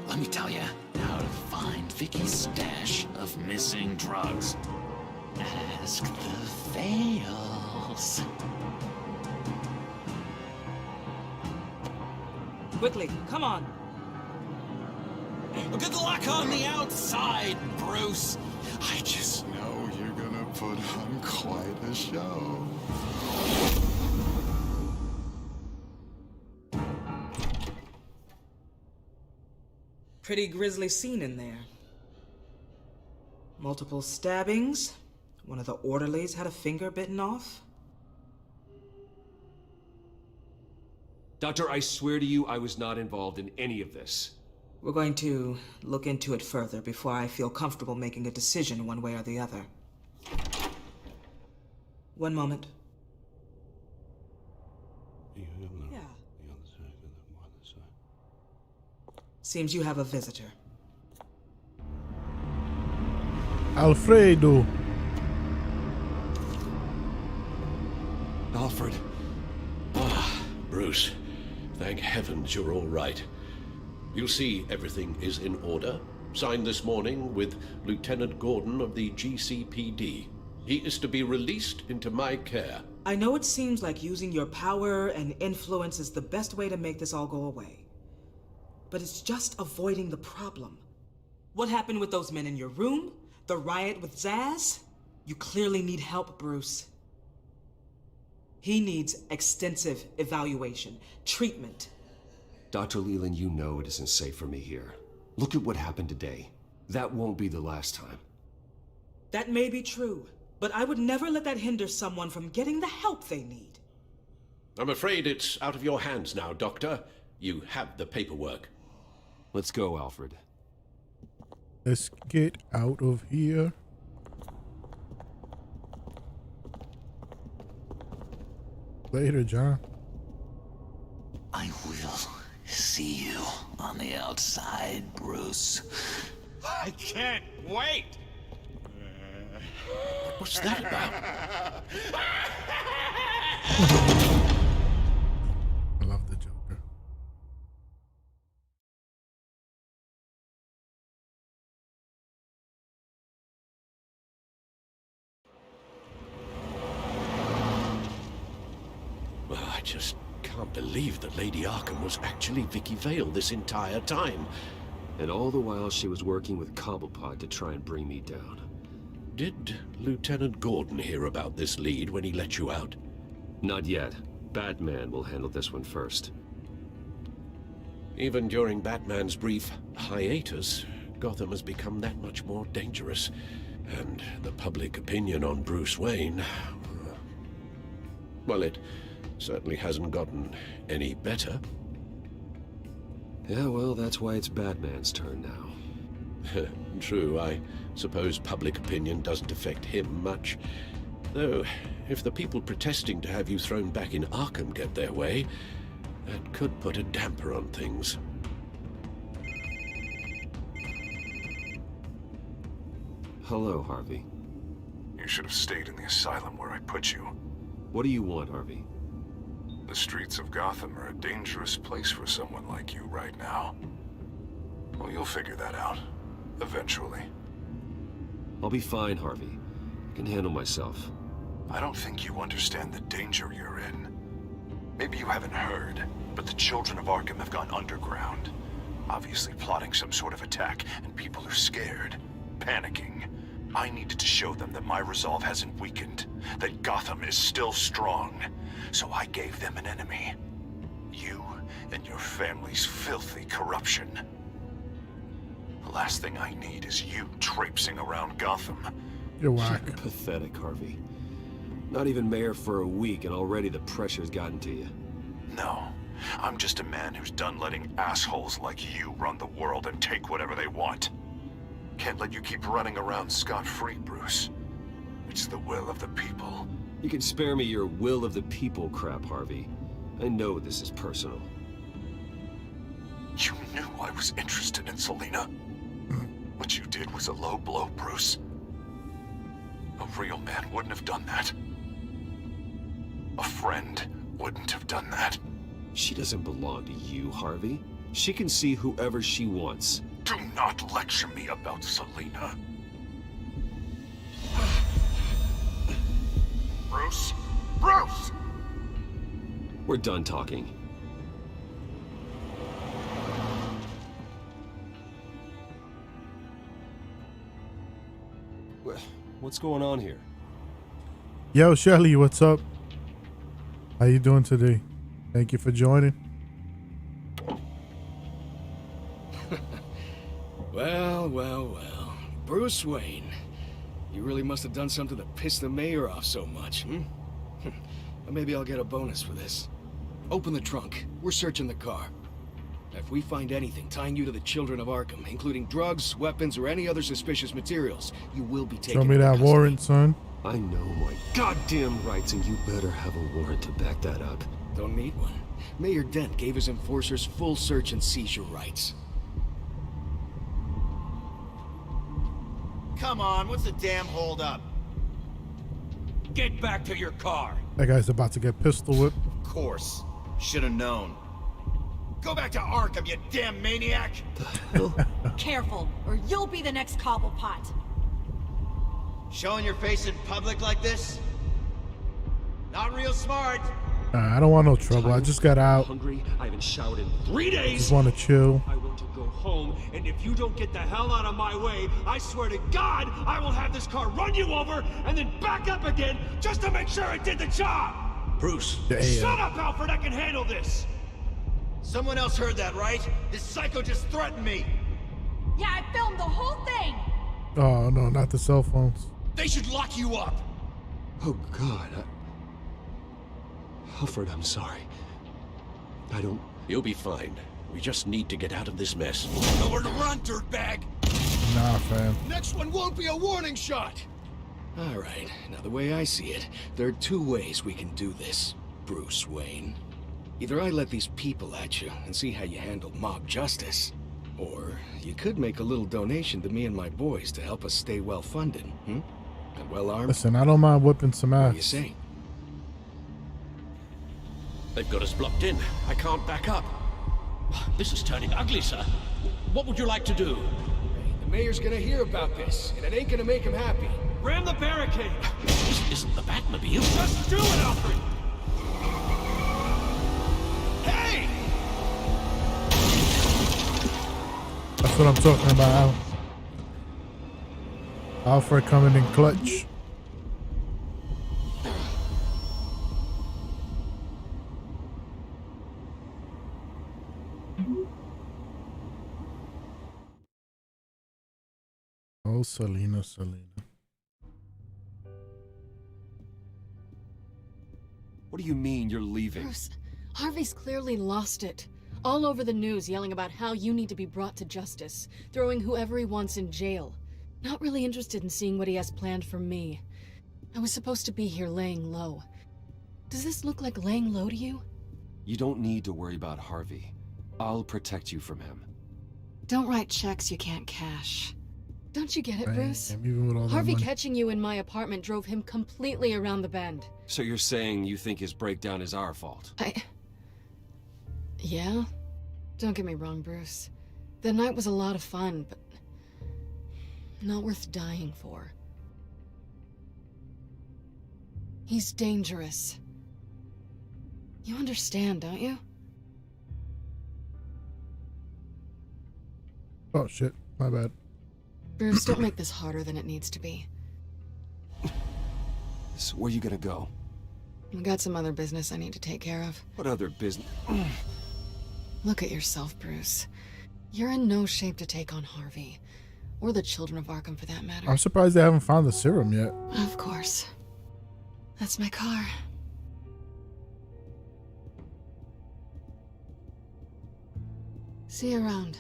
Let me tell you how to find Vicky's stash of missing drugs. Ask the Fails. Quickly, come on. Good luck on the outside, Bruce. I just know you're gonna put on quite a show. Pretty grisly scene in there. Multiple stabbings. One of the orderlies had a finger bitten off. Doctor, I swear to you, I was not involved in any of this. We're going to look into it further before I feel comfortable making a decision one way or the other. One moment. Yeah. Seems you have a visitor. Alfredo. Alfred. Ah, Bruce. Thank heavens you're all right. You'll see everything is in order. Signed this morning with Lieutenant Gordon of the GCPD. He is to be released into my care. I know it seems like using your power and influence is the best way to make this all go away. But it's just avoiding the problem. What happened with those men in your room? The riot with Zaz? You clearly need help, Bruce. He needs extensive evaluation, treatment. Dr. Leland, you know it isn't safe for me here. Look at what happened today. That won't be the last time. That may be true, but I would never let that hinder someone from getting the help they need. I'm afraid it's out of your hands now, Doctor. You have the paperwork. Let's go, Alfred. Let's get out of here. Later, John. I will see you on the outside, Bruce. I can't wait! What's that about? I love the Joker. I just can't believe that Lady Arkham was actually Vicky Vale this entire time. And all the while she was working with Cobblepot to try and bring me down. Did Lieutenant Gordon hear about this lead when he let you out? Not yet. Batman will handle this one first. Even during Batman's brief hiatus, Gotham has become that much more dangerous. And the public opinion on Bruce Wayne... well, it certainly hasn't gotten any better. Yeah, well, that's why it's Batman's turn now. True, I suppose public opinion doesn't affect him much. Though, if the people protesting to have you thrown back in Arkham get their way, that could put a damper on things. Hello, Harvey. You should have stayed in the asylum where I put you. What do you want, Harvey? The streets of Gotham are a dangerous place for someone like you right now. Well, you'll figure that out. Eventually. I'll be fine, Harvey. I can handle myself. I don't think you understand the danger you're in. Maybe you haven't heard, but the children of Arkham have gone underground. Obviously plotting some sort of attack, and people are scared, panicking. I needed to show them that my resolve hasn't weakened, that Gotham is still strong. So I gave them an enemy. You and your family's filthy corruption. The last thing I need is you traipsing around Gotham. You're whack. You're pathetic, Harvey. Not even mayor for a week and already the pressure's gotten to you. No. I'm just a man who's done letting assholes like you run the world and take whatever they want. Can't let you keep running around scot-free, Bruce. It's the will of the people. You can spare me your will of the people crap, Harvey. I know this is personal. You knew I was interested in Selina. What you did was a low blow, Bruce. A real man wouldn't have done that. A friend wouldn't have done that. She doesn't belong to you, Harvey. She can see whoever she wants. Do not lecture me about Selina. Bruce? Bruce! We're done talking. What's going on here? Yo, Shelly, what's up? How you doing today? Thank you for joining. Well. Bruce Wayne. You really must have done something to piss the mayor off so much, hmm? Well, maybe I'll get a bonus for this. Open the trunk. We're searching the car. If we find anything tying you to the children of Arkham, including drugs, weapons, or any other suspicious materials, you will be taken Show me that warrant, son. I know my goddamn rights, and you better have a warrant to back that up. Don't need one. Mayor Dent gave his enforcers full search and seizure rights. Come on, what's the damn holdup? Get back to your car. That guy's about to get pistol whipped. Of course. Should have known. Go back to Arkham, you damn maniac! Careful, or you'll be the next Cobblepot. Showing your face in public like this? Not real smart. I don't want no trouble. I just got out. Hungry. I haven't showered in 3 days. Just want to chill. I want to go home, and if you don't get the hell out of my way, I swear to God, I will have this car run you over and then back up again just to make sure it did the job. Bruce. Shut up, Alfred. I can handle this. Someone else heard that, right? This psycho just threatened me. Yeah, I filmed the whole thing. Oh no, not the cell phones. They should lock you up. Oh God. Alfred, I'm sorry. I don't... You'll be fine. We just need to get out of this mess. Nowhere to run, dirtbag. Nah, fam. Next one won't be a warning shot. All right, now the way I see it, there are two ways we can do this, Bruce Wayne. Either I let these people at you and see how you handle mob justice, or you could make a little donation to me and my boys to help us stay well-funded, and well-armed. Listen, I don't mind whipping some ass. What do you say? They've got us blocked in. I can't back up. This is turning ugly, sir. What would you like to do? The mayor's gonna hear about this, and it ain't gonna make him happy. Ram the barricade! This isn't the Batmobile. Just do it, Alfred! Hey! That's what I'm talking about. Alfred coming in clutch. Oh, Selina. What do you mean you're leaving? Bruce, Harvey's clearly lost it. All over the news yelling about how you need to be brought to justice, throwing whoever he wants in jail. Not really interested in seeing what he has planned for me. I was supposed to be here laying low. Does this look like laying low to you? You don't need to worry about Harvey. I'll protect you from him. Don't write checks you can't cash. Don't you get it, Right, Bruce? and even with all that Harvey money. catching you in my apartment drove him completely around the bend. So you're saying you think his breakdown is our fault? Yeah? Don't get me wrong, Bruce. The night was a lot of fun, but not worth dying for. He's dangerous. You understand, don't you? Oh shit, my bad. Bruce, don't make this harder than it needs to be. So where you gonna go? I've got some other business I need to take care of. What other business? Look at yourself, Bruce. You're in no shape to take on Harvey. Or the children of Arkham, for that matter. I'm surprised they haven't found the serum yet. Of course. That's my car. See you around.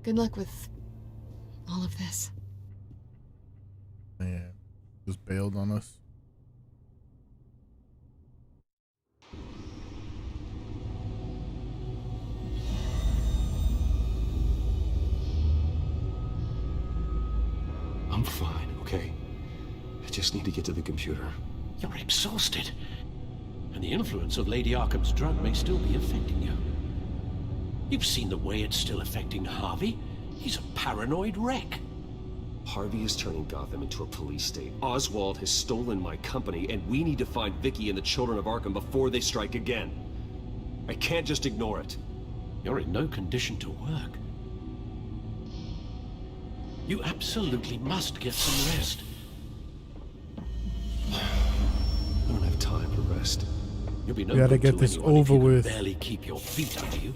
Good luck with all of this. Man, just bailed on us. I'm fine, okay? I just need to get to the computer. You're exhausted. And the influence of Lady Arkham's drug may still be affecting you. You've seen the way it's still affecting Harvey. He's a paranoid wreck. Harvey is turning Gotham into a police state. Oswald has stolen my company, and we need to find Vicky and the children of Arkham before they strike again. I can't just ignore it. You're in no condition to work. You absolutely must get some rest. I don't have time to rest. You'll be no We gotta good get to this anyone if over you can with. barely keep your feet under you.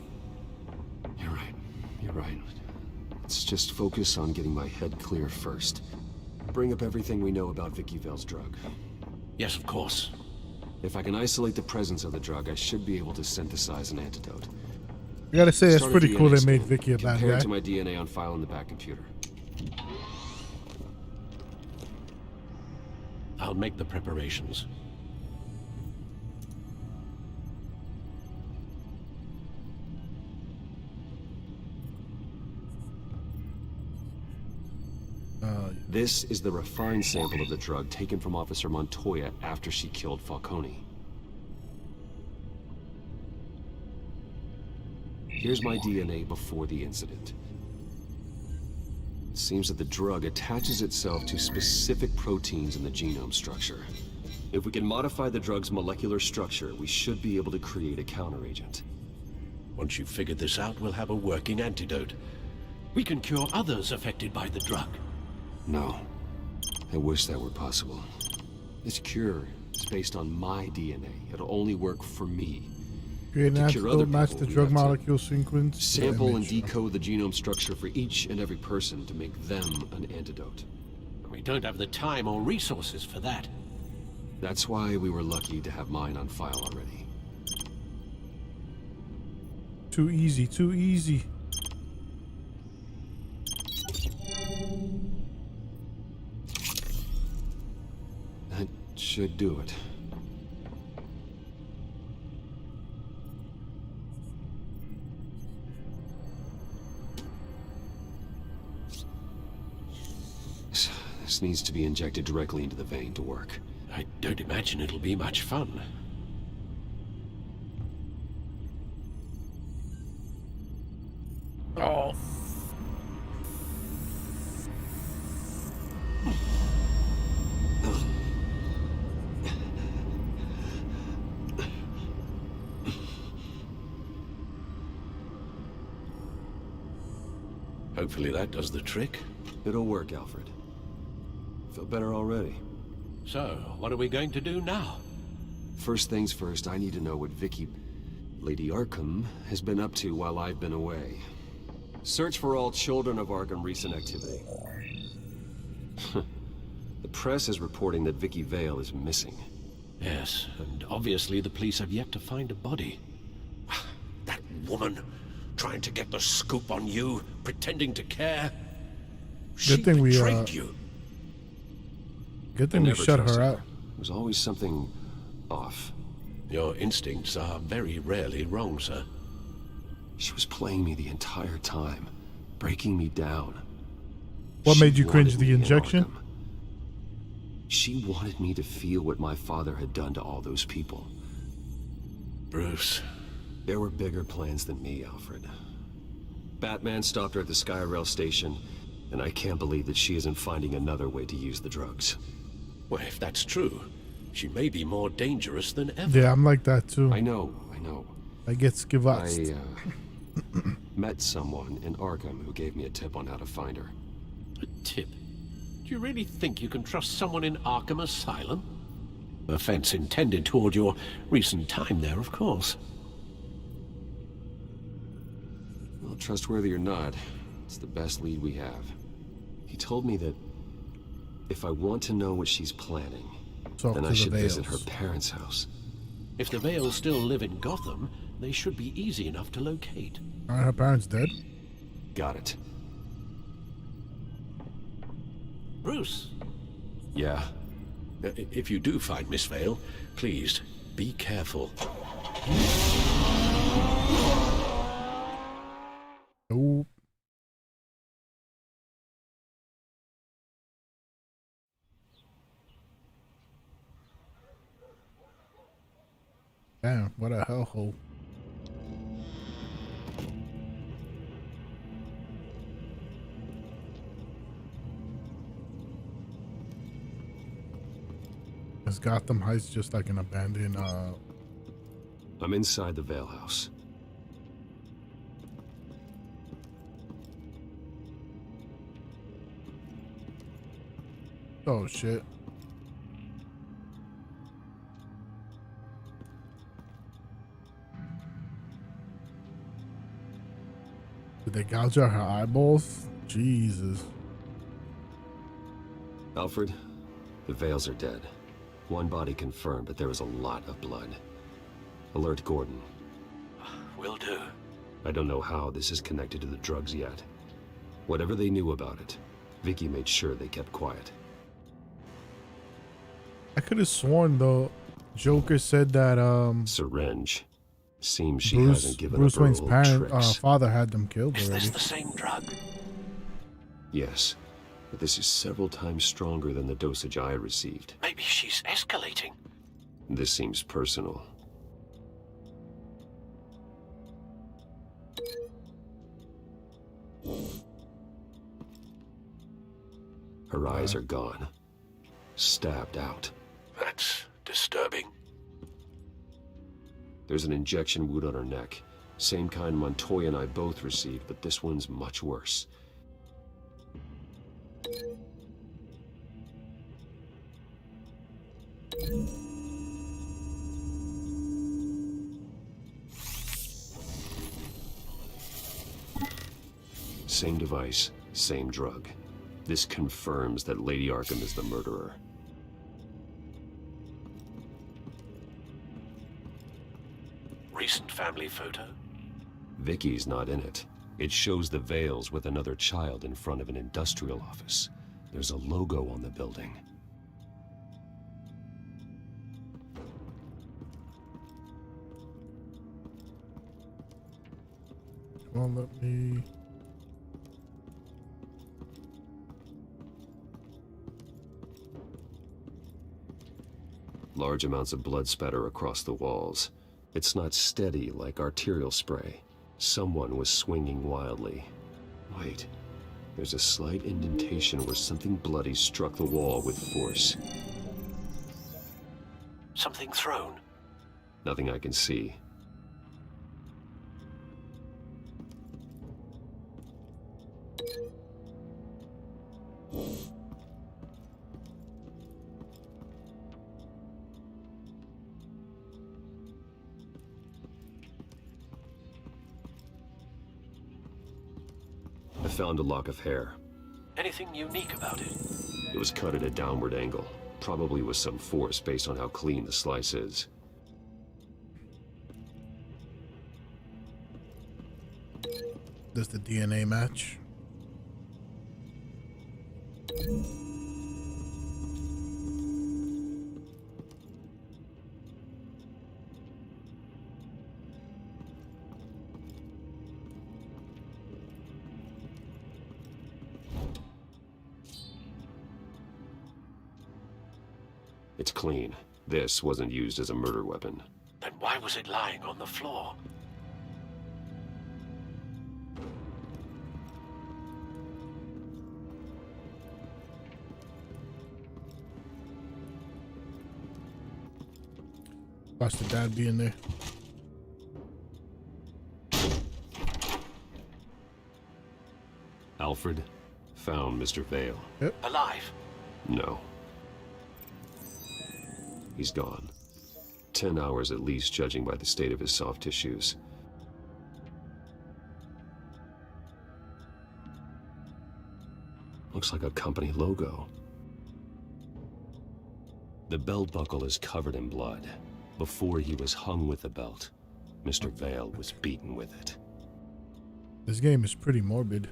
You're right. You're right. Let's just focus on getting my head clear first. Bring up everything we know about Vicky Vale's drug. Yes, of course. If I can isolate the presence of the drug, I should be able to synthesize an antidote. I gotta say, it's Start a pretty cool DNA they made scan. Vicky a bad Compare guy. it to my DNA on file in the back computer. I'll make the preparations. This is the refined sample of the drug taken from Officer Montoya after she killed Falcone. Here's my DNA before the incident. It seems that the drug attaches itself to specific proteins in the genome structure. If we can modify the drug's molecular structure, we should be able to create a counteragent. Once you've figured this out, we'll have a working antidote. We can cure others affected by the drug. No. I wish that were possible. This cure is based on my DNA. It'll only work for me. Create an To cure other antidote, match people, the we drug have to molecule sequence. to the Sample and image. decode the genome structure for each and every person to make them an antidote. We don't have the time or resources for that. That's why we were lucky to have mine on file already. Too easy, too easy. That should do it. This needs to be injected directly into the vein to work. I don't imagine it'll be much fun. Oh. Hopefully that does the trick. It'll work, Alfred. Feel better already. So, what are we going to do now? First things first, I need to know what Vicky, Lady Arkham, has been up to while I've been away. Search for all children of Arkham recent activity. The press is reporting that Vicky Vale is missing. Yes, and obviously the police have yet to find a body. That woman, trying to get the scoop on you, pretending to care. Good thing we betrayed you. Good thing we shut her out. There's always something off. Your instincts are very rarely wrong, sir. She was playing me the entire time, breaking me down. What She made you cringe? wanted The me in injection? Arkham. She wanted me to feel what my father had done to all those people. Bruce. There were bigger plans than me, Alfred. Batman stopped her at the Skyrail station, and I can't believe that she isn't finding another way to use the drugs. Well, if that's true, she may be more dangerous than ever. Yeah, I'm like that too. I know. I get skivast. I met someone in Arkham who gave me a tip on how to find her. A tip? Do you really think you can trust someone in Arkham Asylum? Offense intended toward your recent time there, of course. Well, trustworthy or not, it's the best lead we have. He told me that if I want to know what she's planning, then I should visit her parents' house. If the Vales still live in Gotham, they should be easy enough to locate. Aren't her parents dead? Got it. Bruce? Yeah? If you do find Miss Vale, please, be careful. Nope. Damn, what a hellhole. Is Gotham Heights just like an abandoned I'm inside the Vale House. Oh shit. Did they gouge out her eyeballs? Jesus. Alfred, the Vales are dead. One body confirmed, but there is a lot of blood. Alert Gordon. Will do. I don't know how this is connected to the drugs yet. Whatever they knew about it, Vicky made sure they kept quiet. I could have sworn though, Joker said that Syringe. Seems she Bruce, hasn't given Bruce up her Wayne's old tricks. father had them killed Is already. this the same drug? Yes, but this is several times stronger than the dosage I received. Maybe she's escalating. This seems personal. Her eyes are gone. Stabbed out. That's disturbing. There's an injection wound on her neck. Same kind Montoya and I both received, but this one's much worse. Same device, same drug. This confirms that Lady Arkham is the murderer. Recent family photo? Vicky's not in it. It shows the Vales with another child in front of an industrial office. There's a logo on the building. Come on, let me... Large amounts of blood spatter across the walls. It's not steady like arterial spray. Someone was swinging wildly. Wait, there's a slight indentation where something bloody struck the wall with force. Something thrown? Nothing I can see. I found a lock of hair. Anything unique about it? It was cut at a downward angle, probably with some force based on how clean the slice is. Does the DNA match? It's clean. This wasn't used as a murder weapon. Then why was it lying on the floor? Watch the dad be in there. Alfred found Mr. Vale. Yep. Alive? No. He's gone. 10 hours at least, judging by the state of his soft tissues. Looks like a company logo. The belt buckle is covered in blood. Before he was hung with the belt, Mr. Vale was beaten with it. This game is pretty morbid.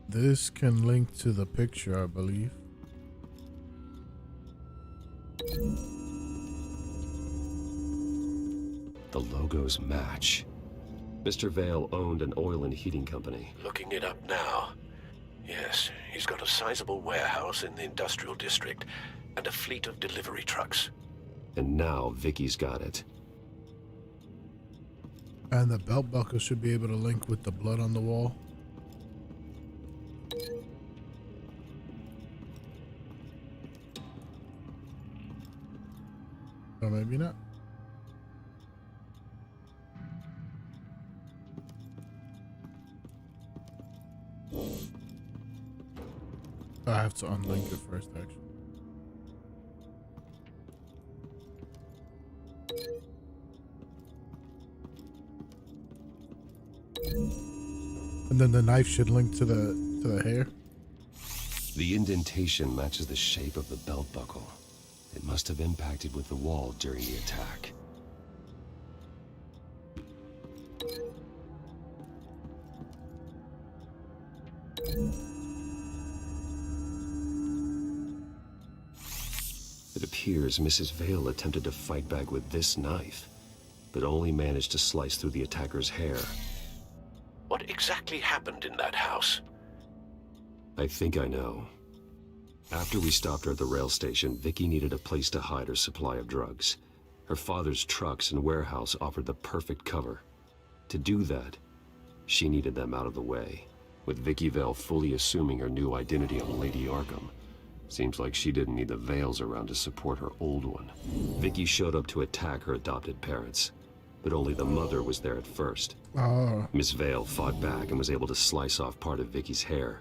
This can link to the picture, I believe. The logos match. Mr. Vale owned an oil and heating company. Looking it up now. Yes, he's got a sizable warehouse in the industrial district and a fleet of delivery trucks. And now Vicky's got it. And the belt buckle should be able to link with the blood on the wall. Or maybe not. I have to unlink it first, actually. And then the knife should link to the hair. The indentation matches the shape of the belt buckle. It must have impacted with the wall during the attack. It appears Mrs. Vale attempted to fight back with this knife, but only managed to slice through the attacker's hair. What exactly happened in that house? I think I know. After we stopped her at the rail station, Vicky needed a place to hide her supply of drugs. Her father's trucks and warehouse offered the perfect cover. To do that, she needed them out of the way. With Vicky Vale fully assuming her new identity of Lady Arkham, seems like she didn't need the Vales around to support her old one. Vicky showed up to attack her adopted parents, but only the mother was there at first. Miss Vale fought back and was able to slice off part of Vicky's hair.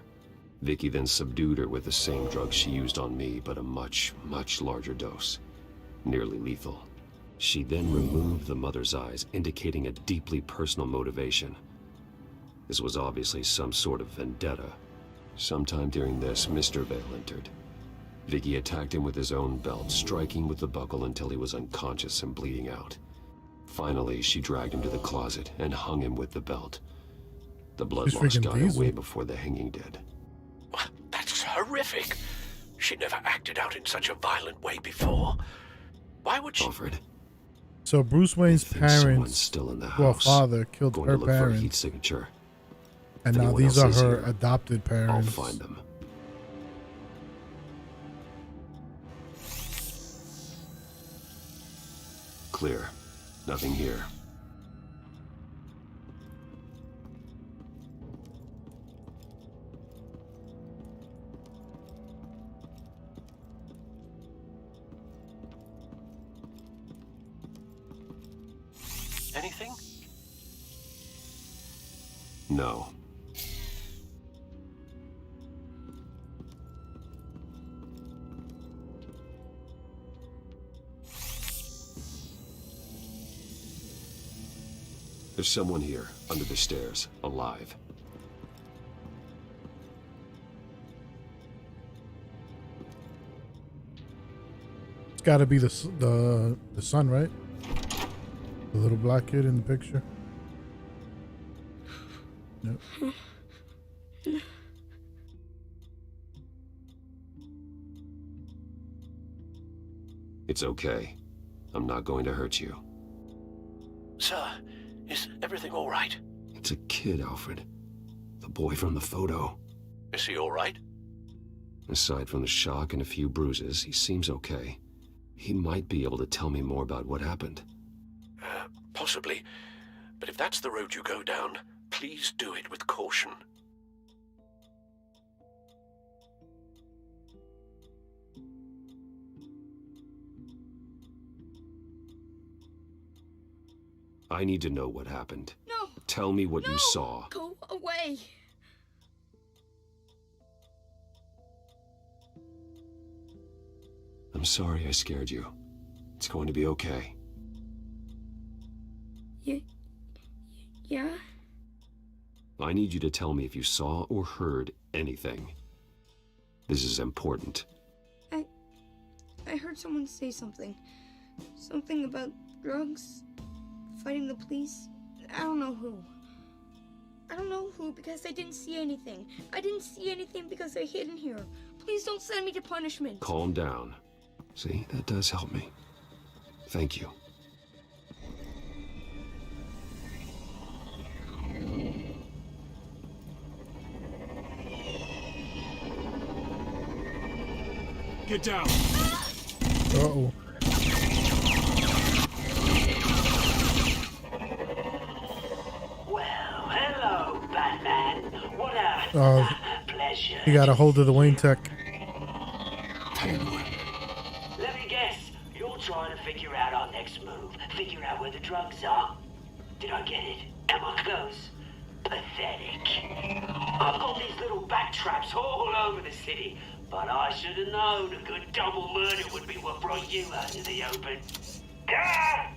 Vicky then subdued her with the same drug she used on me, but a much, much larger dose. Nearly lethal. She then removed the mother's eyes, indicating a deeply personal motivation. This was obviously some sort of vendetta. Sometime during this, Mr. Vale entered. Vicky attacked him with his own belt, striking with the buckle until he was unconscious and bleeding out. Finally, she dragged him to the closet and hung him with the belt. The blood loss got away before the hanging did. That's horrific. She never acted out in such a violent way before. Why would she... Alfred. So Bruce Wayne's parents, still in the house. well, father killed Going her to look for a heat parents, signature. and If now anyone these else are is her here, adopted parents. I'll find them. Clear. Nothing here. Anything? No. There's someone here, under the stairs, alive. It's got to be the son, right? The little black kid in the picture? Nope. It's okay. I'm not going to hurt you. Sir, is everything all right? It's a kid, Alfred. The boy from the photo. Is he all right? Aside from the shock and a few bruises, he seems okay. He might be able to tell me more about what happened. Possibly. But if that's the road you go down, please do it with caution. I need to know what happened. No! Tell me what you saw. Go away! I'm sorry I scared you. It's going to be okay. Yeah? I need you to tell me if you saw or heard anything. This is important. I heard someone say something. Something about drugs, fighting the police. I don't know who. I don't know who because I didn't see anything. I didn't see anything because I hid in here. Please don't send me to punishment. Calm down. See, that does help me. Thank you. Get down. Uh-oh. Well, hello, Batman. What a pleasure. He got a hold of the Wayne Tech. Let me guess. You're trying to figure out our next move. Figure out where the drugs are. Did I get it? Am I close? Pathetic. I've got these little bat traps all over the city, but I should have known a good double murder would be what brought you out to the open. Ah!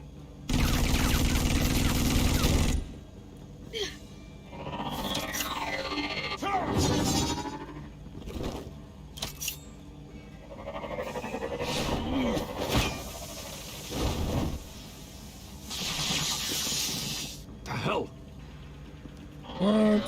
The hell? What?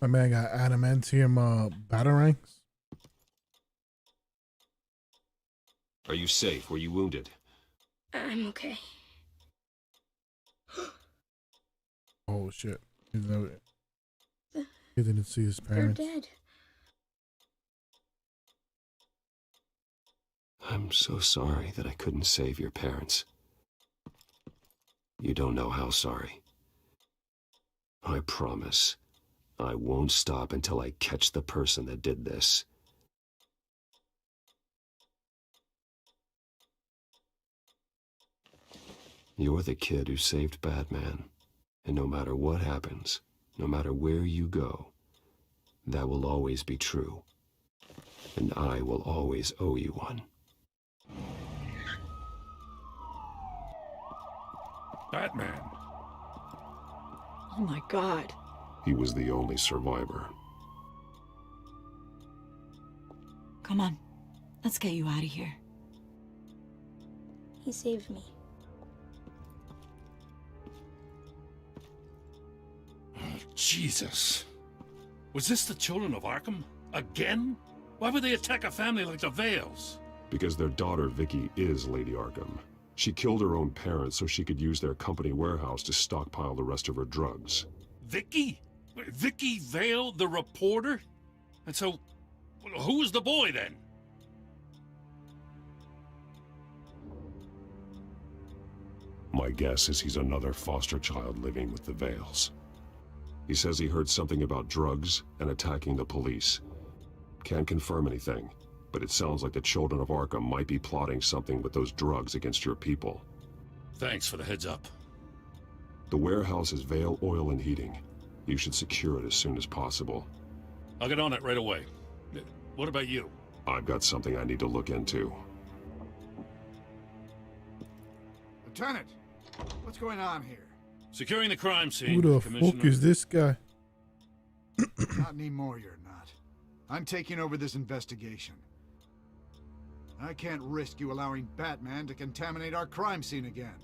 My man got adamantium batarangs. Are you safe? Were you wounded? I'm okay. Oh shit. He didn't see his They're parents. dead. I'm so sorry that I couldn't save your parents. You don't know how sorry. I promise, I won't stop until I catch the person that did this. You're the kid who saved Batman, and no matter what happens, no matter where you go, that will always be true, and I will always owe you one. Batman. Oh my God. He was the only survivor. Come on. Let's get you out of here. He saved me. Jesus. Was this the children of Arkham? Again? Why would they attack a family like the Vales? Because their daughter, Vicky, is Lady Arkham. She killed her own parents so she could use their company warehouse to stockpile the rest of her drugs. Vicky? Vicky Vale, the reporter? And so, who was the boy then? My guess is he's another foster child living with the Vales. He says he heard something about drugs and attacking the police. Can't confirm anything, but it sounds like the children of Arkham might be plotting something with those drugs against your people. Thanks for the heads up. The warehouse is Vale Oil and Heating. You should secure it as soon as possible. I'll get on it right away. What about you? I've got something I need to look into. Lieutenant, what's going on here? Securing the crime scene, Who the Commissioner. fuck is this guy? Not anymore, you're not. I'm taking over this investigation. I can't risk you allowing Batman to contaminate our crime scene again.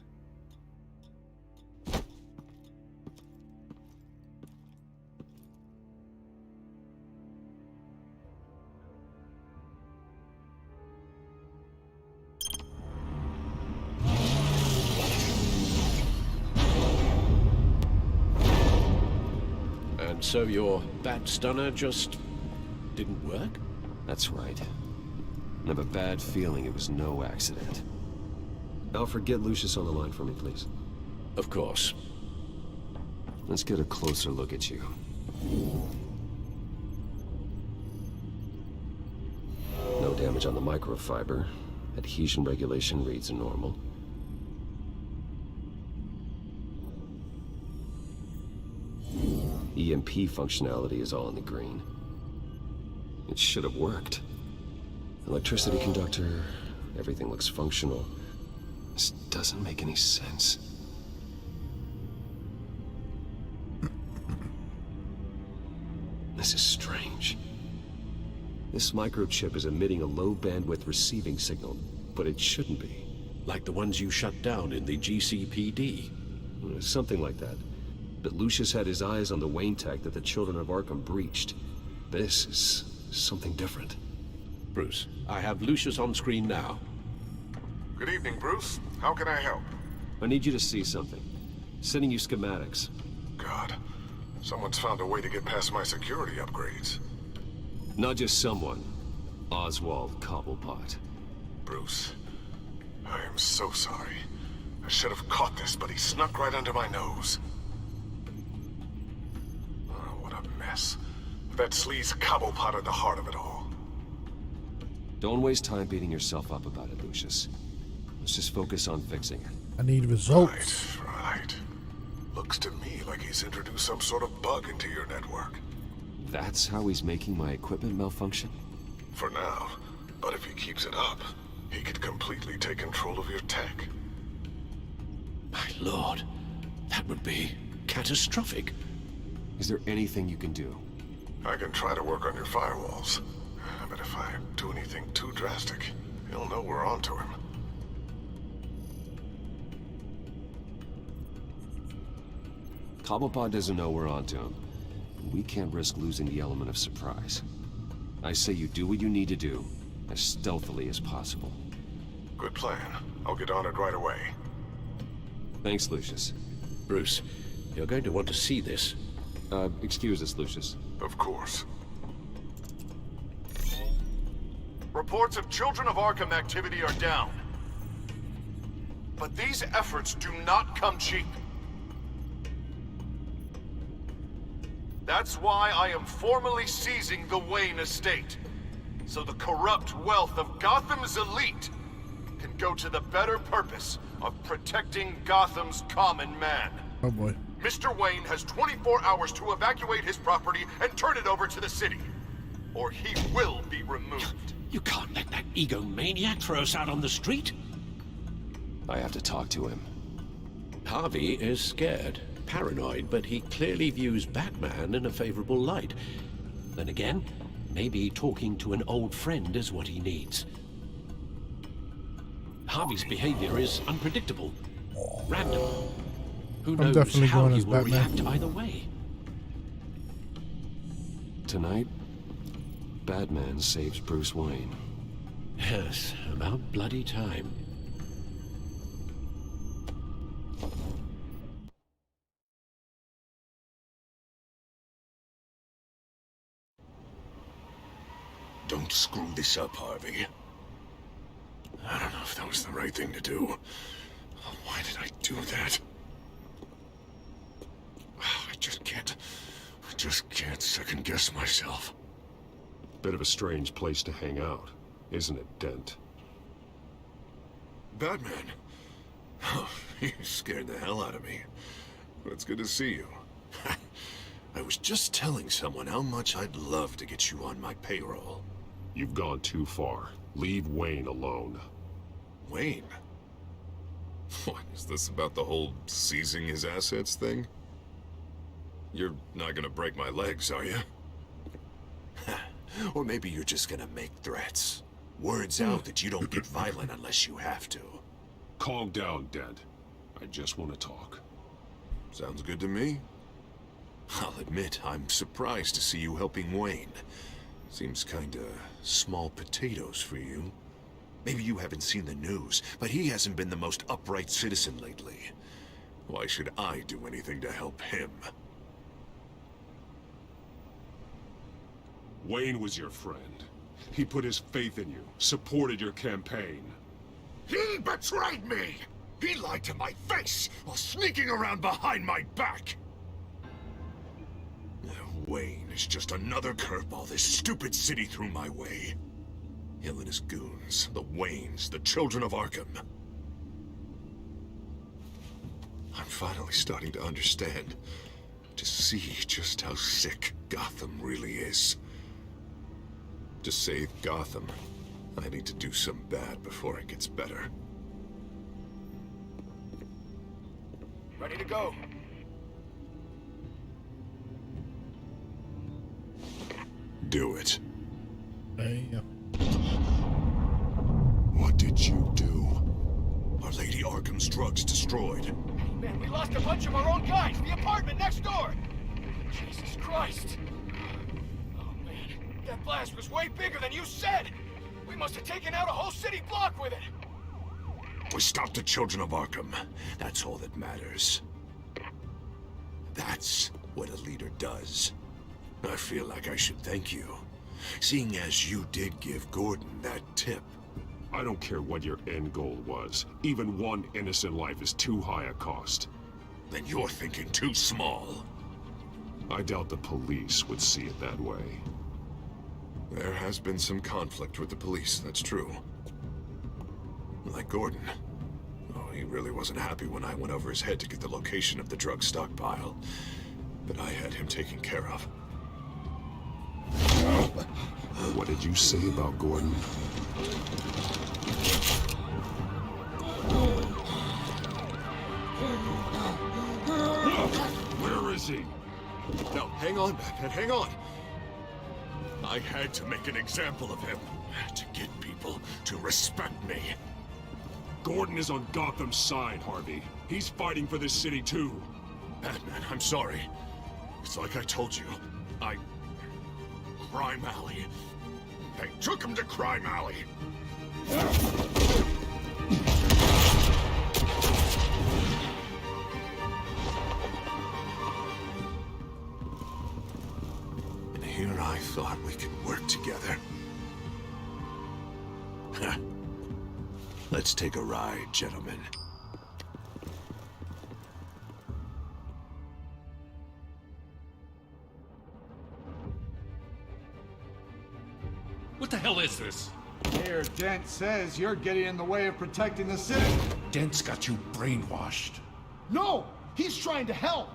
And so your bat stunner just didn't work? That's right. I have a bad feeling it was no accident. Alfred, get Lucius on the line for me, please. Of course. Let's get a closer look at you. No damage on the microfiber. Adhesion regulation reads normal. EMP functionality is all in the green. It should have worked. Electricity conductor, everything looks functional. This doesn't make any sense. This is strange. This microchip is emitting a low-bandwidth receiving signal, but it shouldn't be. Like the ones you shut down in the GCPD? Something like that. But Lucius had his eyes on the Wayne tech that the Children of Arkham breached. This is something different. Bruce, I have Lucius on screen now. Good evening, Bruce. How can I help? I need you to see something. Sending you schematics. God, someone's found a way to get past my security upgrades. Not just someone. Oswald Cobblepot. Bruce, I am so sorry. I should have caught this, but he snuck right under my nose. Oh, what a mess. That sleaze Cobblepot at the heart of it all. Don't waste time beating yourself up about it, Lucius. Let's just focus on fixing it. I need results. Right. Looks to me like he's introduced some sort of bug into your network. That's how he's making my equipment malfunction? For now. But if he keeps it up, he could completely take control of your tech. My lord, that would be catastrophic. Is there anything you can do? I can try to work on your firewalls. But if I do anything too drastic, he'll know we're onto him. Cobblepot doesn't know we're onto him. We can't risk losing the element of surprise. I say you do what you need to do, as stealthily as possible. Good plan. I'll get on it right away. Thanks, Lucius. Bruce, you're going to want to see this. Excuse us, Lucius. Of course. Reports of Children of Arkham activity are down. But these efforts do not come cheap. That's why I am formally seizing the Wayne estate, so the corrupt wealth of Gotham's elite can go to the better purpose of protecting Gotham's common man. Oh boy. Mr. Wayne has 24 hours to evacuate his property and turn it over to the city, or he will be removed. You can't let that egomaniac throw us out on the street. I have to talk to him. Harvey is scared, paranoid, but he clearly views Batman in a favorable light. Then again, maybe talking to an old friend is what he needs. Harvey's behavior is unpredictable, random. Who knows definitely how going he as will Batman. react either way. Tonight, Batman saves Bruce Wayne. Yes, about bloody time. Don't screw this up, Harvey. I don't know if that was the right thing to do. Why did I do that? I just can't second-guess myself. Bit of a strange place to hang out, isn't it, Dent? Batman? Oh, you scared the hell out of me. But it's good to see you. I was just telling someone how much I'd love to get you on my payroll. You've gone too far. Leave Wayne alone. Wayne? What, is this about the whole seizing his assets thing? You're not gonna break my legs, are you? Or maybe you're just gonna make threats. Words out that you don't get violent unless you have to. Calm down, Dent. I just want to talk. Sounds good to me. I'll admit, I'm surprised to see you helping Wayne. Seems kinda small potatoes for you. Maybe you haven't seen the news, but he hasn't been the most upright citizen lately. Why should I do anything to help him? Wayne was your friend. He put his faith in you, supported your campaign. He betrayed me! He lied to my face while sneaking around behind my back! Wayne is just another curveball this stupid city threw my way. Him and his goons, the Waynes, the children of Arkham. I'm finally starting to understand, to see just how sick Gotham really is. To save Gotham, I need to do some bad before it gets better. Ready to go. Do it. Damn. What did you do? Are Lady Arkham's drugs destroyed? Man, we lost a bunch of our own guys. The apartment next door. Jesus Christ. Oh, man. That blast was way bigger than you said. We must have taken out a whole city block with it. We stopped the children of Arkham. That's all that matters. That's what a leader does. I feel like I should thank you, seeing as you did give Gordon that tip. I don't care what your end goal was. Even one innocent life is too high a cost. Then you're thinking too small. I doubt the police would see it that way. There has been some conflict with the police, that's true. Like Gordon. Oh, he really wasn't happy when I went over his head to get the location of the drug stockpile. But I had him taken care of. What did you say about Gordon? Where is he? No, hang on, Batman, hang on. I had to make an example of him, to get people to respect me. Gordon is on Gotham's side, Harvey. He's fighting for this city too. Batman, I'm sorry. It's like I told you. Crime Alley. They took him to Crime Alley. And here I thought we could work together. Let's take a ride, gentlemen. What the hell is this? Mayor Dent says you're getting in the way of protecting the city. Dent's got you brainwashed. No! He's trying to help!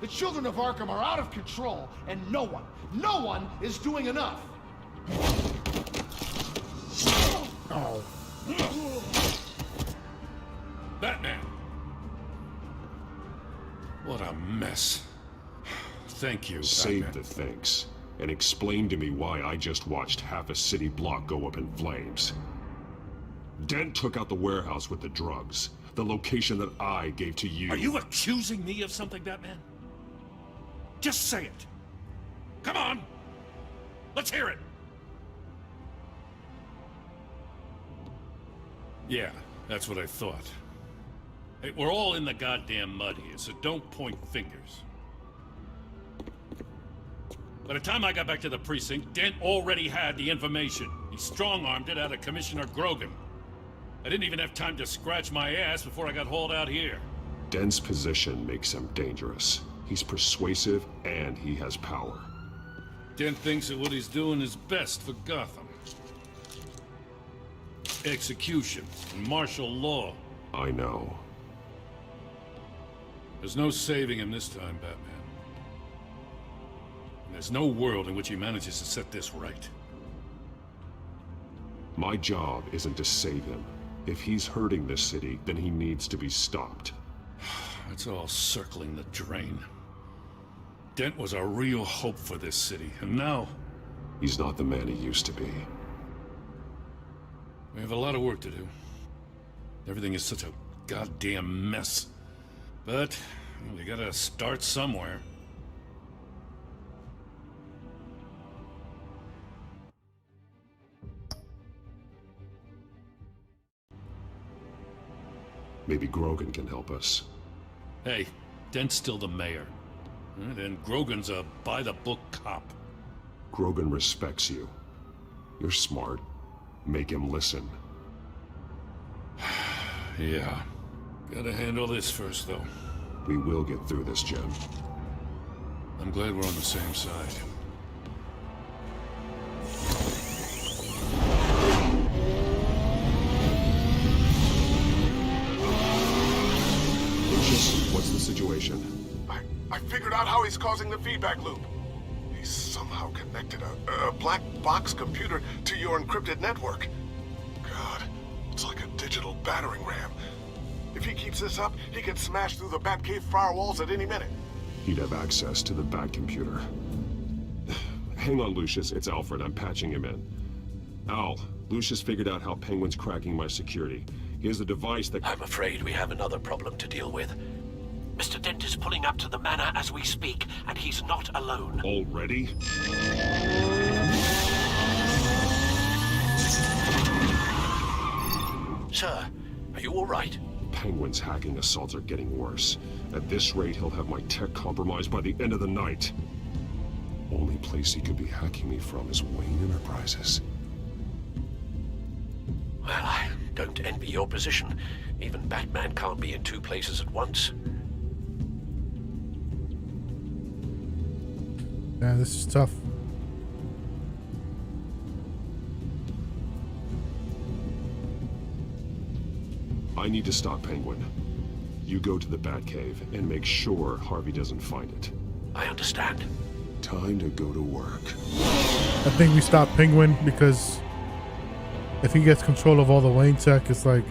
The children of Arkham are out of control, and no one is doing enough! Oh. Batman! What a mess. Thank you, Save Batman. the thanks. And explain to me why I just watched half a city block go up in flames. Dent took out the warehouse with the drugs, the location that I gave to you. Are you accusing me of something, Batman? Just say it. Come on! Let's hear it! Yeah, that's what I thought. Hey, we're all in the goddamn mud here, so don't point fingers. By the time I got back to the precinct, Dent already had the information. He strong-armed it out of Commissioner Grogan. I didn't even have time to scratch my ass before I got hauled out here. Dent's position makes him dangerous. He's persuasive and he has power. Dent thinks that what he's doing is best for Gotham. Execution and martial law. I know. There's no saving him this time, Batman. And there's no world in which he manages to set this right. My job isn't to save him. If he's hurting this city, then he needs to be stopped. It's all circling the drain. Dent was a real hope for this city, and now... He's not the man he used to be. We have a lot of work to do. Everything is such a goddamn mess. But we gotta start somewhere. Maybe Grogan can help us. Hey, Dent's still the mayor. And Grogan's a by-the-book cop. Grogan respects you. You're smart. Make him listen. Yeah. Gotta handle this first, though. We will get through this, Jim. I'm glad we're on the same side. Lucius, what's the situation? I figured out how he's causing the feedback loop. He's somehow connected a black box computer to your encrypted network. God, it's like a digital battering ram. If he keeps this up, he can smash through the Batcave firewalls at any minute. He'd have access to the Bat computer. Hang on, Lucius. It's Alfred. I'm patching him in. Al, Lucius figured out how Penguin's cracking my security. He has a device that... I'm afraid we have another problem to deal with. Mr. Dent is pulling up to the manor as we speak, and he's not alone. Already? Sir, are you all right? Penguin's hacking assaults are getting worse. At this rate, he'll have my tech compromised by the end of the night. Only place he could be hacking me from is Wayne Enterprises. Well, I don't envy your position. Even Batman can't be in two places at once. Yeah, this is tough. I need to stop Penguin. You go to the Batcave and make sure Harvey doesn't find it. I understand. Time to go to work. I think we stop Penguin because if he gets control of all the Wayne tech, it's like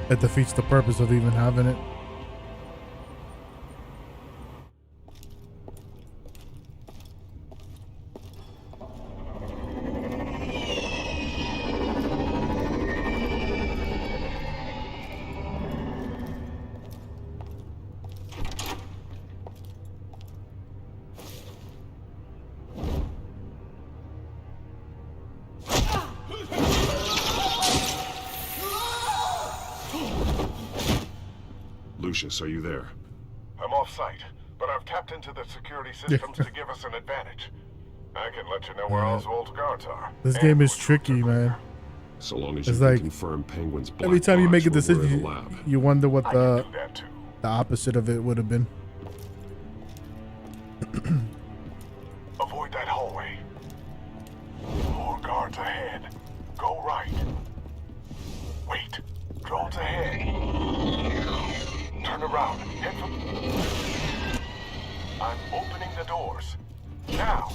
it defeats the purpose of even having it. Lucius, are you there? I'm off-site, but I've tapped into the security systems to give us an advantage. I can let you know where Oswald's guards are. This game is tricky, man. So long as It's you can like confirm Penguin's black every time you make a box when we're in decision, the lab. you wonder what the opposite of it would have been. Avoid that hallway. More guards ahead. Go right. Wait. Drones ahead. Turn around. Head for... I'm opening the doors. Now.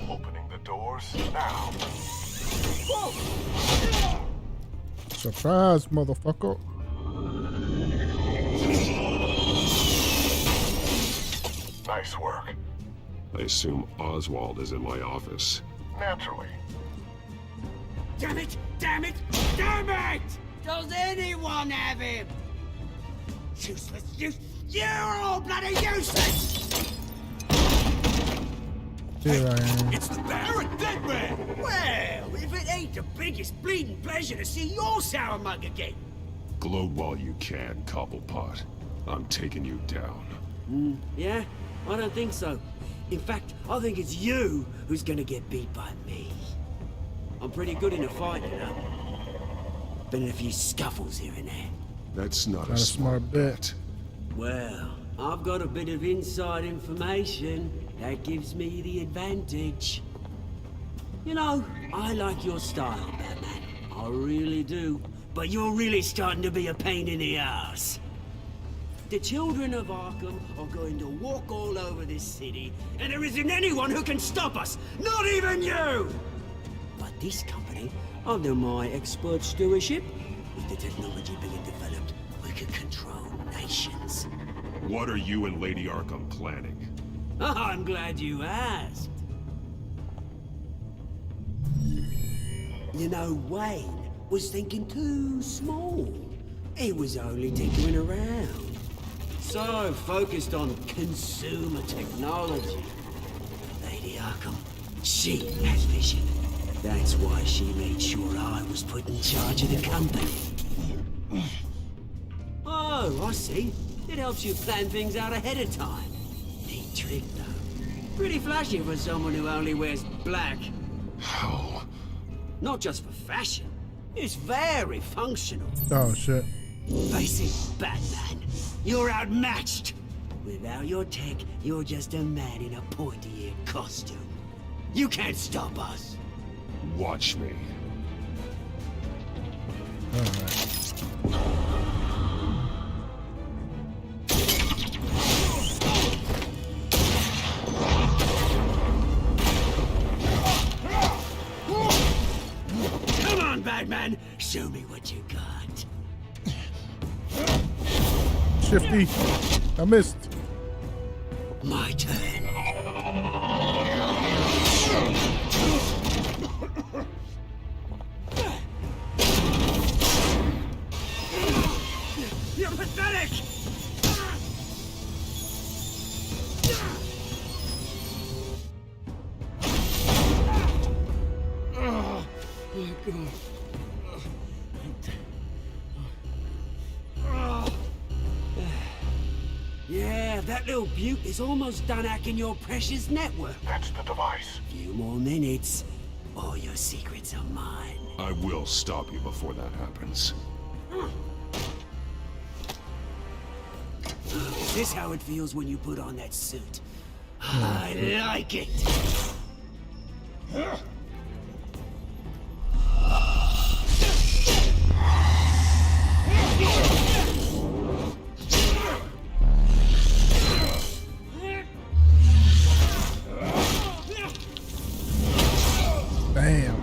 Opening the doors now. Surprise, motherfucker. Nice work. I assume Oswald is in my office. Naturally. Damn it! Damn it! Damn it! Does anyone have him? Useless! You're all bloody useless! Here I am. It's the Baron Deadman! Well, if it ain't the biggest bleeding pleasure to see your sour mug again. Gloat while you can, Cobblepot. I'm taking you down. Yeah? I don't think so. In fact, I think it's you who's gonna get beat by me. I'm pretty good in a fight, you know. Been in a few scuffles here and there. That's not a smart bet. Well, I've got a bit of inside information that gives me the advantage. You know, I like your style, Batman. I really do. But you're really starting to be a pain in the ass. The children of Arkham are going to walk all over this city, and there isn't anyone who can stop us! Not even you! But this company, under my expert stewardship, with the technology being developed, we could control nations. What are you and Lady Arkham planning? I'm glad you asked. You know, Wayne was thinking too small. He was only tinkering around. So focused on consumer technology. Lady Arkham, she has vision. That's why she made sure I was put in charge of the company. Oh, I see. It helps you plan things out ahead of time. Neat trick, though. Pretty flashy for someone who only wears black. How? Not just for fashion. It's very functional. Oh, shit. Face it, Batman. You're outmatched. Without your tech, you're just a man in a pointy-eared costume. You can't stop us. Watch me. Come on, Batman. Show me what you got. Shifty. I missed. My turn. You're pathetic! Oh, my God. Yeah, that little beaut is almost done hacking your precious network. That's the device. Few more minutes. All your secrets are mine. I will stop you before that happens. Is this how it feels when you put on that suit? I like it. Damn.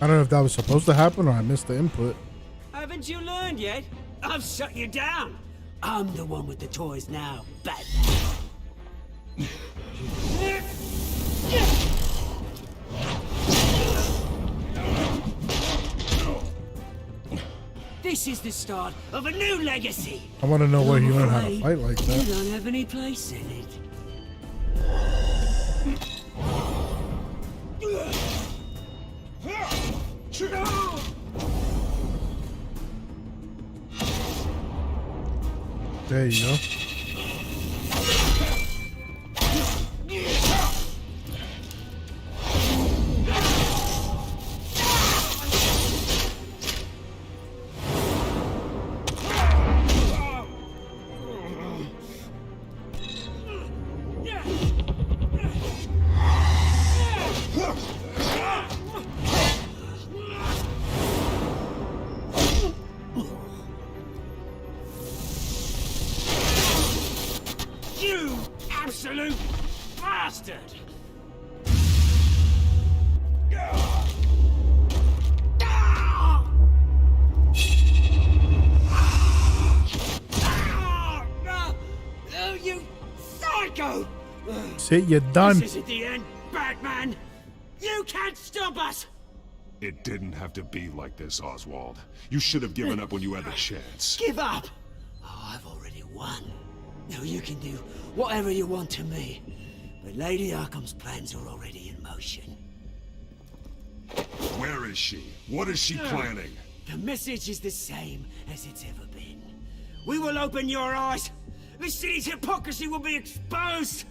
I don't know if that was supposed to happen or I missed the input. Haven't you learned yet? I've shut you down. I'm the one with the toys now, Batman. This is the start of a new legacy. I want to know where he I'm learned how to afraid fight like You that. don't have any place in it. There you go. You absolute bastard! Oh, you psycho! Shit, you're done. This isn't the end, Batman! You can't stop us! It didn't have to be like this, Oswald. You should have given up when you had the chance. Give up! Oh, I've already won. Now you can do whatever you want to me. But Lady Arkham's plans are already in motion. Where is she? What is she planning? The message is the same as it's ever been. We will open your eyes. The city's hypocrisy will be exposed.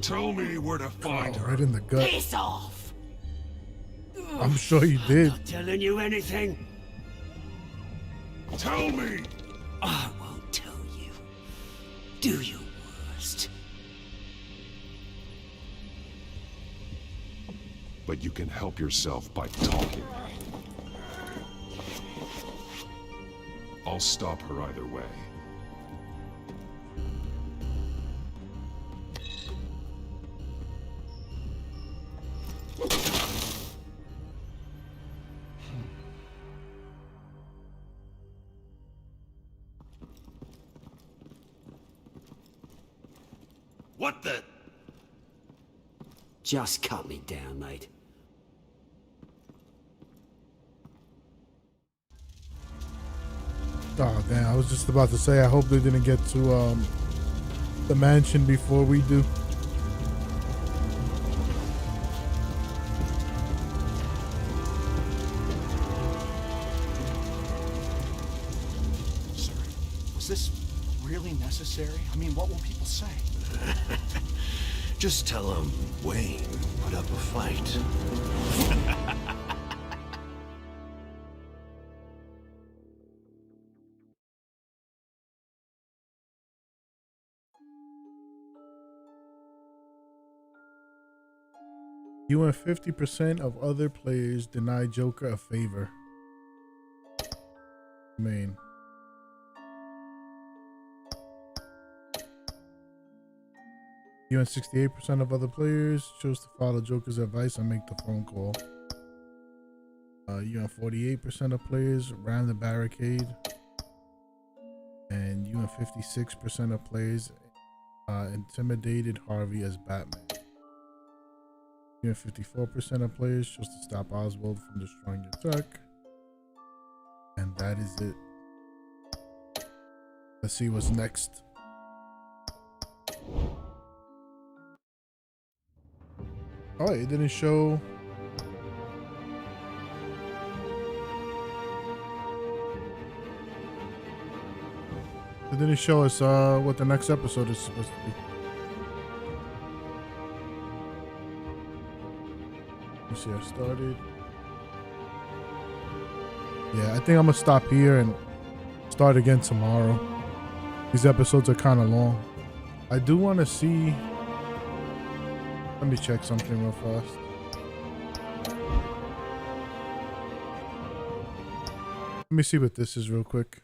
Tell me where to find her. Right in the gut. Piss off! I'm sure you did. Not telling you anything. Tell me! I won't tell you. Do your worst. but you can help yourself by talking. I'll stop her either way. What the? Just cut me down, mate. Oh damn, I was just about to say I hope they didn't get to the mansion before we do. Sir, was this really necessary? I mean, what will people say? Just tell him Wayne put up a fight. You and 50% of other players deny Joker a favor. Main. You and 68% of other players chose to follow Joker's advice and make the phone call. You and 48% of players ran the barricade. And you and 56% of players intimidated Harvey as Batman. You and 54% of players chose to stop Oswald from destroying your tech. And that is it. Let's see what's next. Oh, it didn't show. It didn't show us what the next episode is supposed to be. You see, I started. Yeah, I think I'm gonna stop here and start again tomorrow. These episodes are kind of long. I do want to see. Let me check something real fast. Let me see what this is real quick.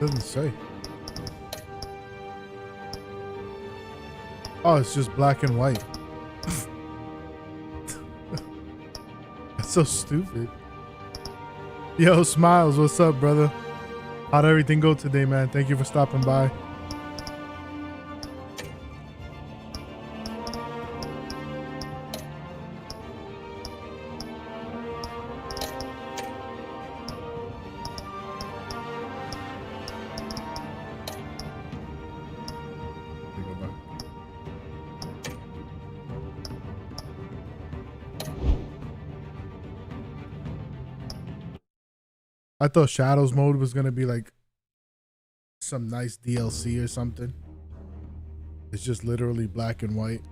Doesn't say. Oh, it's just black and white. That's so stupid. Yo, Smiles, what's up, brother? How'd everything go today, man? Thank you for stopping by. I thought Shadows mode was gonna be like some nice DLC or something. It's just literally black and white.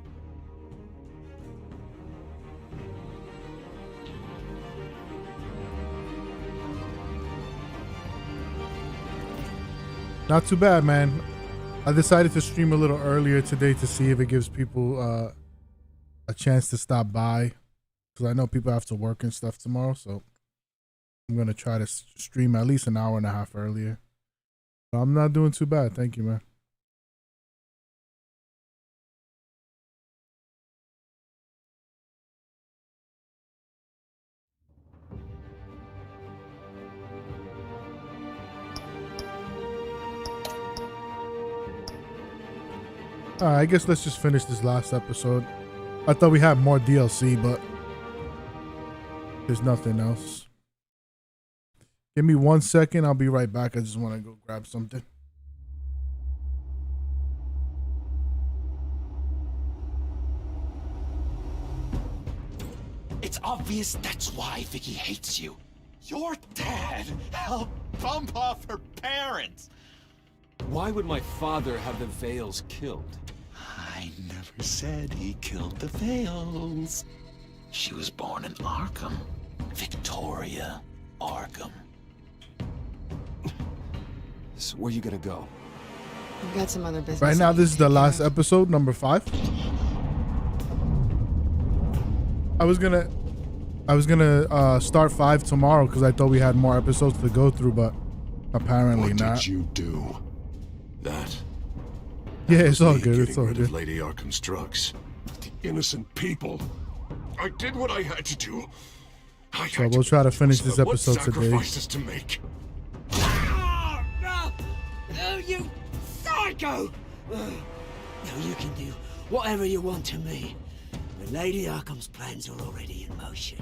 Not too bad, man. I decided to stream a little earlier today to see if it gives people a chance to stop by, because I know people have to work and stuff tomorrow, so I'm gonna try to stream at least an hour and a half earlier. But I'm not doing too bad. Thank you, man. I guess let's just finish this last episode. I thought we had more DLC, but there's nothing else. Give me 1 second. I'll be right back. I just want to go grab something. obvious that's why Vicky hates you. Your dad helped bump off her parents. Why would my father have the Vales killed? I never said he killed the Vales. She was born in Arkham. Victoria Arkham. So where you gonna go? I've got some other business. Right now, this is the last episode, number 5. I was gonna start 5 tomorrow because I thought we had more episodes to go through, but apparently not. What did you do? That? Yeah, it's all good. Getting It's all rid good. of Lady Arkham's drugs. The innocent people. I did what I had to do. So we'll try to finish this What episode today. sacrifices to make? No, you psycho! No, you can do whatever you want to me. But Lady Arkham's plans are already in motion.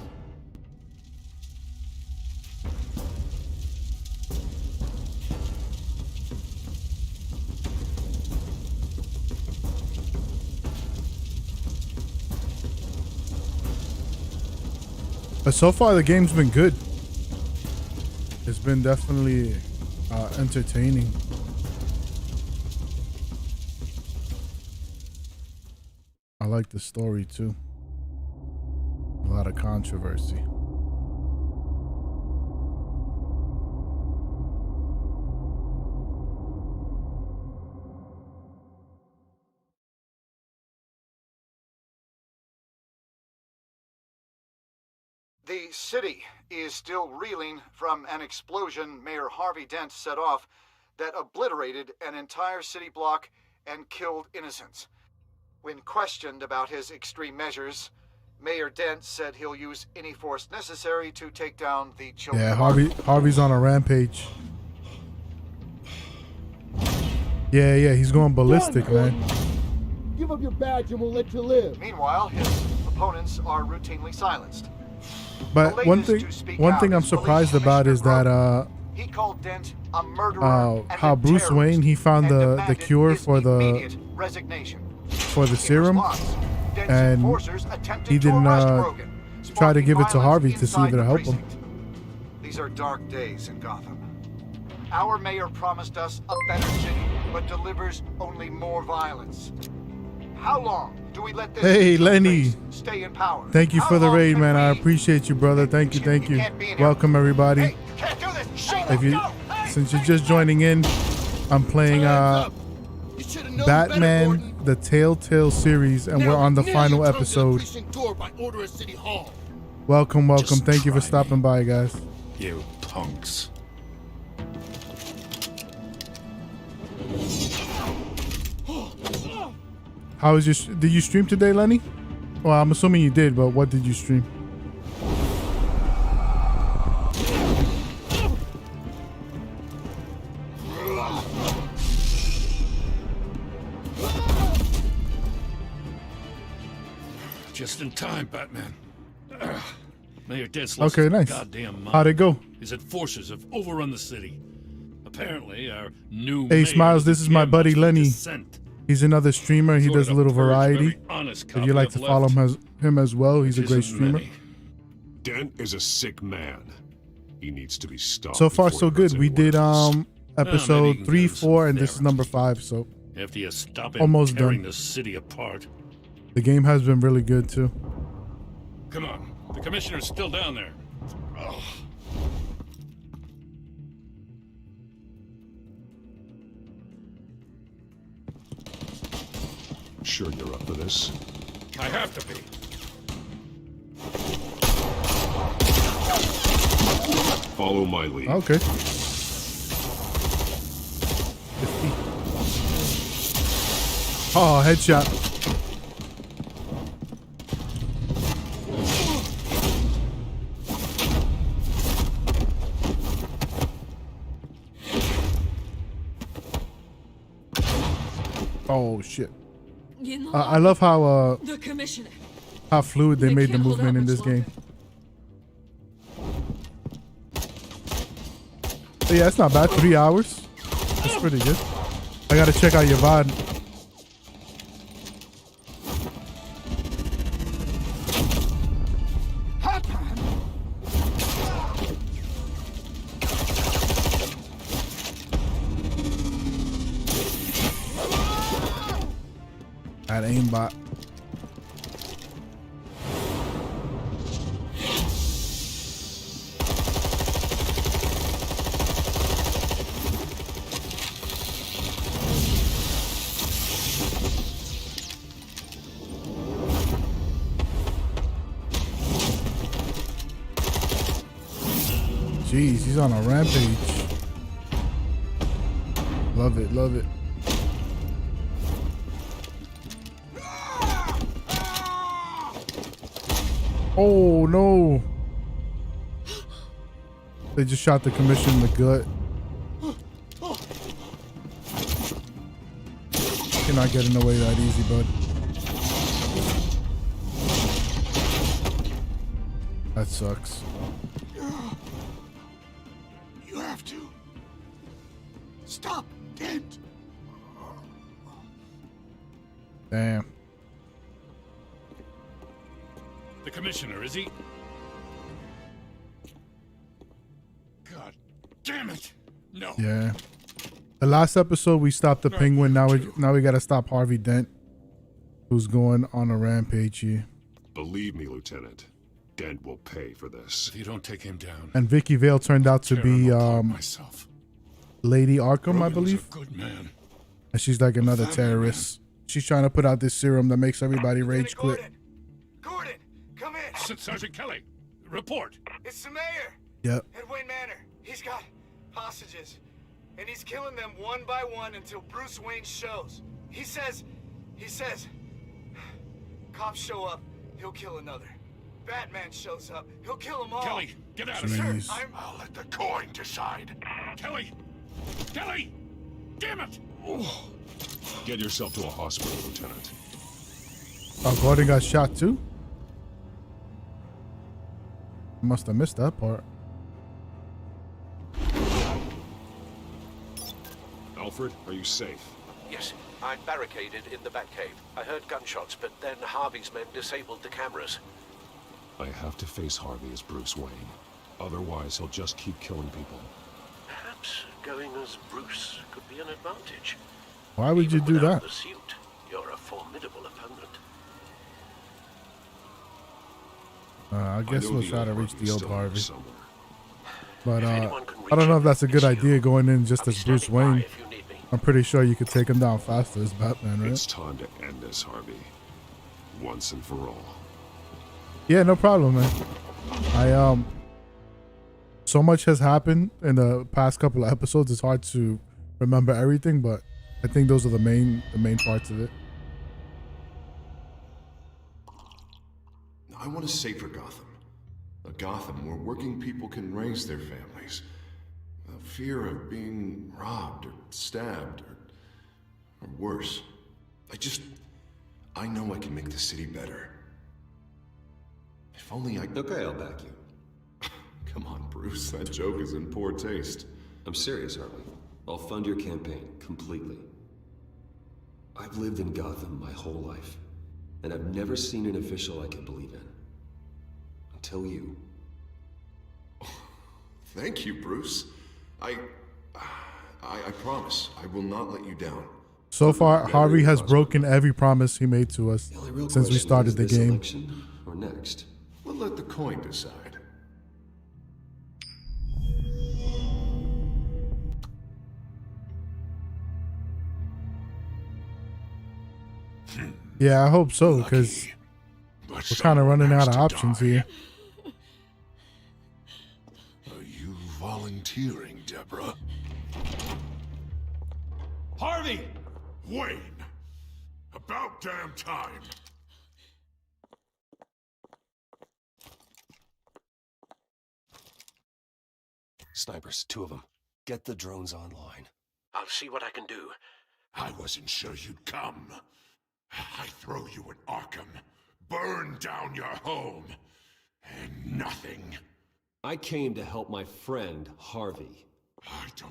But so far, the game's been good. It's been definitely entertaining. I like the story too. A lot of controversy. The city is still reeling from an explosion Mayor Harvey Dent set off that obliterated an entire city block and killed innocents. When questioned about his extreme measures, Mayor Dent said he'll use any force necessary to take down the children. Yeah, Harvey's on a rampage. Yeah, he's going ballistic, man. Give up your badge and we'll let you live. Meanwhile, his opponents are routinely silenced. But one thing I'm surprised about is that He called Dent a murderer and how a Bruce terrorist Wayne, he found and the demanded cure his for immediate resignation. the serum, Dent's and enforcers attempted he to didn't arrest Brogan, try to give it to sparking Harvey to see violence if it'll help inside him. the precinct. These are dark days in Gotham. Our mayor promised us a better city, but delivers only more violence. How long do we let this Hey, Lenny. stay in power? Thank you How for the long raid, can man. I we- appreciate you, brother. Thank you. can't be in here. Welcome, everybody. Can't do this. Shut If you, since you're just joining in, I'm playing Batman: The Telltale series, and we're on the final episode. Welcome. Thank you for stopping by, guys. You punks. How was your? Did you stream today, Lenny? Well, I'm assuming you did, but what did you stream? Just in time, Batman. Mayor Dent's lost Okay, his nice. goddamn mind. How'd it go? His enforcers have overrun the city. Apparently, our new Hey, mayor Smiles, this is my doesn't buddy care much for Lenny. dissent. He's another streamer. He Sort of does a little the purge of variety. every honest If cop you like we to have follow left. him as well, he's a Which great isn't streamer. many. Dent is a sick man. He needs to be stopped. So far, before so he hurts good. We anyone did else. maybe episode you can 3, get us 4, some and this is number 5. So After you stop him Almost tearing done. the city apart. the game has been really good too. Come on, the commissioner's still down there. Ugh. Sure you're up for this? I have to be. Follow my lead. Okay. Oh, headshot. Oh shit. I love how The commissioner. how fluid they made the can't hold movement out in much this game. But yeah, it's not bad. 3 hours. That's pretty good. I gotta check out your VOD. Bad aimbot. Jeez, he's on a rampage. Love it, love it. Oh no. They just shot the commission in the gut. You're not getting away that easy, bud. That sucks. You have to stop Dent. Damn. The commissioner, is he? God damn it! No. Yeah. The last episode we stopped the penguin. Now we gotta stop Harvey Dent, who's going on a rampage here. Believe me, Lieutenant, Dent will pay for this. If you don't take him down. And Vicky Vale turned out to be Lady Arkham, I believe. A good man. And she's like another terrorist. She's trying to put out this serum that makes everybody rage quit. Gordon, come in. Sergeant Kelly, report. It's the mayor. Yep. At Wayne Manor. He's got hostages. And he's killing them one by one until Bruce Wayne shows. He says, cops show up, he'll kill another. Batman shows up, he'll kill them all. Kelly, get out of Sir, here. I'll let the coin decide. Kelly! Kelly! Damn it! Get yourself to a hospital, Lieutenant. Oh, Gordon got shot too? Must have missed that part. Alfred, are you safe? Yes, I'm barricaded in the Batcave. I heard gunshots, but then Harvey's men disabled the cameras. I have to face Harvey as Bruce Wayne. Otherwise, he'll just keep killing people. Perhaps going as Bruce could be an advantage. Why would you do Without that? the suit, you're a formidable opponent. I guess know we'll the try to old reach Harvey's the old still here Harvey. somewhere. But I don't know if that's a good idea going in just as Bruce Wayne. I'm pretty sure you could take him down faster as Batman, right? It's time to end this, Harvey. Once and for all. Yeah, no problem, man. So much has happened in the past couple of episodes. It's hard to remember everything, but I think those are the main parts of it. I want a safer Gotham. A Gotham where working people can raise their families. Without fear of being robbed or stabbed or worse. I know I can make the city better. If only I... Okay, I'll back you. Come on, Bruce. That joke is in poor taste. I'm serious, Harvey. I'll fund your campaign completely. I've lived in Gotham my whole life, and I've never seen an official I can believe in. Until you. Thank you, Bruce. I promise I will not let you down. So far, Harvey has broken every promise he made to us since we started the game. Election or next? We'll let the coin decide. Yeah, I hope so, because we're kind of running out of options here. Are you volunteering, Deborah? Harvey! Wayne! About damn time! Snipers, 2 of them. Get the drones online. I'll see what I can do. I wasn't sure you'd come. I throw you in Arkham, burn down your home, and nothing. I came to help my friend, Harvey.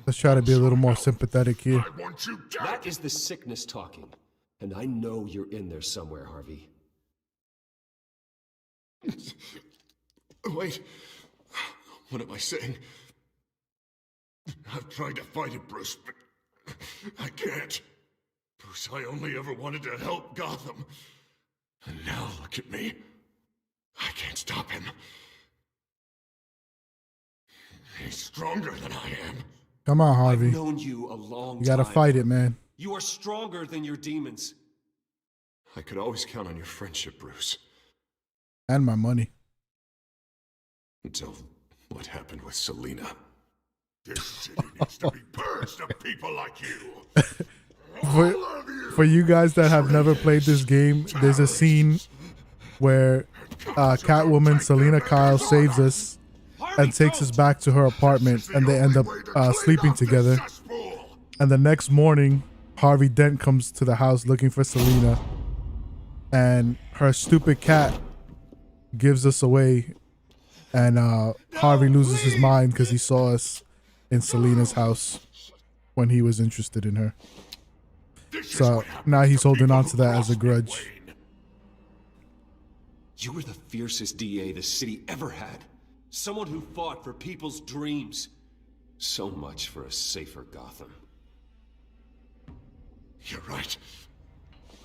Let's try to be a little more sympathetic here. I want you dead! That is the sickness talking. And I know you're in there somewhere, Harvey. Wait. What am I saying? I've tried to fight it, Bruce, but I can't. Bruce, I only ever wanted to help Gotham. And now look at me. I can't stop him. He's stronger than I am. Come on, Harvey. I've known you a long time. You gotta fight it, man. You are stronger than your demons. I could always count on your friendship, Bruce. And my money. Until what happened with Selina. This city needs to be purged of people like you. For you guys that have never played this game, there's a scene where Catwoman Selina Kyle saves us and takes us back to her apartment, and they end up sleeping together. And the next morning, Harvey Dent comes to the house looking for Selina, and her stupid cat gives us away, and Harvey loses his mind because he saw us in Selina's house when he was interested in her. So now he's holding on to that as a grudge. You were the fiercest DA the city ever had. Someone who fought for people's dreams. So much for a safer Gotham. You're right.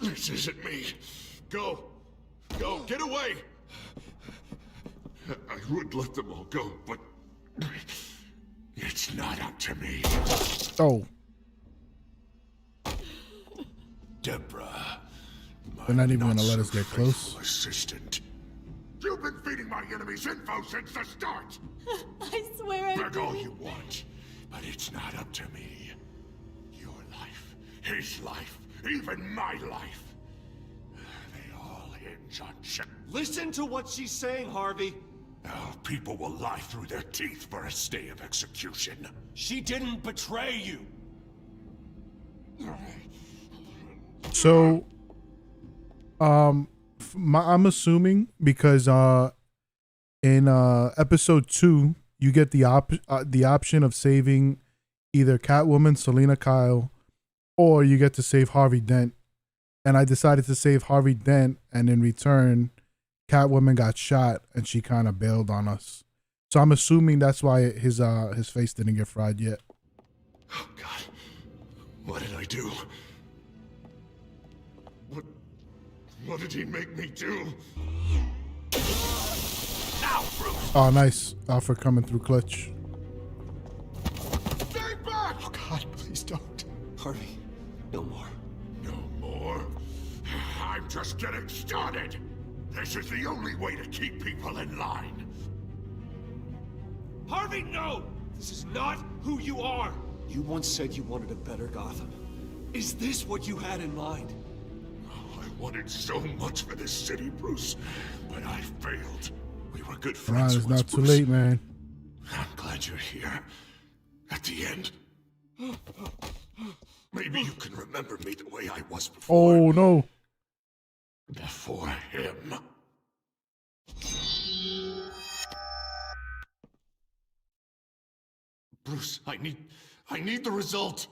This isn't me. Go. Go. Get away. I would let them all go, but it's not up to me. Oh. Deborah. They're not even gonna let us get close. Assistant. You've been feeding my enemies info since the start. I swear I Beg all didn't. you want, but it's not up to me. Your life, his life, even my life. They all hinge on shit. Listen to what she's saying, Harvey. Now people will lie through their teeth for a stay of execution. She didn't betray you. So, I'm assuming because in episode 2 you get the option of saving either Catwoman, Selina Kyle, or you get to save Harvey Dent. And I decided to save Harvey Dent, and in return, Catwoman got shot, and she kind of bailed on us. So I'm assuming that's why his face didn't get fried yet. Oh God, what did I do? What did he make me do? Now, Bruce! Oh, nice. Alfred coming through clutch. Stay back! Oh God, please don't. Harvey, no more. No more? I'm just getting started. This is the only way to keep people in line. Harvey, no! This is not who you are! You once said you wanted a better Gotham. Is this what you had in mind? I wanted so much for this city, Bruce, but I failed. We were good Come on, friends it's once, not too Bruce. late, man. I'm glad you're here. At the end. Maybe you can remember me the way I was before. Oh, no. Before him. Bruce, I need the result.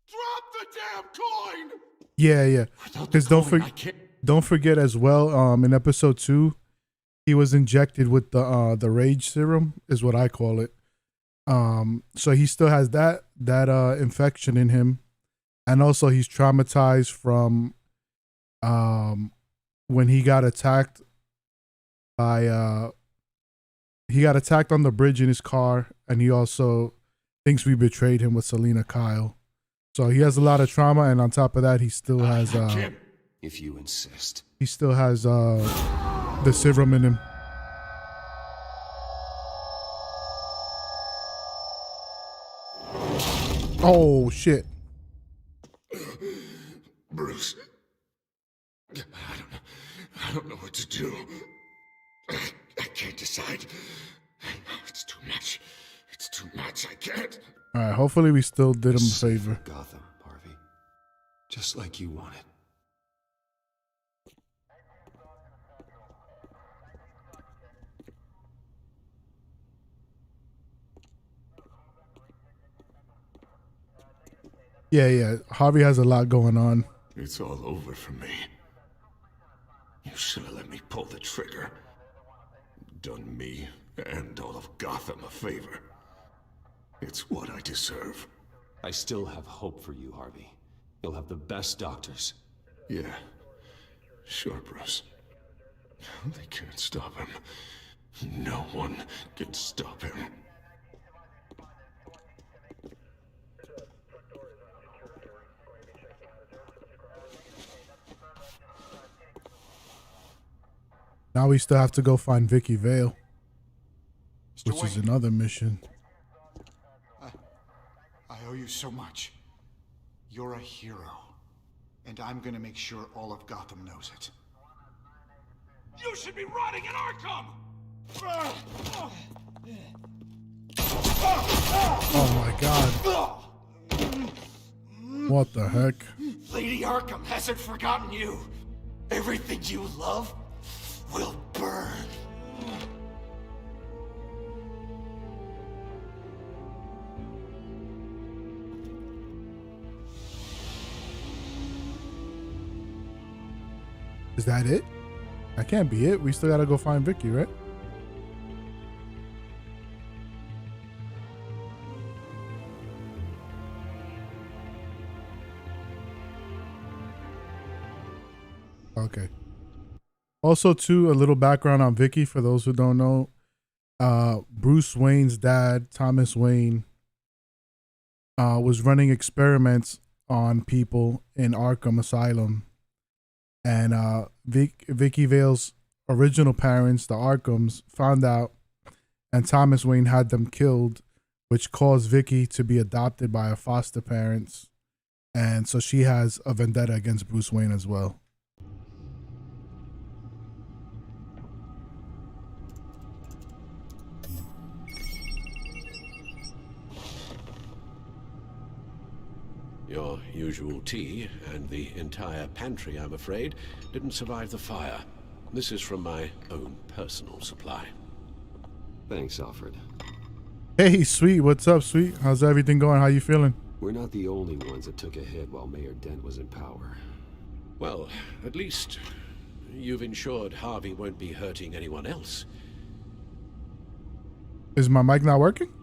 Drop the damn coin! Yeah. Because don't forget as well, in episode 2, he was injected with the rage serum, is what I call it. So he still has that infection in him, and also he's traumatized from when he got attacked by he got attacked on the bridge in his car, and he also thinks we betrayed him with Selina Kyle. So he has a lot of trauma, and on top of that, he still has if you insist. he still has the serum in him. Oh shit. Bruce, I don't know what to do. I can't decide. It's too much. It's too much. I can't. All right, hopefully we still did him a favor. Gotham, Harvey. Just like you wanted. Yeah. Harvey has a lot going on. It's all over for me. You should have let me pull the trigger. Done me and all of Gotham a favor. It's what I deserve. I still have hope for you, Harvey. You'll have the best doctors. Yeah. Sure, Bruce. They can't stop him. No one can stop him. Now we still have to go find Vicky Vale, which is Wayne. another mission. I owe you so much. You're a hero. And I'm gonna make sure all of Gotham knows it. You should be rotting in Arkham! Oh my god. What the heck? Lady Arkham hasn't forgotten you. Everything you love will burn. Is that it? That can't be it. We still gotta go find Vicky, right? Okay. Also, too, a little background on Vicky for those who don't know. Bruce Wayne's dad, Thomas Wayne, was running experiments on people in Arkham Asylum. And Vicky Vale's original parents, the Arkhams, found out, and Thomas Wayne had them killed, which caused Vicky to be adopted by her foster parents. And so she has a vendetta against Bruce Wayne as well. Your usual tea and the entire pantry, I'm afraid, didn't survive the fire. This is from my own personal supply. Thanks, Alfred. Hey, Sweet. What's up, Sweet? How's everything going? How you feeling? We're not the only ones that took a hit while Mayor Dent was in power. Well, at least you've ensured Harvey won't be hurting anyone else. Is my mic not working?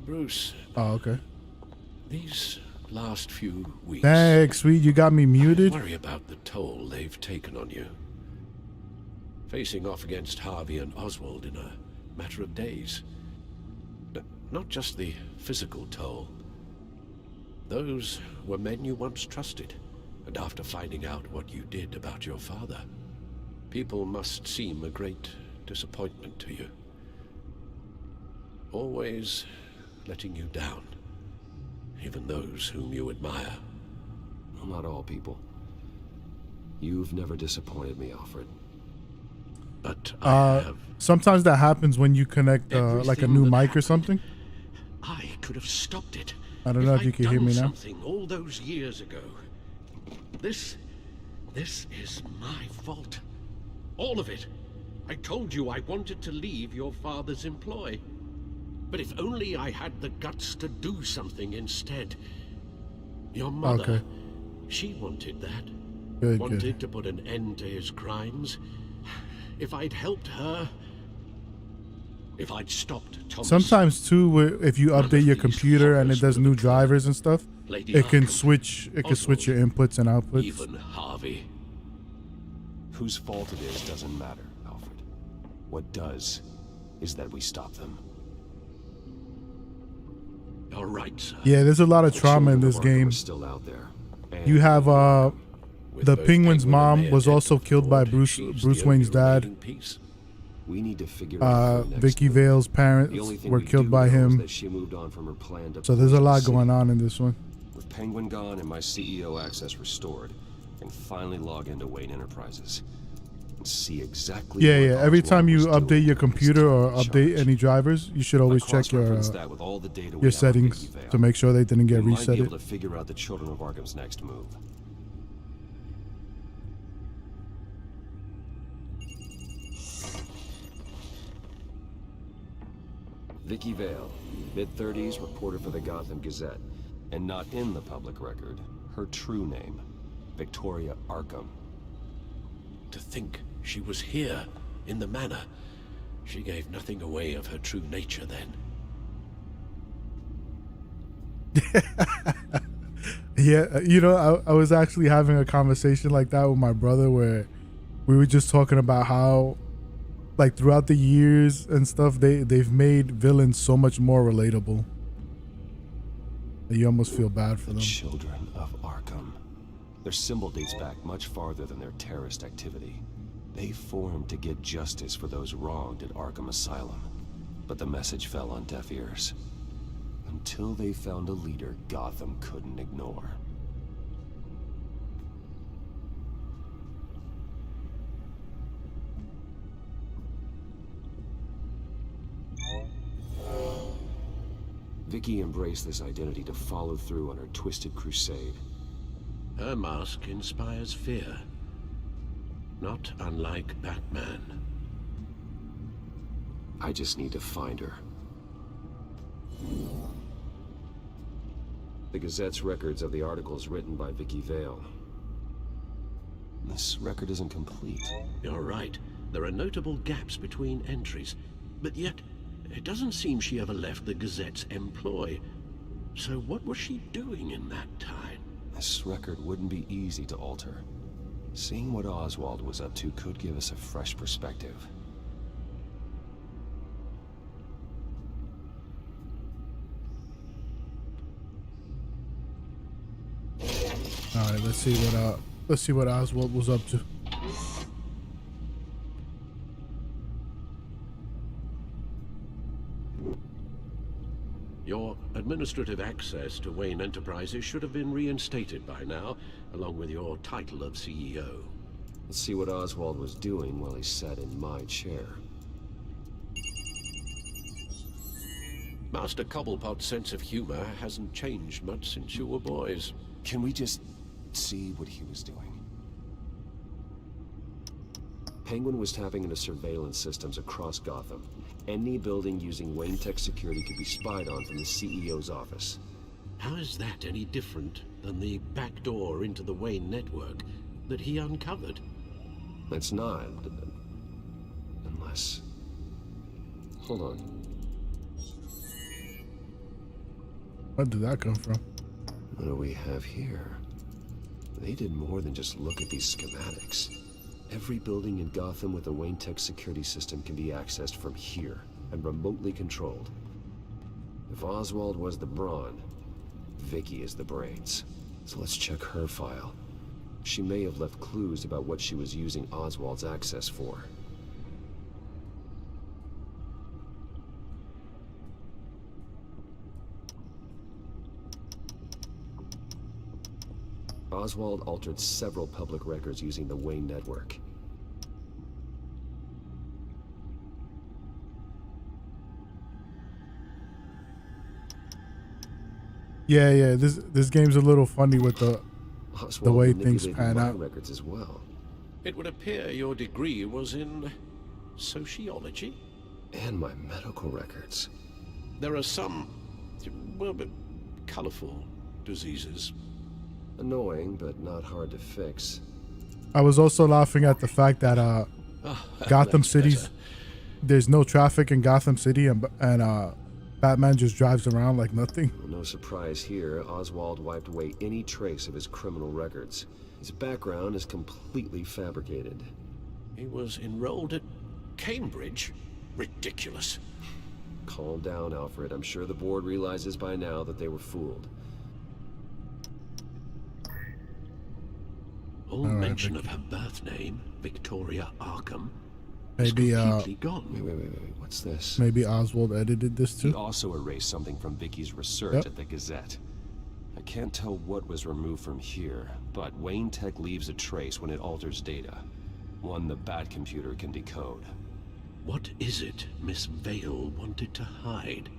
Bruce. Oh, okay. These last few weeks... Thanks, Sweet. You got me muted. I worry about the toll they've taken on you. Facing off against Harvey and Oswald in a matter of days. Not just the physical toll. Those were men you once trusted, and after finding out what you did about your father, people must seem a great disappointment to you. Always letting you down. Even those whom you admire. Well, not all people. You've never disappointed me, Alfred. But sometimes that happens when you connect like a new mic or something. I could have stopped it. I don't know if you can hear me now. Something all those years ago. This is my fault. All of it. I told you I wanted to leave your father's employ. But if only I had the guts to do something instead. Your mother, she wanted that. Good, wanted to put an end to his crimes. If I'd helped her, if I'd stopped Thomas... Sometimes too, if you update your computer and it does new drivers and stuff, it can switch. It can switch your inputs and outputs. Even Harvey. Whose fault it is doesn't matter, Alfred. What does is that we stop them. All right, sir. Yeah, there's a lot of trauma in this game. Still out there. You have the Penguin's mom was also killed by Bruce Wayne's dad. We need to figure out Vicky Vale's parents were killed by him. So there's a lot going on in this one. With Penguin gone and my CEO access restored, I can finally log into Wayne Enterprises and see exactly. Yeah. Every time you update your computer or update any drivers, you should always check your settings to make sure they didn't get reset. We might be able to figure out the Children of Arkham's next move. Vicky Vale, mid-30s, reporter for the Gotham Gazette, and not in the public record, her true name, Victoria Arkham. To think she was here, in the manor. She gave nothing away of her true nature then. Yeah, you know, I was actually having a conversation like that with my brother where we were just talking about how, like, throughout the years and stuff, they've made villains so much more relatable that you almost feel bad for them. Children of Arkham. Their symbol dates back much farther than their terrorist activity. They formed to get justice for those wronged at Arkham Asylum. But the message fell on deaf ears. Until they found a leader Gotham couldn't ignore. Vicky embraced this identity to follow through on her twisted crusade. Her mask inspires fear. Not unlike Batman. I just need to find her. The Gazette's records of the articles written by Vicky Vale. This record isn't complete. You're right. There are notable gaps between entries. But yet, it doesn't seem she ever left the Gazette's employ. So what was she doing in that time? This record wouldn't be easy to alter. Seeing what Oswald was up to could give us a fresh perspective. All right, let's see what Oswald was up to. Your administrative access to Wayne Enterprises should have been reinstated by now, along with your title of CEO. Let's see what Oswald was doing while he sat in my chair. Master Cobblepot's sense of humor hasn't changed much since you were boys. Can we just see what he was doing? Penguin was tapping into surveillance systems across Gotham. Any building using Wayne Tech security could be spied on from the CEO's office. How is that any different than the back door into the Wayne network that he uncovered? It's not. Unless... Hold on. Where did that come from? What do we have here? They did more than just look at these schematics. Every building in Gotham with a Wayne Tech security system can be accessed from here and remotely controlled. If Oswald was the brawn, Vicky is the brains. So let's check her file. She may have left clues about what she was using Oswald's access for. Oswald altered several public records using the Wayne network. Yeah. This game's a little funny with the way things pan out. Records as well. It would appear your degree was in sociology? And my medical records. There are some, well, colorful diseases. Annoying, but not hard to fix. I was also laughing at the fact that Gotham City's there's no traffic in Gotham City, and Batman just drives around like nothing. Well, no surprise here. Oswald wiped away any trace of his criminal records. His background is completely fabricated. He was enrolled at Cambridge? Ridiculous. Calm down, Alfred. I'm sure the board realizes by now that they were fooled. All mention of her birth name, Victoria Arkham, maybe completely gone. Wait. What's this? Maybe Oswald edited this too. He also erased something from Vicky's research at the Gazette. I can't tell what was removed from here, but Wayne Tech leaves a trace when it alters data. One the Bat computer can decode. What is it Miss Vale wanted to hide?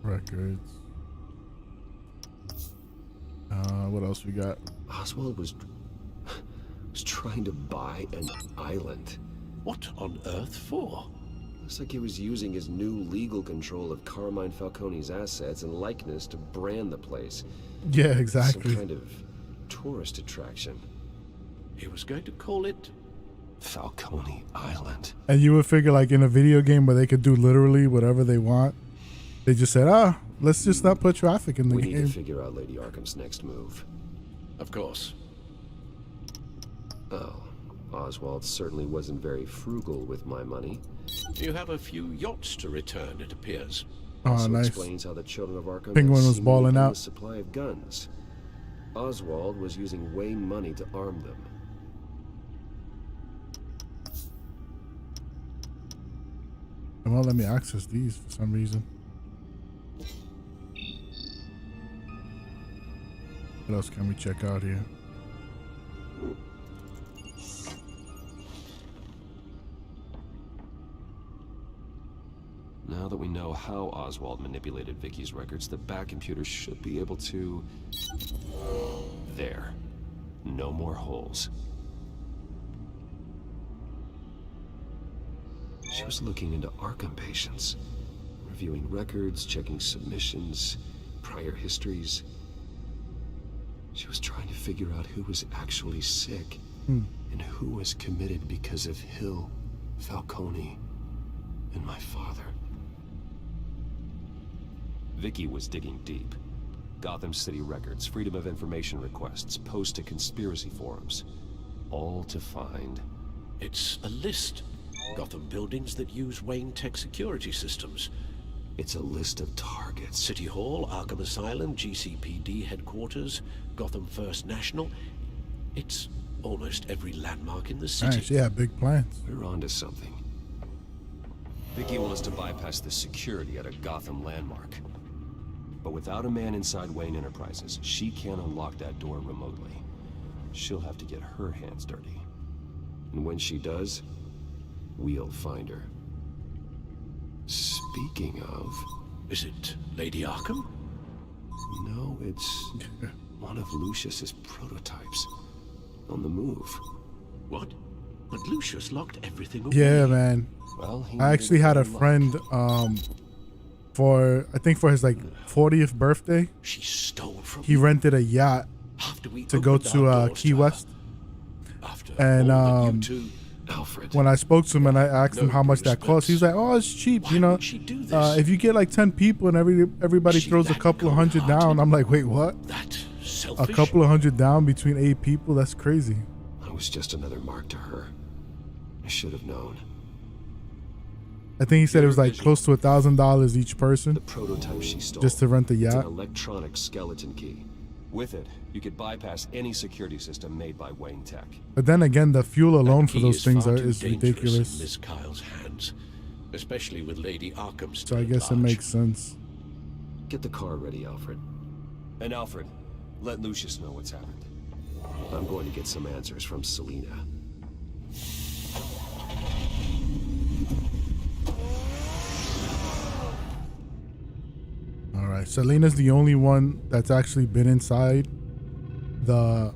Records. What else we got? Oswald was trying to buy an island. What on earth for? Looks like he was using his new legal control of Carmine Falcone's assets and likeness to brand the place. Yeah, exactly. Some kind of tourist attraction. He was going to call it Falcone Island. And you would figure, like, in a video game where they could do literally whatever they want, they just said, let's just not put traffic in the We game. need to figure out Lady Arkham's next move. Of course. Oh, Oswald certainly wasn't very frugal with my money. You have a few yachts to return, it appears. Oh, Also nice. explains how the children of Arkham Penguin had was seemingly balling out. endless supply of guns. Oswald was using Wayne money to arm them. It won't let me access these for some reason. What else can we check out here? Now that we know how Oswald manipulated Vicky's records, the back computer should be able to... There. No more holes. She was looking into Arkham patients, reviewing records, checking submissions, prior histories. She was trying to figure out who was actually sick and who was committed because of Hill, Falcone, and my father. Vicky was digging deep. Gotham City records, Freedom of Information requests, posts to conspiracy forums. All to find... It's a list. Gotham buildings that use Wayne Tech security systems. It's a list of targets. City Hall, Arkham Asylum, GCPD headquarters, Gotham First National. It's almost every landmark in the city. Nice, yeah, big plans. We're onto something. Vicky wants to bypass the security at a Gotham landmark. But without a man inside Wayne Enterprises, she can't unlock that door remotely. She'll have to get her hands dirty. And when she does, we'll find her. Speaking of... Is it Lady Arkham? No, it's one of Lucius's prototypes. On the move. What? But Lucius locked everything away. Yeah, man. Well, I actually had a friend, for, I think for his, like, 40th birthday, she stole from he rented a yacht to go to Key West. And, Alfred, when I spoke to him and I asked him how much that cost, he was like, "Oh, it's cheap, you know. If you get like 10 people and everybody throws a couple of hundred down." I'm like, "Wait, what? A couple of hundred down between 8 people? That's crazy." I was just another mark to her. I should have known. I think he said it was like close to $1,000 each person. The prototype she stole. Just to rent the It's yacht. an electronic skeleton key. With it, you could bypass any security system made by Wayne Tech. But then again, the fuel alone for Key those is things far too is dangerous ridiculous. in Miss Kyle's hands, especially with Lady Arkham So still I at guess it large. makes sense. Get the car ready, Alfred. And Alfred, let Lucius know what's happened. I'm going to get some answers from Selina. All right, Selena's the only one that's actually been inside the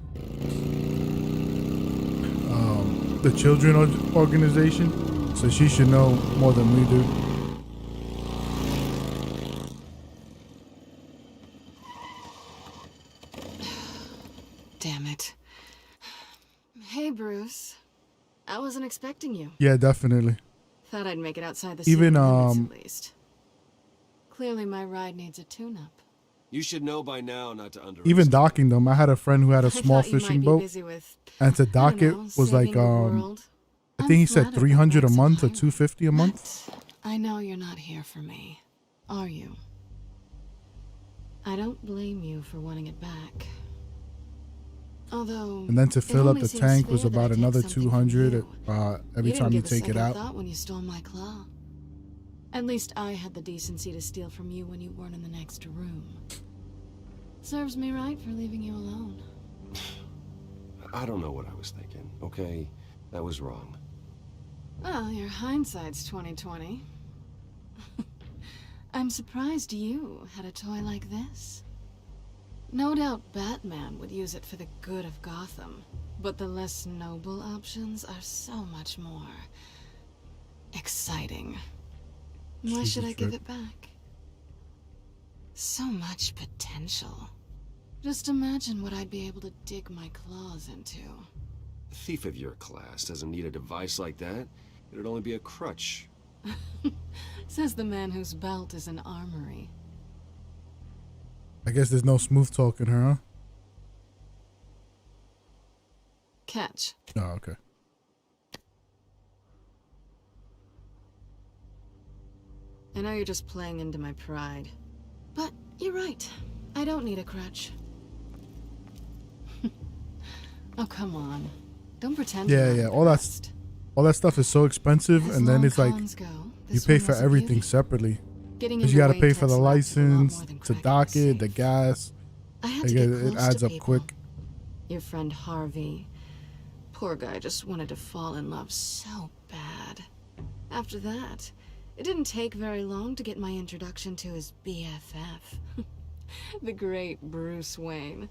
children organization, so she should know more than we do. Damn it. Hey, Bruce. I wasn't expecting you. Yeah, definitely. Thought I'd make it outside the Even city limits at least. Clearly my ride needs a tune-up. You should know by now not to underestimate. even docking them. I had a friend who had a small thought you fishing might be boat, busy with, and to dock it know, was like saving the world. I think he said flattered that $300 a makes it month or higher. $250 a month. I know you're not here for me, are you? I don't blame you for wanting it back. Although, And then to it fill up only the seems tank was fair that I about take another something from $200 you. every You time you didn't give a take it second out. thought when you stole my claw. At least I had the decency to steal from you when you weren't in the next room. Serves me right for leaving you alone. I don't know what I was thinking, okay? That was wrong. Well, your hindsight's 20/20. I'm surprised you had a toy like this. No doubt Batman would use it for the good of Gotham, but the less noble options are so much more exciting. Why Jesus should I give Christ. it back? So much potential. Just imagine what I'd be able to dig my claws into. A thief of your class doesn't need a device like that. It'd only be a crutch. Says the man whose belt is an armory. I guess there's no smooth talk in her, huh? Catch. Oh, okay. I know you're just playing into my pride. But you're right. I don't need a crutch. Oh, come on. Don't pretend. Yeah. All that stuff is so expensive, and then it's like you pay for everything separately. Because you got to pay for the license, to dock it, the gas. It adds up quick. Your friend Harvey. Poor guy just wanted to fall in love so bad. After that, it didn't take very long to get my introduction to his BFF. The great Bruce Wayne.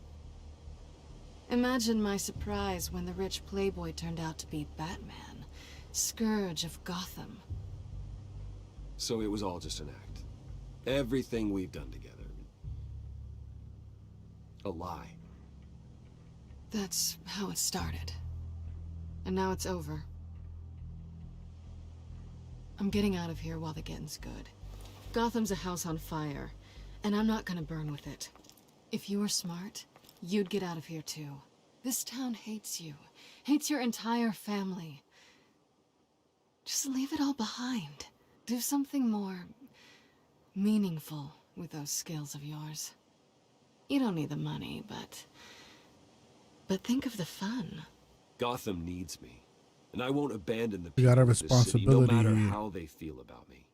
Imagine my surprise when the rich playboy turned out to be Batman, Scourge of Gotham. So it was all just an act. Everything we've done together. A lie. That's how it started. And now it's over. I'm getting out of here while the getting's good. Gotham's a house on fire, and I'm not gonna burn with it. If you were smart, you'd get out of here too. This town hates you. Hates your entire family. Just leave it all behind. Do something more meaningful with those skills of yours. You don't need the money, but think of the fun. Gotham needs me, and I won't abandon the We people got a of this city, responsibility no matter here. how they feel about me.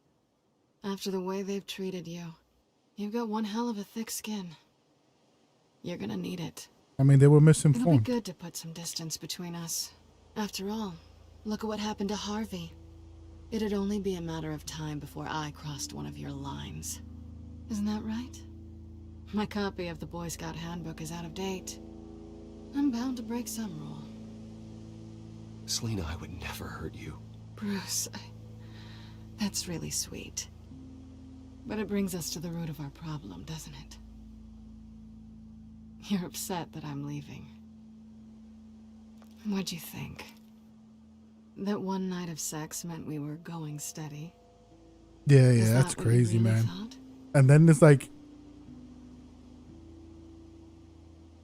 After the way they've treated you, you've got one hell of a thick skin. You're gonna need it. I mean, they were It'll be misinformed. good to put some distance between us. After all, look at what happened to Harvey. It'd only be a matter of time before I crossed one of your lines. Isn't that right? My copy of the Boy Scout Handbook is out of date. I'm bound to break some rule. Selina, I would never hurt you. Bruce, that's really sweet. But it brings us to the root of our problem, doesn't it? You're upset that I'm leaving. What'd you think? That one night of sex meant we were going steady? Yeah, Is that's that what you crazy, really man. thought? And then it's like,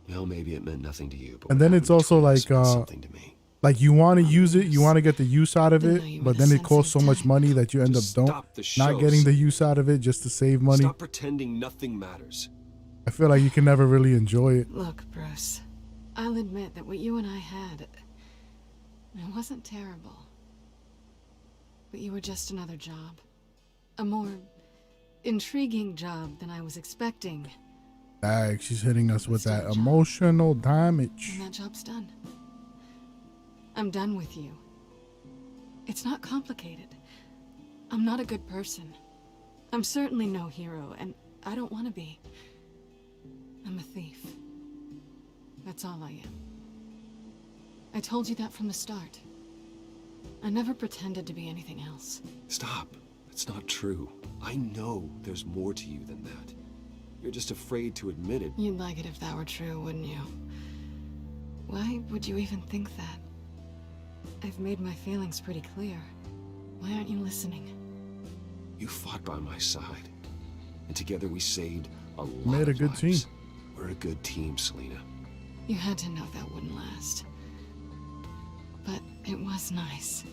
Well, maybe it meant nothing to you, but and then it's also like, something to me. like you want to use it, you want to get the use out of Didn't know it, you but were then the it costs so much money that you end up stop the not getting shows. the use out of it just to save money. Stop pretending nothing matters. I feel like you can never really enjoy it. Look, Bruce, I'll admit that what you and I had, it wasn't terrible. But you were just another job. A more intriguing job than I was expecting. Dang, she's hitting us with that emotional damage. And that job's done. I'm done with you. It's not complicated. I'm not a good person. I'm certainly no hero, and I don't want to be. I'm a thief. That's all I am. I told you that from the start. I never pretended to be anything else. Stop. That's not true. I know there's more to you than that. You're just afraid to admit it. You'd like it if that were true, wouldn't you? Why would you even think that? I've made my feelings pretty clear. Why aren't you listening? You fought by my side, and together we saved a lot Made a of good lives. team. We're a good team, Selina. You had to know that wouldn't last. But it was nice.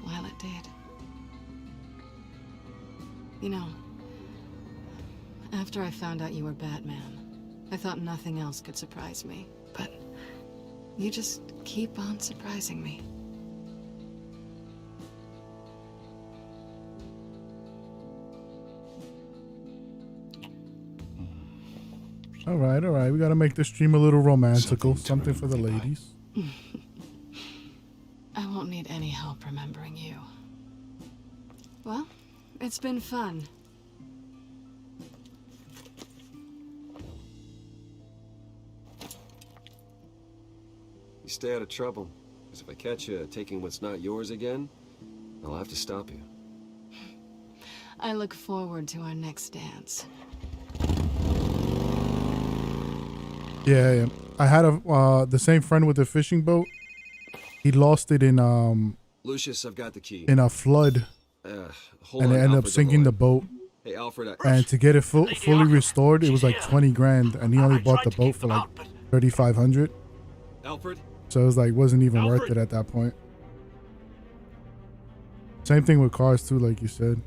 While it did. You know, after I found out you were Batman, I thought nothing else could surprise me. But you just keep on surprising me. All right. We got to make this stream a little romantical. Something for the ladies. I won't need any help remembering you. Well, it's been fun. You stay out of trouble, because if I catch you taking what's not yours again, I'll have to stop you. I look forward to our next dance. Yeah. I had the same friend with the fishing boat. he lost it in Lucius, I've got the key. in a flood, Hold and on, it ended up Alfred's on sinking the line. boat. Hey, Alfred, And to get it fully restored, it was like 20 grand, and he only bought the boat for like 3,500. Alfred? So it was like wasn't even worth it at that point. Same thing with cars too, like you said.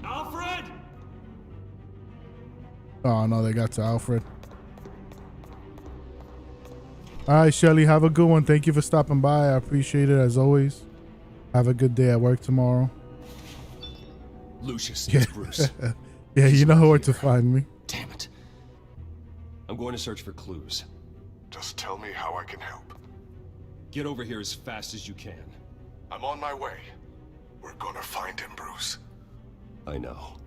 Alfred! Oh no, they got to Alfred. All right, Shelly, have a good one. Thank you for stopping by. I appreciate it as always. Have a good day at work tomorrow. Lucius, Yeah, it's Bruce. yeah, you know where to find me. Damn it. I'm going to search for clues. Just tell me how I can help. Get over here as fast as you can. I'm on my way. We're gonna find him, Bruce. I know.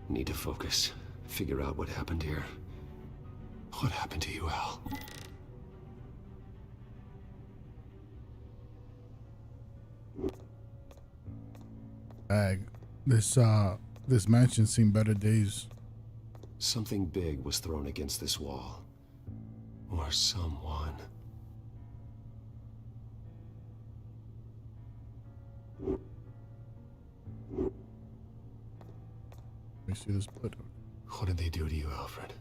Need to focus. Figure out what happened here. What happened to you, Al? This mansion's seen better days. Something big was thrown against this wall. Or someone. Let me see this blood. What did they do to you, Alfred?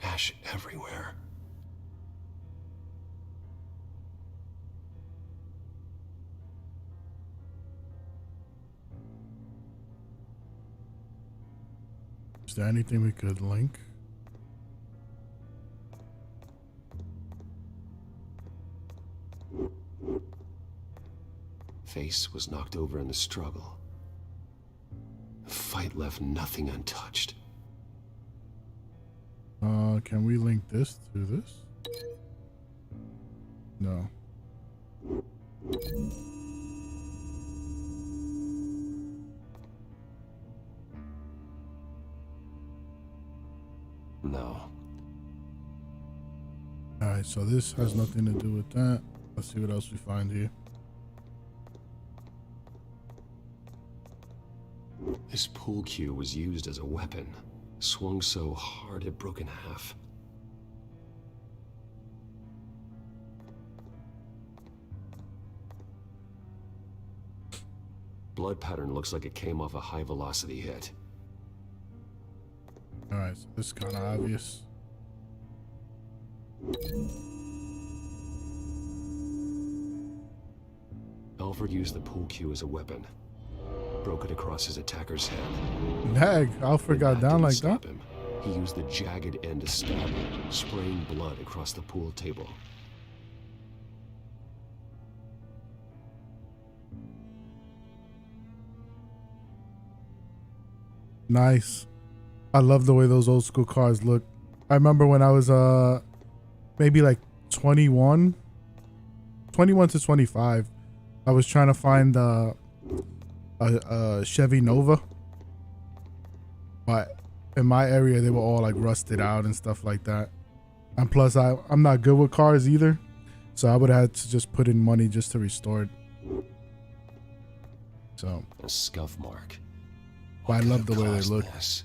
Ash everywhere. Is there anything we could link? Face was knocked over in the struggle. The fight left nothing untouched. Can we link this to this? No. No. Alright, so this has nothing to do with that. Let's see what else we find here. This pool cue was used as a weapon. Swung so hard it broke in half. Blood pattern looks like it came off a high-velocity hit. Alright, so this is kind of obvious. Alfred used the pool cue as a weapon. Broke it across his attacker's head. Dang, Alfred got down like that? Him. He used the jagged end to stab him, spraying blood across the pool table. Nice. I love the way those old school cars look. I remember when I was maybe like 21 to 25, I was trying to find a Chevy Nova, but in my area they were all like rusted out and stuff like that. And plus I'm not good with cars either, so I would have had to just put in money just to restore it. So a scuff mark. But I love the way they look. This?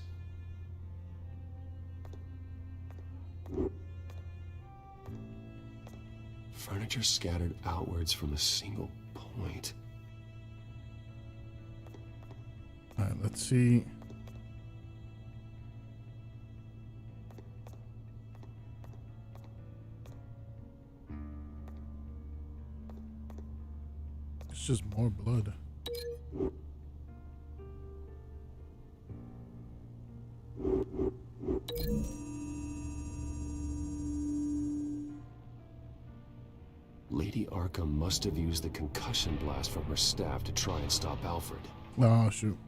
Furniture scattered outwards from a single point. All right, let's see. It's just more blood. Lady Arkham must have used the concussion blast from her staff to try and stop Alfred. Oh, shoot.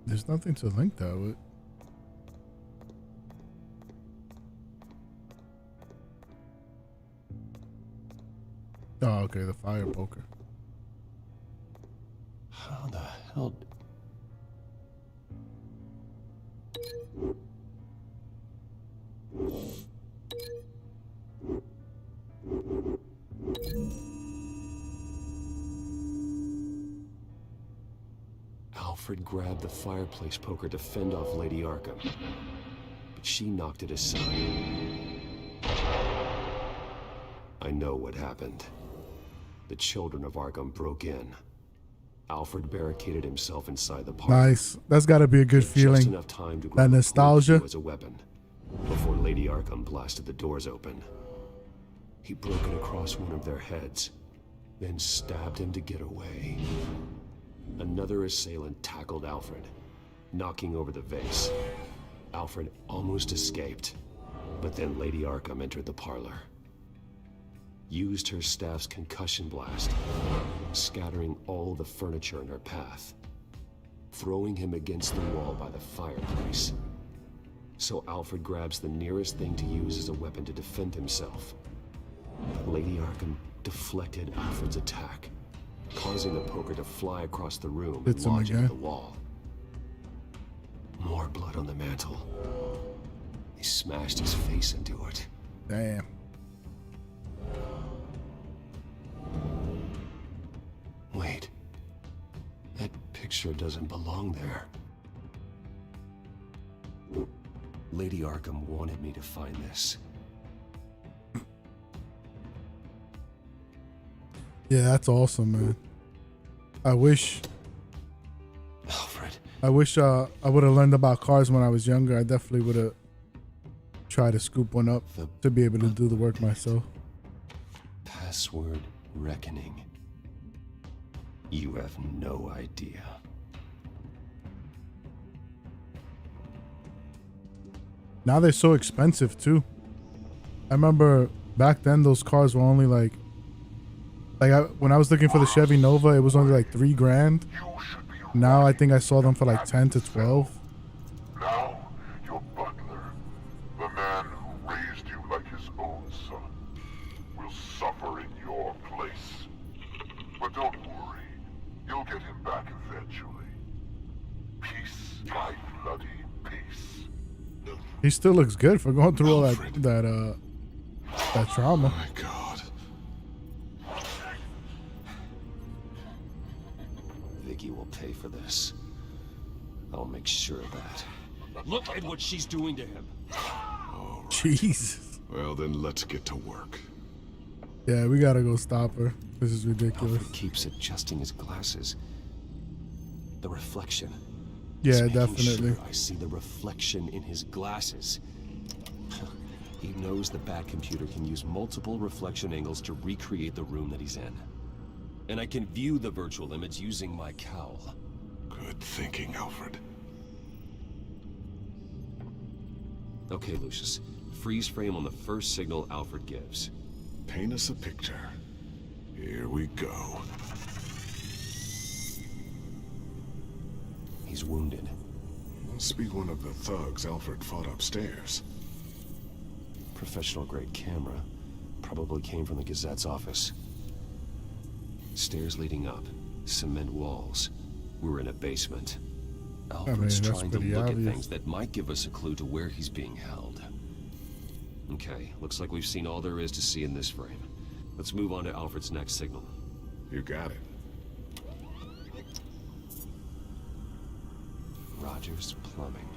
There's nothing to link that with. Oh, okay, the fire poker. How the hell? Alfred grabbed the fireplace poker to fend off Lady Arkham, but she knocked it aside. I know what happened. The children of Arkham broke in. Alfred barricaded himself inside the park. Nice. That's got to be a good feeling. Just enough time to That grab nostalgia. as a weapon before Lady Arkham blasted the doors open. He broke it across one of their heads, then stabbed him to get away. Another assailant tackled Alfred, knocking over the vase. Alfred almost escaped, but then Lady Arkham entered the parlor. Used her staff's concussion blast, scattering all the furniture in her path, throwing him against the wall by the fireplace. So Alfred grabs the nearest thing to use as a weapon to defend himself. Lady Arkham deflected Alfred's attack, causing the poker to fly across the room and lodge into the wall. More blood on the mantle. He smashed his face into it. Damn. Wait. That picture doesn't belong there. Lady Arkham wanted me to find this. Yeah, that's awesome, man. I wish Alfred. I would have learned about cars when I was younger. I definitely would have tried to scoop one up to be able to do the work myself. Password reckoning. You have no idea. Now they're so expensive too. I remember back then those cars were only like when I was looking for the Chevy Nova, it was only like $3 grand. Now I think I saw them for like 10 to 12. Now, your butler, the man who raised you like his own son, will suffer in your place. But don't worry, you'll get him back eventually. Peace, my bloody peace. He still looks good for going through all that trauma. My God. Vicky will pay for this. I'll make sure of that. Look at what she's doing to him. Jesus. Well, then let's get to work. Yeah, we gotta go stop her. This is ridiculous. Alfred keeps adjusting his glasses. The reflection. Yeah, He's making definitely. Sure I see the reflection in his glasses. He knows the Batcomputer can use multiple reflection angles to recreate the room that he's in. And I can view the virtual image using my cowl. Good thinking, Alfred. Okay, Lucius. Freeze frame on the first signal Alfred gives. Paint us a picture. Here we go. He's wounded. Must be one of the thugs Alfred fought upstairs. Professional-grade camera. Probably came from the Gazette's office. Stairs leading up. Cement walls. We're in a basement. Alfred's that's trying to pretty look obvious. at things that might give us a clue to where he's being held. Okay, looks like we've seen all there is to see in this frame. Let's move on to Alfred's next signal. You got it. Rogers Plumbing.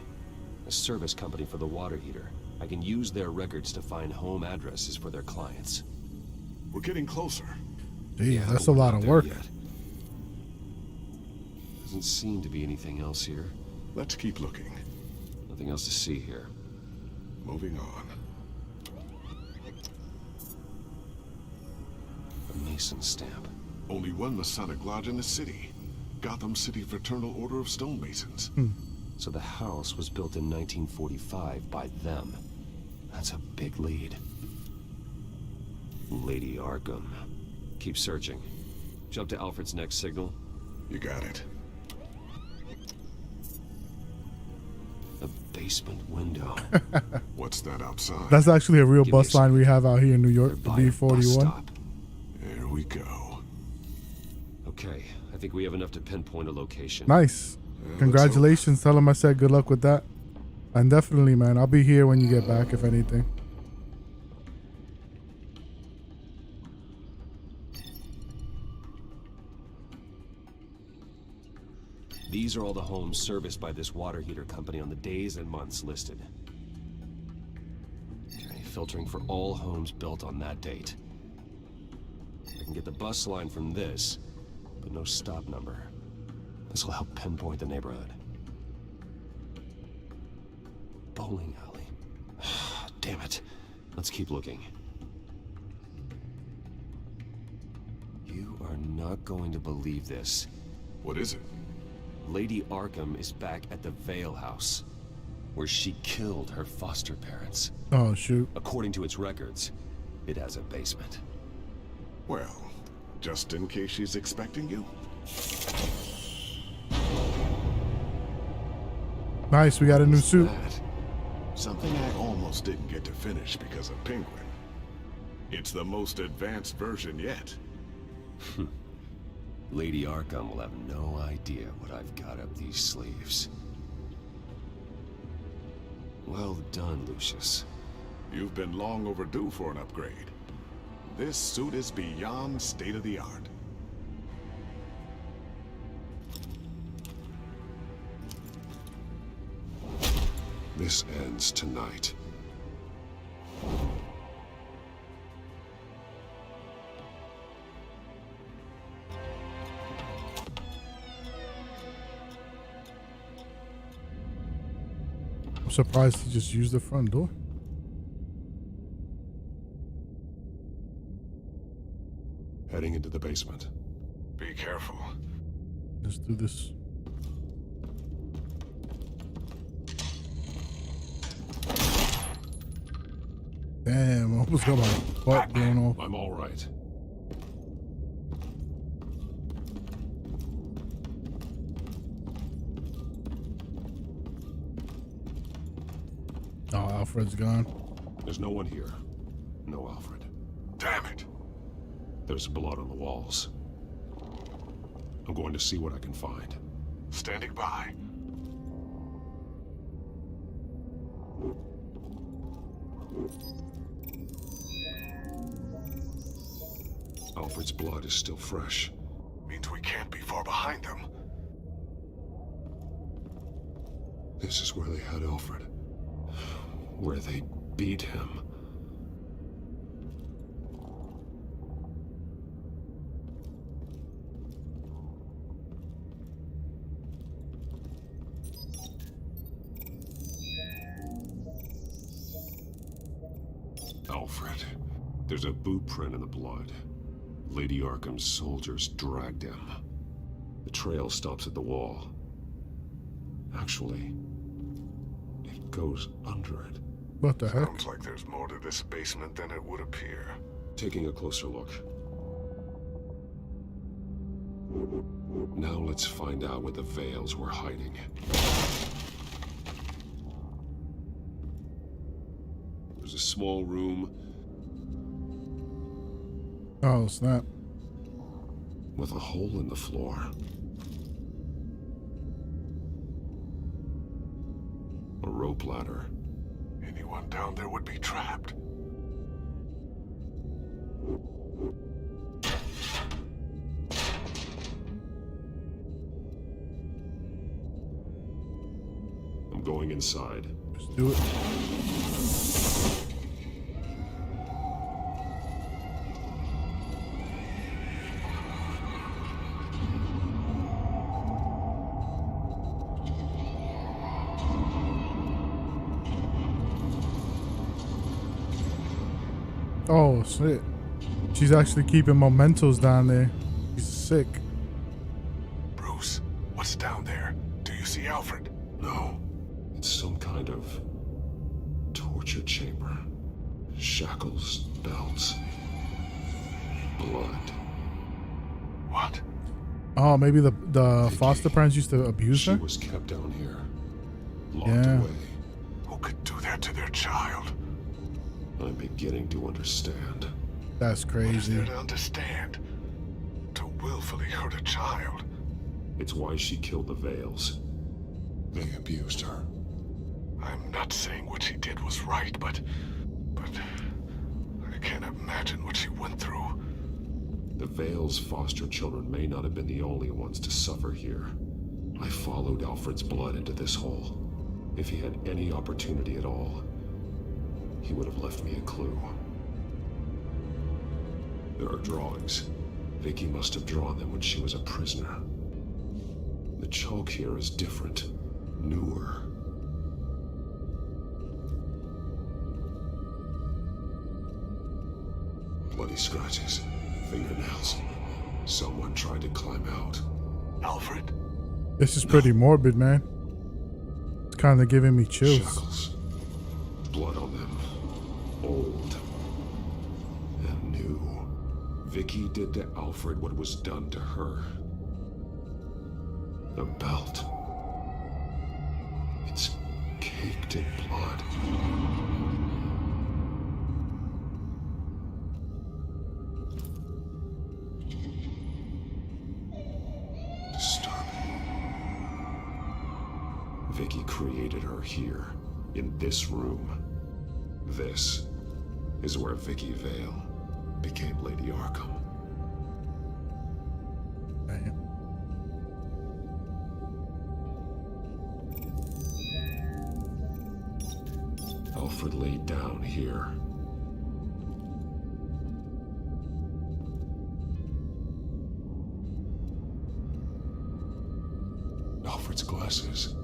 A service company for the water heater. I can use their records to find home addresses for their clients. We're getting closer. Jeez, that's but a we're lot not of there work. yet. Doesn't seem to be anything else here. Let's keep looking. Nothing else to see here. Moving on. A Mason stamp. Only one Masonic lodge in the city. Gotham City Fraternal Order of Stonemasons. So the house was built in 1945 by them. That's a big lead. Lady Arkham. Keep searching. Jump to Alfred's next signal. You got it. A basement window. What's that outside? That's actually a real Give me bus a line we have out here in New York, the By a bus B41. stop. There we go. Okay, I think we have enough to pinpoint a location. Nice. Congratulations. Tell him I said good luck with that. And definitely, man, I'll be here when you get back, if anything. These are all the homes serviced by this water heater company on the days and months listed. Okay, filtering for all homes built on that date. I can get the bus line from this, but no stop number. This will help pinpoint the neighborhood. Bowling alley. Damn it. Let's keep looking. You are not going to believe this. What is it? Lady Arkham is back at the Vale House, where she killed her foster parents. Oh, shoot. According to its records, it has a basement. Well, just in case she's expecting you. Nice, we got a new suit. Something I almost didn't get to finish because of Penguin. It's the most advanced version yet. Lady Arkham will have no idea what I've got up these sleeves. Well done, Lucius. You've been long overdue for an upgrade. This suit is beyond state-of-the-art. This ends tonight. I'm surprised he just used the front door. Heading into the basement. Be careful. Let's do this. Damn, I almost got my butt blown off. I'm all right. Oh, Alfred's gone. There's no one here. No Alfred. Damn it. There's blood on the walls. I'm going to see what I can find. Standing by. Alfred's blood is still fresh. Means we can't be far behind them. This is where they had Alfred. Where they beat him. Alfred. There's a boot print in the blood. Lady Arkham's soldiers dragged him. The trail stops at the wall. Actually, it goes under it. What the heck? Sounds like there's more to this basement than it would appear. Taking a closer look. Now let's find out where the Veils were hiding. There's a small room. Oh, snap. With a hole in the floor. A rope ladder. Anyone down there would be trapped. I'm going inside. Let's do it. Oh, shit. She's actually keeping mementos down there. She's sick. Bruce, what's down there? Do you see Alfred? No. It's some kind of torture chamber. Shackles, belts, blood. What? Oh, maybe the foster parents used to abuse her? She was kept down here. Locked away. Who could do that to their child? I'm beginning to understand. That's crazy. What is there to understand? To willfully hurt a child. It's why she killed the Veils. They abused her. I'm not saying what she did was right, but I can't imagine what she went through. The Veils' foster children may not have been the only ones to suffer here. I followed Alfred's blood into this hole. If he had any opportunity at all, he would have left me a clue. There are drawings. Vicky must have drawn them when she was a prisoner. The chalk here is different, newer. Bloody scratches, fingernails. Someone tried to climb out. Alfred? This is pretty morbid, man. It's kind of giving me chills. Shackles. Blood on them. Old. And new. Vicky did to Alfred what was done to her. The belt. It's caked in blood. Disturbing. Vicky created her here, in this room. This is where Vicky Vale became Lady Arkham. Damn. Alfred laid down here. Alfred's glasses.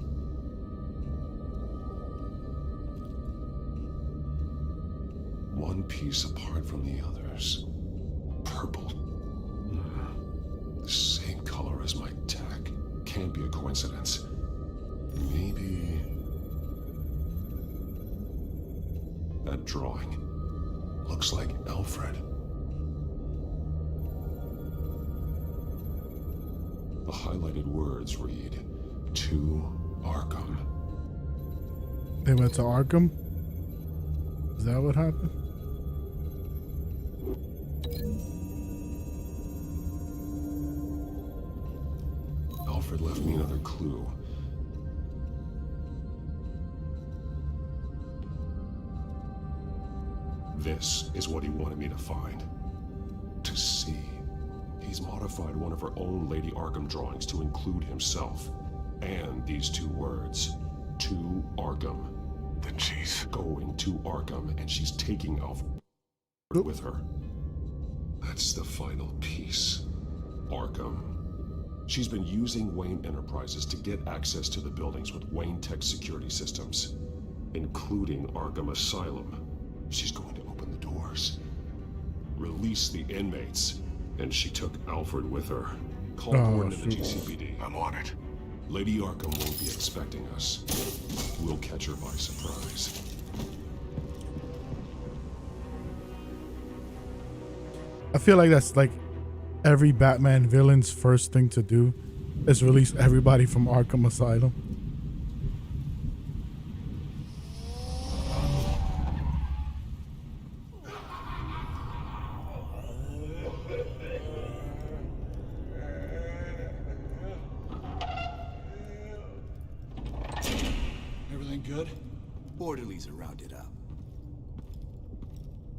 One piece apart from the others. Purple. The same color as my tech. Can't be a coincidence. Maybe... That drawing looks like Alfred. The highlighted words read, "To Arkham." They went to Arkham? Is that what happened? Alfred left me another clue. This is what he wanted me to find. To see. He's modified one of her own Lady Arkham drawings to include himself. And these two words. To Arkham. Then she's going to Arkham, and she's taking Alfred with her. That's the final piece. Arkham. She's been using Wayne Enterprises to get access to the buildings with Wayne Tech security systems, including Arkham Asylum. She's going to open the doors, release the inmates, and she took Alfred with her. Call Gordon to the GCPD. I'm on it. Lady Arkham won't be expecting us. We'll catch her by surprise. I feel like that's like every Batman villain's first thing to do is release everybody from Arkham Asylum. Everything good? Orderlies are rounded up.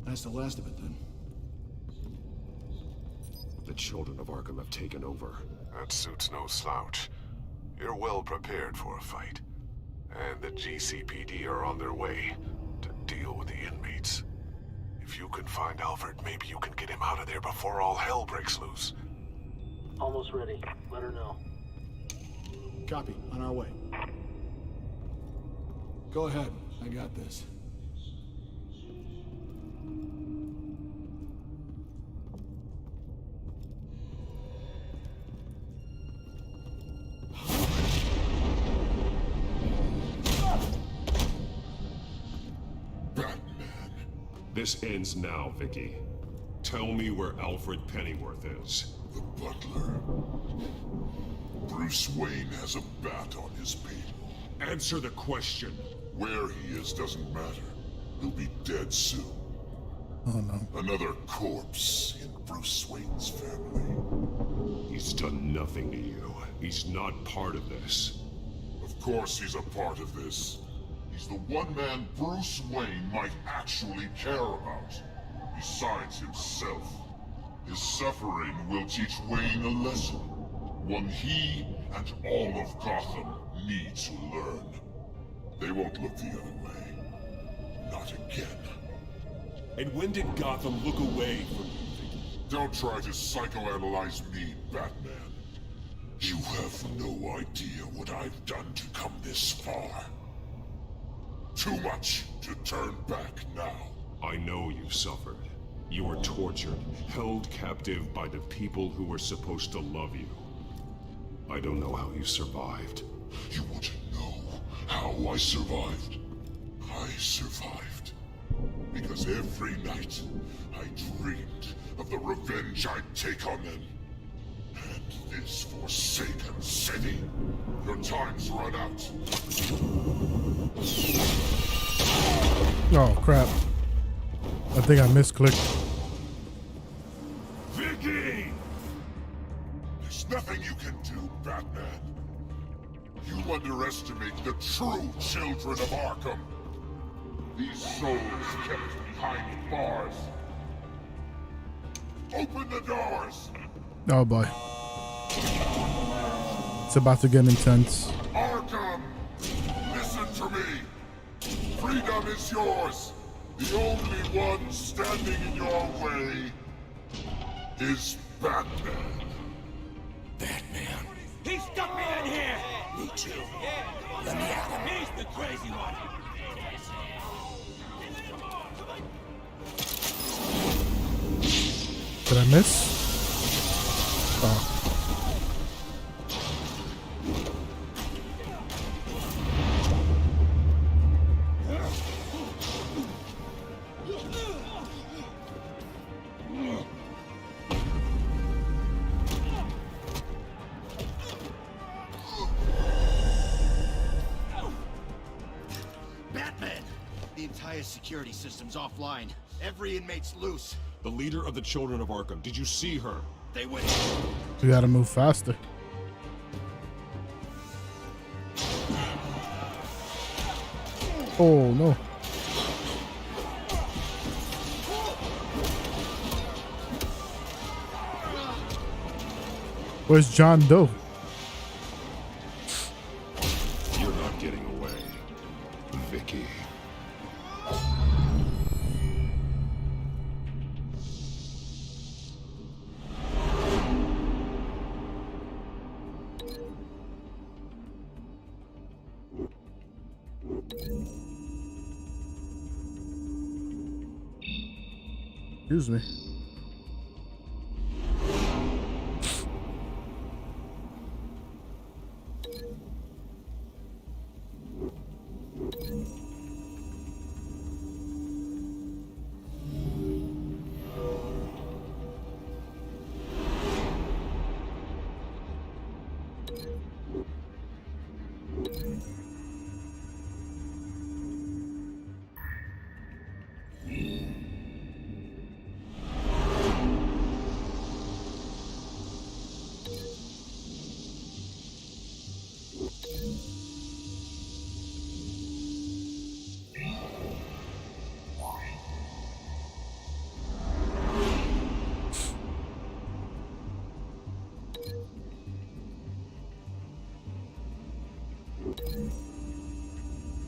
That's the last of it then. The children of Arkham have taken over. That suit's no slouch. You're well prepared for a fight. And the GCPD are on their way to deal with the inmates. If you can find Alfred, maybe you can get him out of there before all hell breaks loose. Almost ready. Let her know. Copy. On our way. Go ahead. I got this. This ends now, Vicky. Tell me where Alfred Pennyworth is. The butler. Bruce Wayne has a bat on his people. Answer the question. Where he is doesn't matter. He'll be dead soon. Oh no. Another corpse in Bruce Wayne's family. He's done nothing to you. He's not part of this. Of course he's a part of this. He's the one man Bruce Wayne might actually care about. Besides himself. His suffering will teach Wayne a lesson. One he and all of Gotham need to learn. They won't look the other way. Not again. And when did Gotham look away from you? Don't try to psychoanalyze me, Batman. You have no idea what I've done to come this far. Too much to turn back now. I know you suffered. You were tortured, held captive by the people who were supposed to love you. I don't know how you survived. You want to know how I survived? I survived because every night I dreamed of the revenge I'd take on them. And this forsaken city. Your time's run out. Oh crap. I think I misclicked. Vicky! There's nothing you can do, Batman. You underestimate the true children of Arkham. These souls kept behind bars. Open the doors! Oh boy. It's about to get intense. Arkham! Listen to me! Freedom is yours! The only one standing in your way is Batman. Batman. He stuck me in here! Me too. Let me at him. He's the crazy one. Did I miss? Oh. Batman! The entire security system's offline. Every inmate's loose. The leader of the Children of Arkham. Did you see her? They went. We gotta move faster. Oh no. Where's John Doe? You're not getting away, Vicky. Excuse me.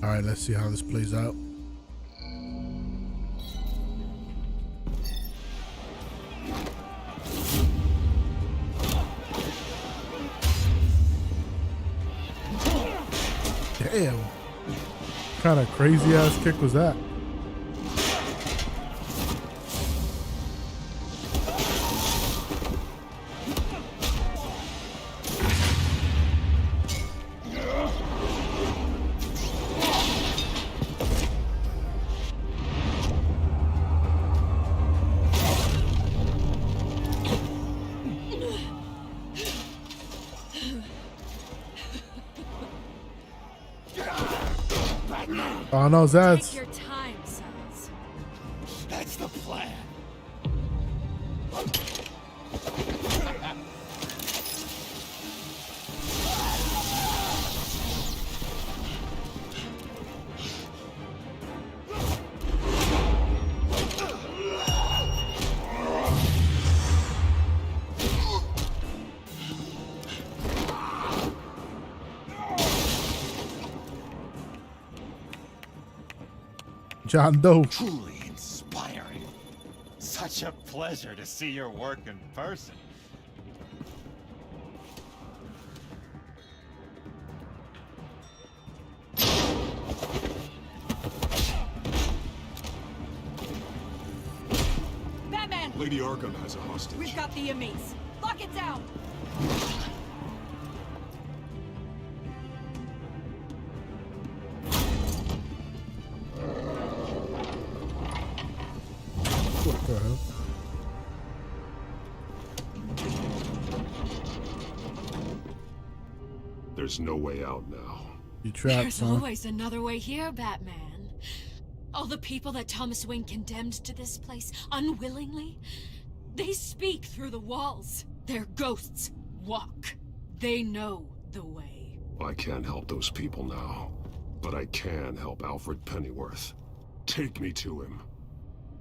All right, let's see how this plays out. Damn. What kind of crazy ass kick was that? Oh no, Zaz. Take your time, sons. That's the plan. John Doe. Truly inspiring. Such a pleasure to see your work in person. Batman! Lady Arkham has a hostage. We've got the inmates. Lock it down! What the hell? There's no way out now. You trapped, There's son. always another way here, Batman. All the people that Thomas Wayne condemned to this place unwillingly, they speak through the walls. Their ghosts walk. They know the way. I can't help those people now, but I can help Alfred Pennyworth. Take me to him.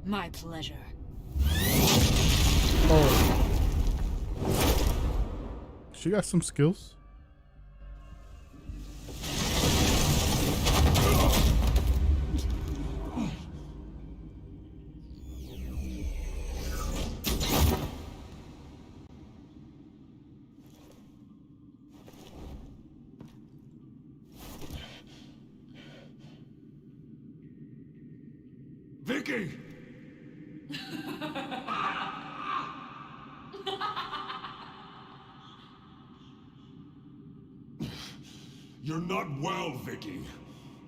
My pleasure. Oh. She got some skills. Vicky! You're not well, Vicky.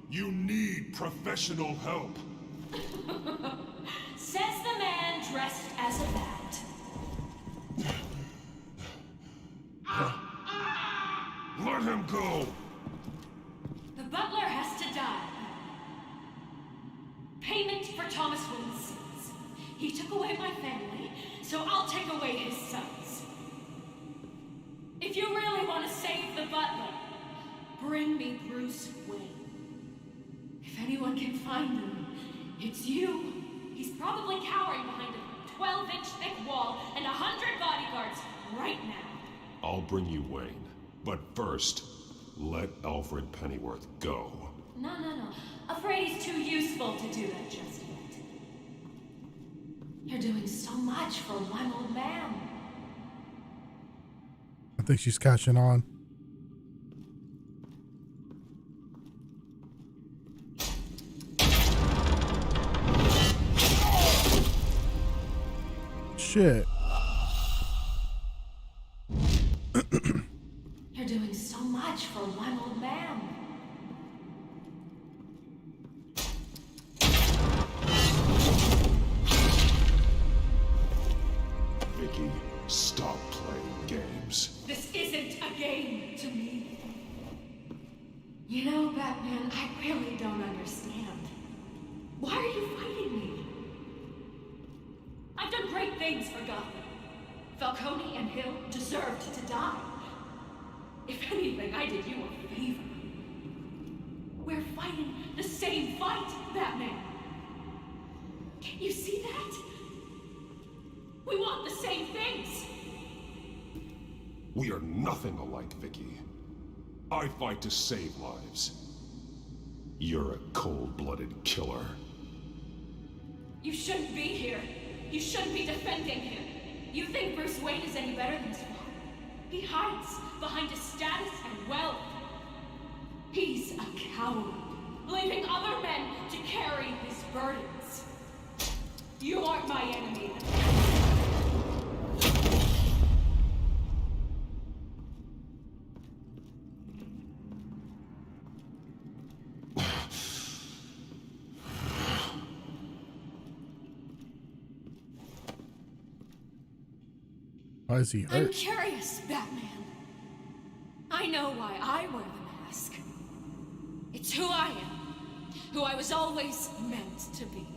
You need professional help. Says the man dressed as a bat. Let him go! The butler has to die. Payment for Thomas Wayne's sins. He took away my family, so I'll take away his sons. If you really want to save the butler, bring me Bruce Wayne. If anyone can find him, it's you. He's probably cowering behind a 12-inch thick wall and 100 bodyguards right now. I'll bring you Wayne. But first, let Alfred Pennyworth go. No. Afraid he's too useful to do that just yet. You're doing so much for one old man. I think she's catching on. Shit. You're doing so much for one old man. Vicky, stop playing games. This isn't a game to me. You know, Batman, I really don't understand. Why are you fighting me? I've done great things for Gotham. Falcone and Hill deserved to die. If anything, I did you a favor. We're fighting the same fight, Batman. Can you see that? We want the same things. We are nothing alike, Vicky. I fight to save lives. You're a cold-blooded killer. You shouldn't be here. You shouldn't be defending him. You think Bruce Wayne is any better than his father? He hides behind his status and wealth. He's a coward, leaving other men to carry his burdens. You aren't my enemy. Why is he I'm hurt? curious, Batman. I know why I wear the mask. It's who I am, who I was always meant to be.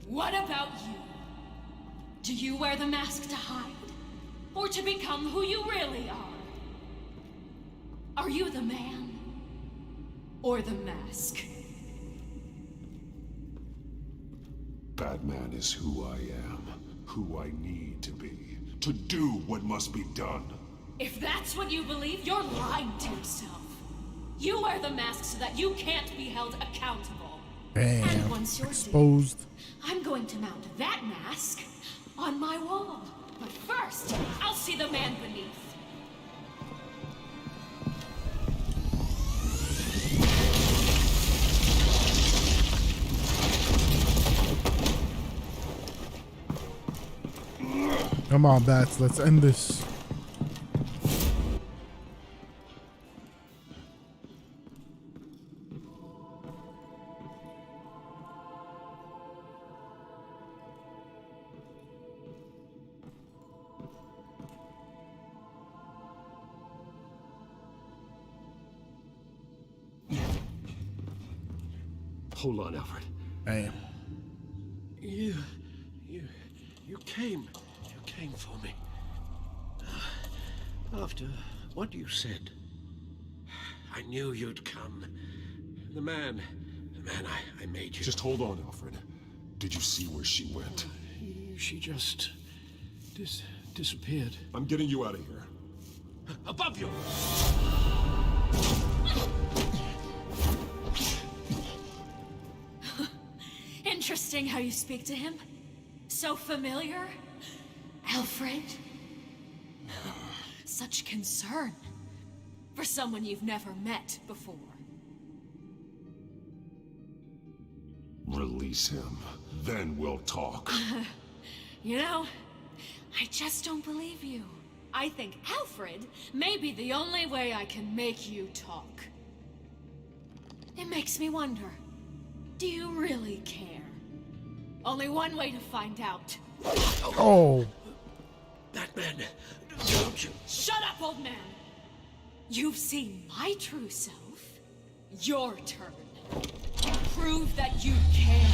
What about you? Do you wear the mask to hide? Or to become who you really are? Are you the man? Or the mask? Batman is who I am, who I need to be, to do what must be done. If that's what you believe, you're lying to yourself. You wear the mask so that you can't be held accountable. And Damn. once you're Exposed. dead, I'm going to mount that mask on my wall. But first, I'll see the man beneath. Come on, Bats. Let's end this. Hold on, Alfred. Damn. You came for me. After what you said, I knew you'd come. The man I made you. Just hold on, Alfred. Did you see where she went? She just disappeared. I'm getting you out of here. Above you! Interesting how you speak to him. So familiar. Alfred. Such concern for someone you've never met before. Release him. Then we'll talk. You know, I just don't believe you. I think Alfred may be the only way I can make you talk. It makes me wonder, do you really care? Only one way to find out. Oh. Batman, don't you? Shut up, old man! You've seen my true self. Your turn. Prove that you care.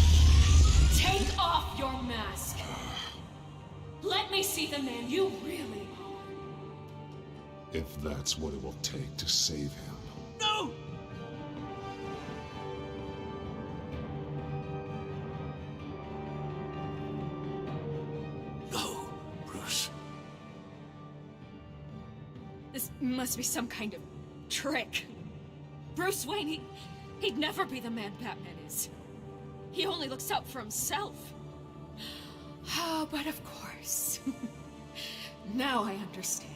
Take off your mask. Let me see the man you really are. If that's what it will take to save him. No! No, Bruce. This must be some kind of trick. Bruce Wayne, he'd never be the man Batman is. He only looks out for himself. Oh, but of course. Now I understand.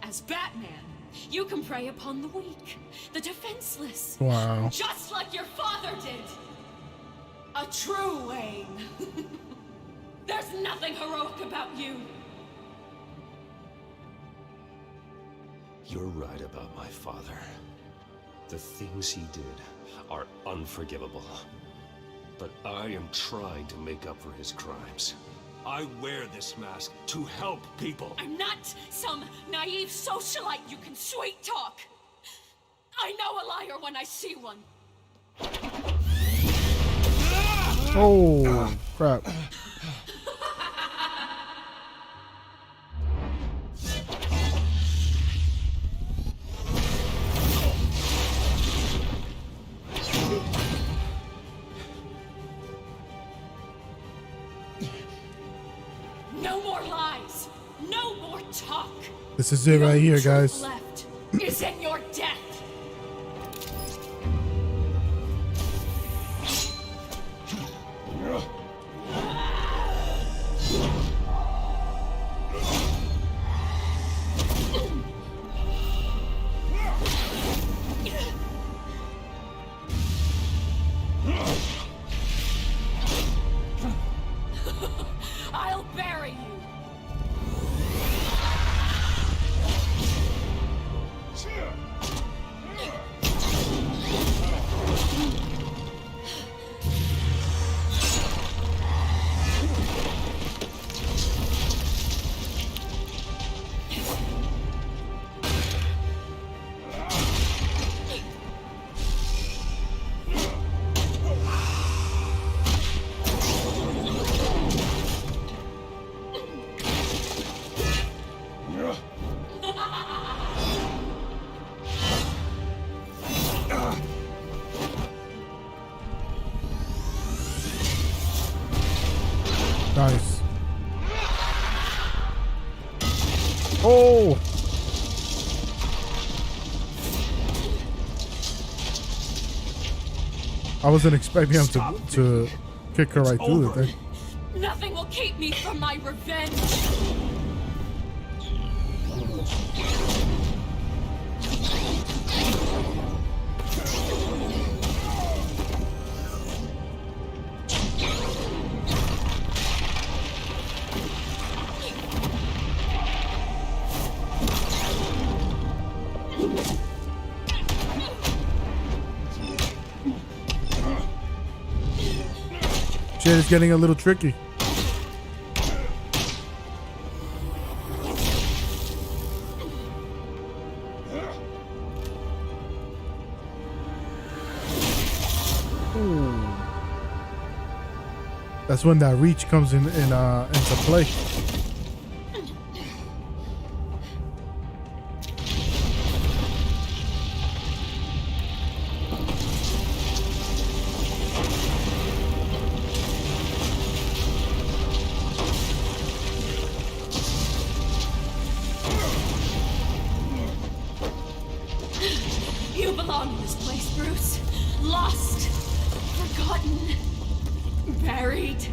As Batman, you can prey upon the weak, the defenseless. Wow. Just like your father did. A true Wayne. There's nothing heroic about you. You're right about my father. The things he did are unforgivable. But I am trying to make up for his crimes. I wear this mask to help people. I'm not some naive socialite you can sweet talk. I know a liar when I see one. Oh, crap. No more lies. No more talk. This is it right here, guys. Left is in your death. I'll bury you. Nice. Oh. I wasn't expecting him to kick her right through the thing. Nothing will keep me from my revenge. Shit is getting a little tricky. Ooh. That's when that reach comes into play. You belong in this place, Bruce. Lost, forgotten, buried,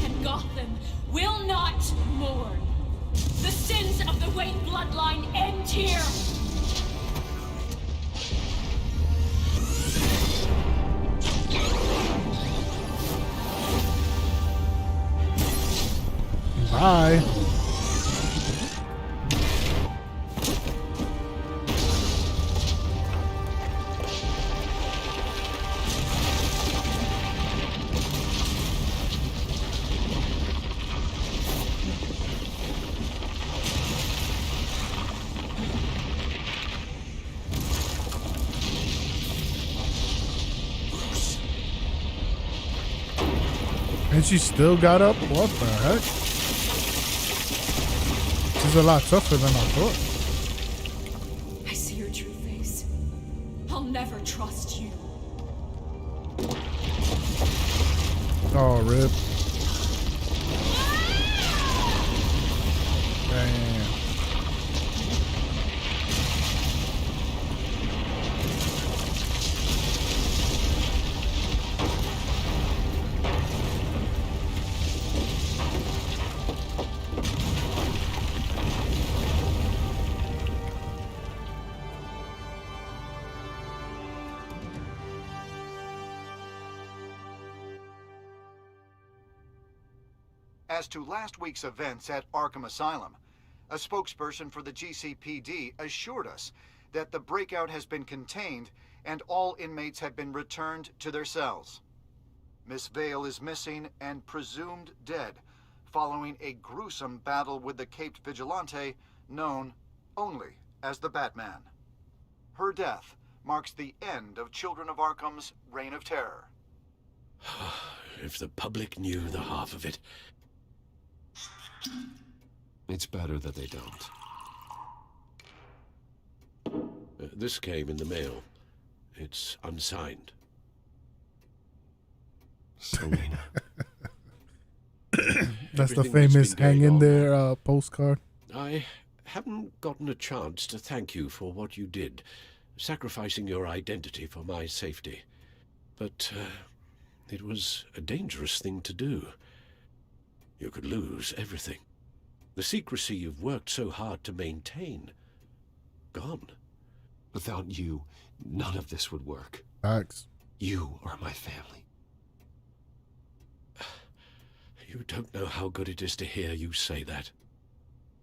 and Gotham will not mourn. The sins of the Wayne bloodline end here. Bye. And she still got up? What the heck? She's a lot tougher than I thought. I see your true face. I'll never trust you. Oh, rip. Damn. As to last week's events at Arkham Asylum, a spokesperson for the GCPD assured us that the breakout has been contained and all inmates have been returned to their cells. Miss Vale is missing and presumed dead following a gruesome battle with the caped vigilante known only as the Batman. Her death marks the end of Children of Arkham's reign of terror. If the public knew the half of it. It's better that they don't. This came in the mail. It's unsigned. Selina. That's the famous hang in there postcard. I haven't gotten a chance to thank you for what you did, sacrificing your identity for my safety. But it was a dangerous thing to do. You could lose everything. The secrecy you've worked so hard to maintain. Gone. Without you, none of this would work. Facts. You are my family. You don't know how good it is to hear you say that.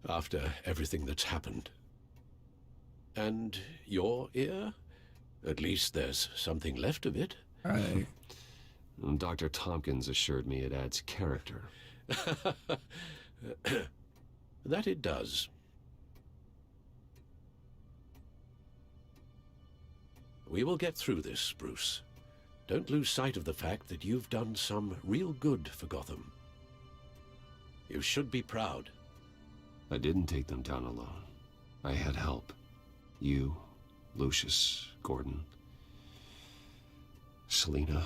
After everything that's happened. And your ear? At least there's something left of it. Right. Dr. Tompkins assured me it adds character. That it does. We will get through this, Bruce. Don't lose sight of the fact that you've done some real good for Gotham. You should be proud. I didn't take them down alone. I had help. You, Lucius, Gordon, Selina,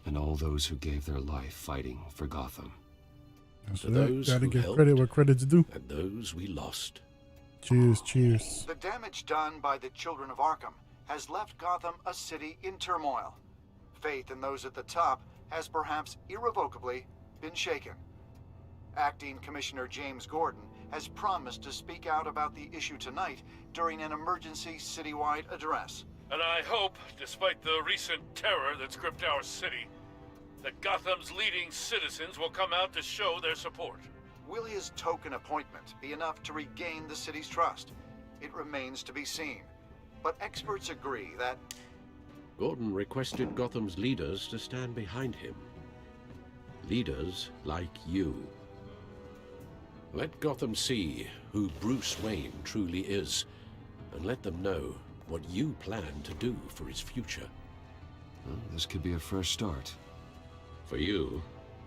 and all those who gave their life fighting for Gotham. That's To right. those Gotta who give helped, credit where credit's due. and those we lost. Cheers, cheers. The damage done by the Children of Arkham has left Gotham a city in turmoil. faith in those at the top has perhaps irrevocably been shaken. Acting Commissioner James Gordon has promised to speak out about the issue tonight during an emergency citywide address. And I hope, despite the recent terror that's gripped our city, that Gotham's leading citizens will come out to show their support. Will his token appointment be enough to regain the city's trust? It remains to be seen. But experts agree that Gordon requested Gotham's leaders to stand behind him. Leaders like you. Let Gotham see who Bruce Wayne truly is, and let them know what you plan to do for his future. Well, this could be a fresh start. For you,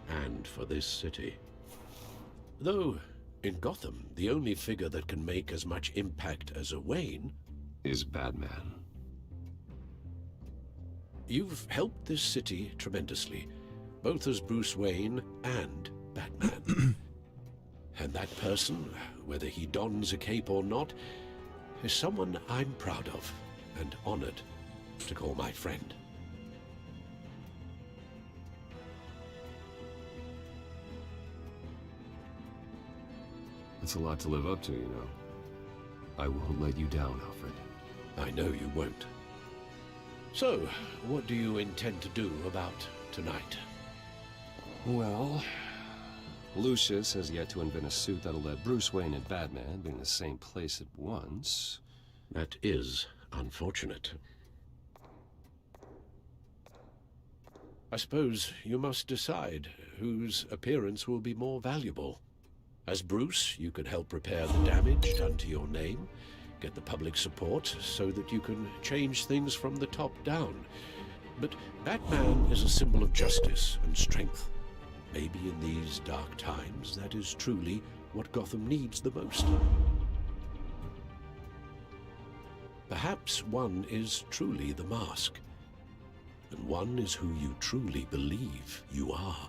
and for this city. Though, in Gotham, the only figure that can make as much impact as a Wayne is Batman. You've helped this city tremendously, both as Bruce Wayne and Batman. And that person, whether he dons a cape or not, is someone I'm proud of and honored to call my friend. It's a lot to live up to, you know. I won't let you down, Alfred. I know you won't. So, what do you intend to do about tonight? Well, Lucius has yet to invent a suit that'll let Bruce Wayne and Batman be in the same place at once. That is unfortunate. I suppose you must decide whose appearance will be more valuable. As Bruce, you can help repair the damage done to your name, get the public support so that you can change things from the top down. But Batman is a symbol of justice and strength. Maybe in these dark times, that is truly what Gotham needs the most. Perhaps one is truly the mask, and one is who you truly believe you are.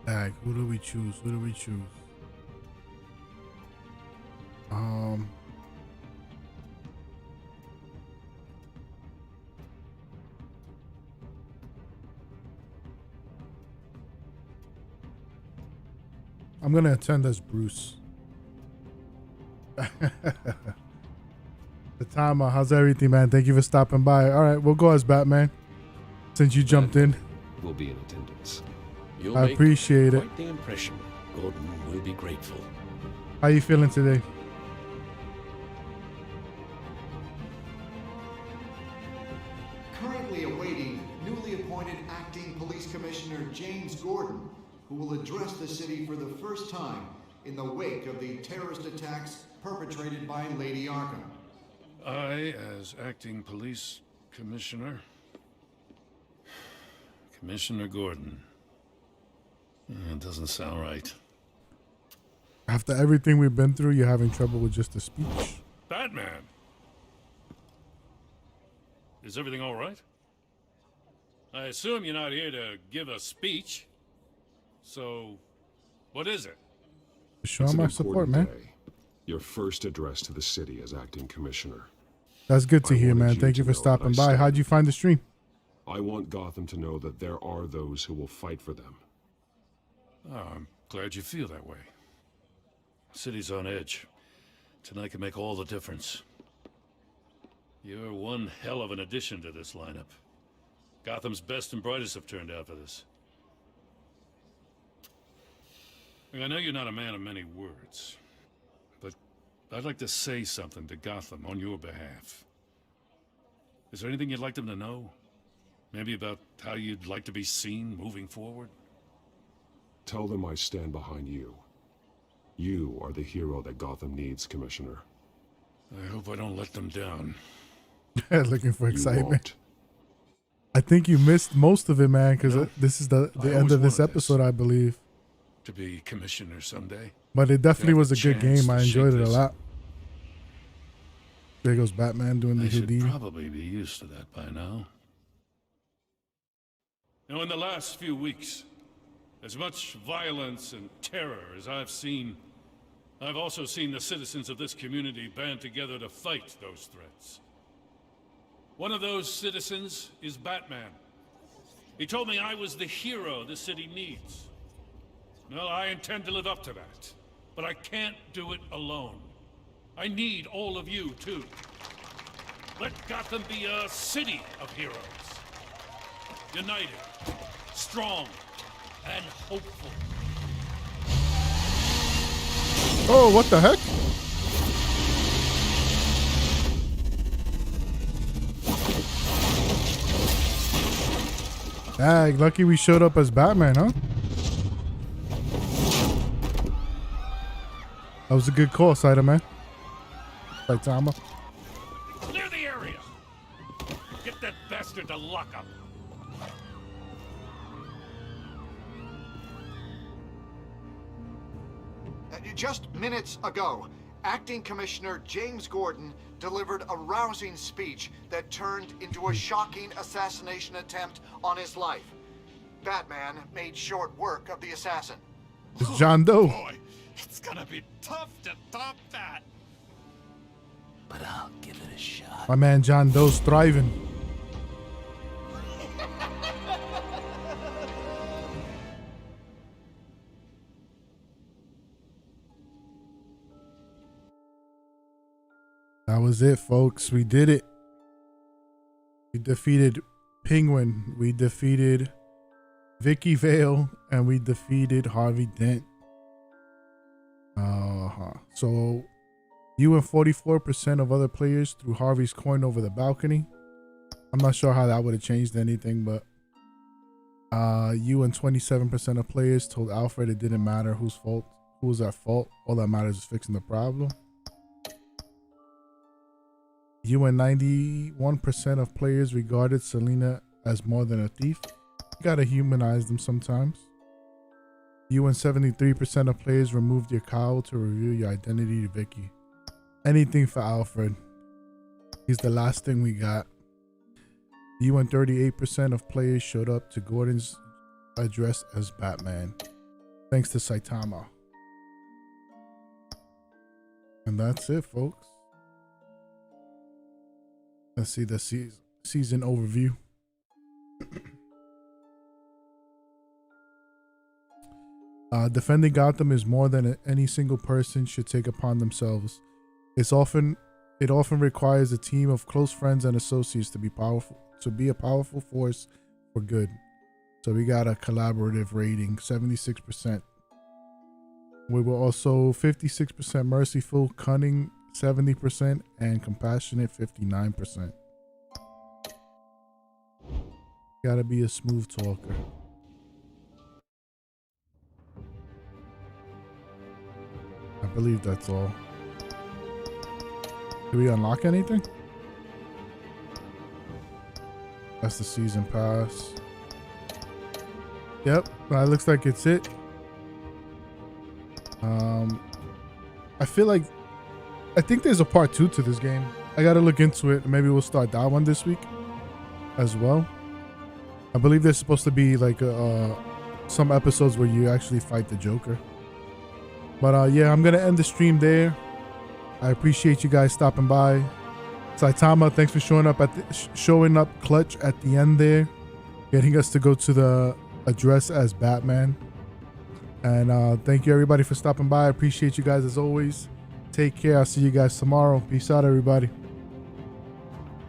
Like, who do we choose? Who do we choose? I'm gonna attend as Bruce. The timer, how's everything, man? Thank you for stopping by. All right, we'll go as Batman, since you jumped in. We'll be in attendance. You'll I make appreciate it. quite the impression. Gordon will be grateful. How you feeling today? currently awaiting newly appointed Acting Police Commissioner James Gordon, who will address the city for the first time in the wake of the terrorist attacks perpetrated by Lady Arkham. I, as acting police commissioner... Commissioner Gordon. It doesn't sound right. After everything we've been through, you're having trouble with just a speech. Batman! Is everything all right? I assume you're not here to give a speech. So, what is it? Show It's an my important support, man. day. Your first address to the city as acting commissioner. That's good to I hear, wanted man. you Thank you to for know stopping that I by. stand- How'd you find the stream? I want Gotham to know that there are those who will fight for them. Oh, I'm glad you feel that way. City's on edge. Tonight can make all the difference. You're one hell of an addition to this lineup. Gotham's best and brightest have turned out for this. I know you're not a man of many words, but I'd like to say something to Gotham on your behalf. Is there anything you'd like them to know? Maybe about how you'd like to be seen moving forward? Tell them I stand behind you. You are the hero that Gotham needs, Commissioner. I hope I don't let them down. Looking for You excitement. won't. I think you missed most of it, man, because No, this is the I end always of this wanted episode, I believe. To be commissioner someday. But it definitely Have was a a good chance game. to I shape enjoyed it a this. lot. There goes Batman doing the I should Houdini. probably be used to that by now. Now, in the last few weeks, as much violence and terror as I've seen, I've also seen the citizens of this community band together to fight those threats. One of those citizens is Batman. He told me I was the hero the city needs. Well, I intend to live up to that. But I can't do it alone. I need all of you, too. Let Gotham be a city of heroes. United, strong, and hopeful. Oh, what the heck? Dang, lucky we showed up as Batman, huh? That was a good call, Spider-Man. Saitama. Clear the area! Get that bastard to lock up! Just minutes ago, Acting Commissioner James Gordon delivered a rousing speech that turned into a shocking assassination attempt on his life. Batman made short work of the assassin. It's John Doe. Boy, it's gonna be tough to top that. But I'll give it a shot. My man John Doe's thriving. That was it, folks. We did it. We defeated Penguin. We defeated Vicky Vale. And we defeated Harvey Dent. So you and 44% of other players threw Harvey's coin over the balcony. I'm not sure how that would have changed anything, but you and 27% of players told Alfred it didn't matter who was at fault. All that matters is fixing the problem. You and 91% of players regarded Selina as more than a thief. You gotta humanize them sometimes. You and 73% of players removed your cowl to reveal your identity to Vicky. Anything for Alfred. He's the last thing we got. You and 38% of players showed up to Gordon's address as Batman. Thanks to Saitama. And that's it, folks. Let's see the season overview. Defending Gotham is more than any single person should take upon themselves. It often requires a team of close friends and associates to be a powerful force for good. So we got a collaborative rating, 76%. We were also 56% merciful, cunning 70%, and compassionate 59%. Gotta be a smooth talker. I believe that's all. Did we unlock anything? That's the season pass. Yep, that looks like it's it. I feel like I think there's a part 2 to this game. I gotta look into it. Maybe we'll start that one this week as well. I believe there's supposed to be like some episodes where you actually fight the Joker. But yeah, I'm gonna end the stream there. I appreciate you guys stopping by. Saitama, thanks for showing up clutch at the end there, getting us to go to the address as Batman. And thank you everybody for stopping by. I appreciate you guys as always. Take care. I'll see you guys tomorrow. Peace out, everybody.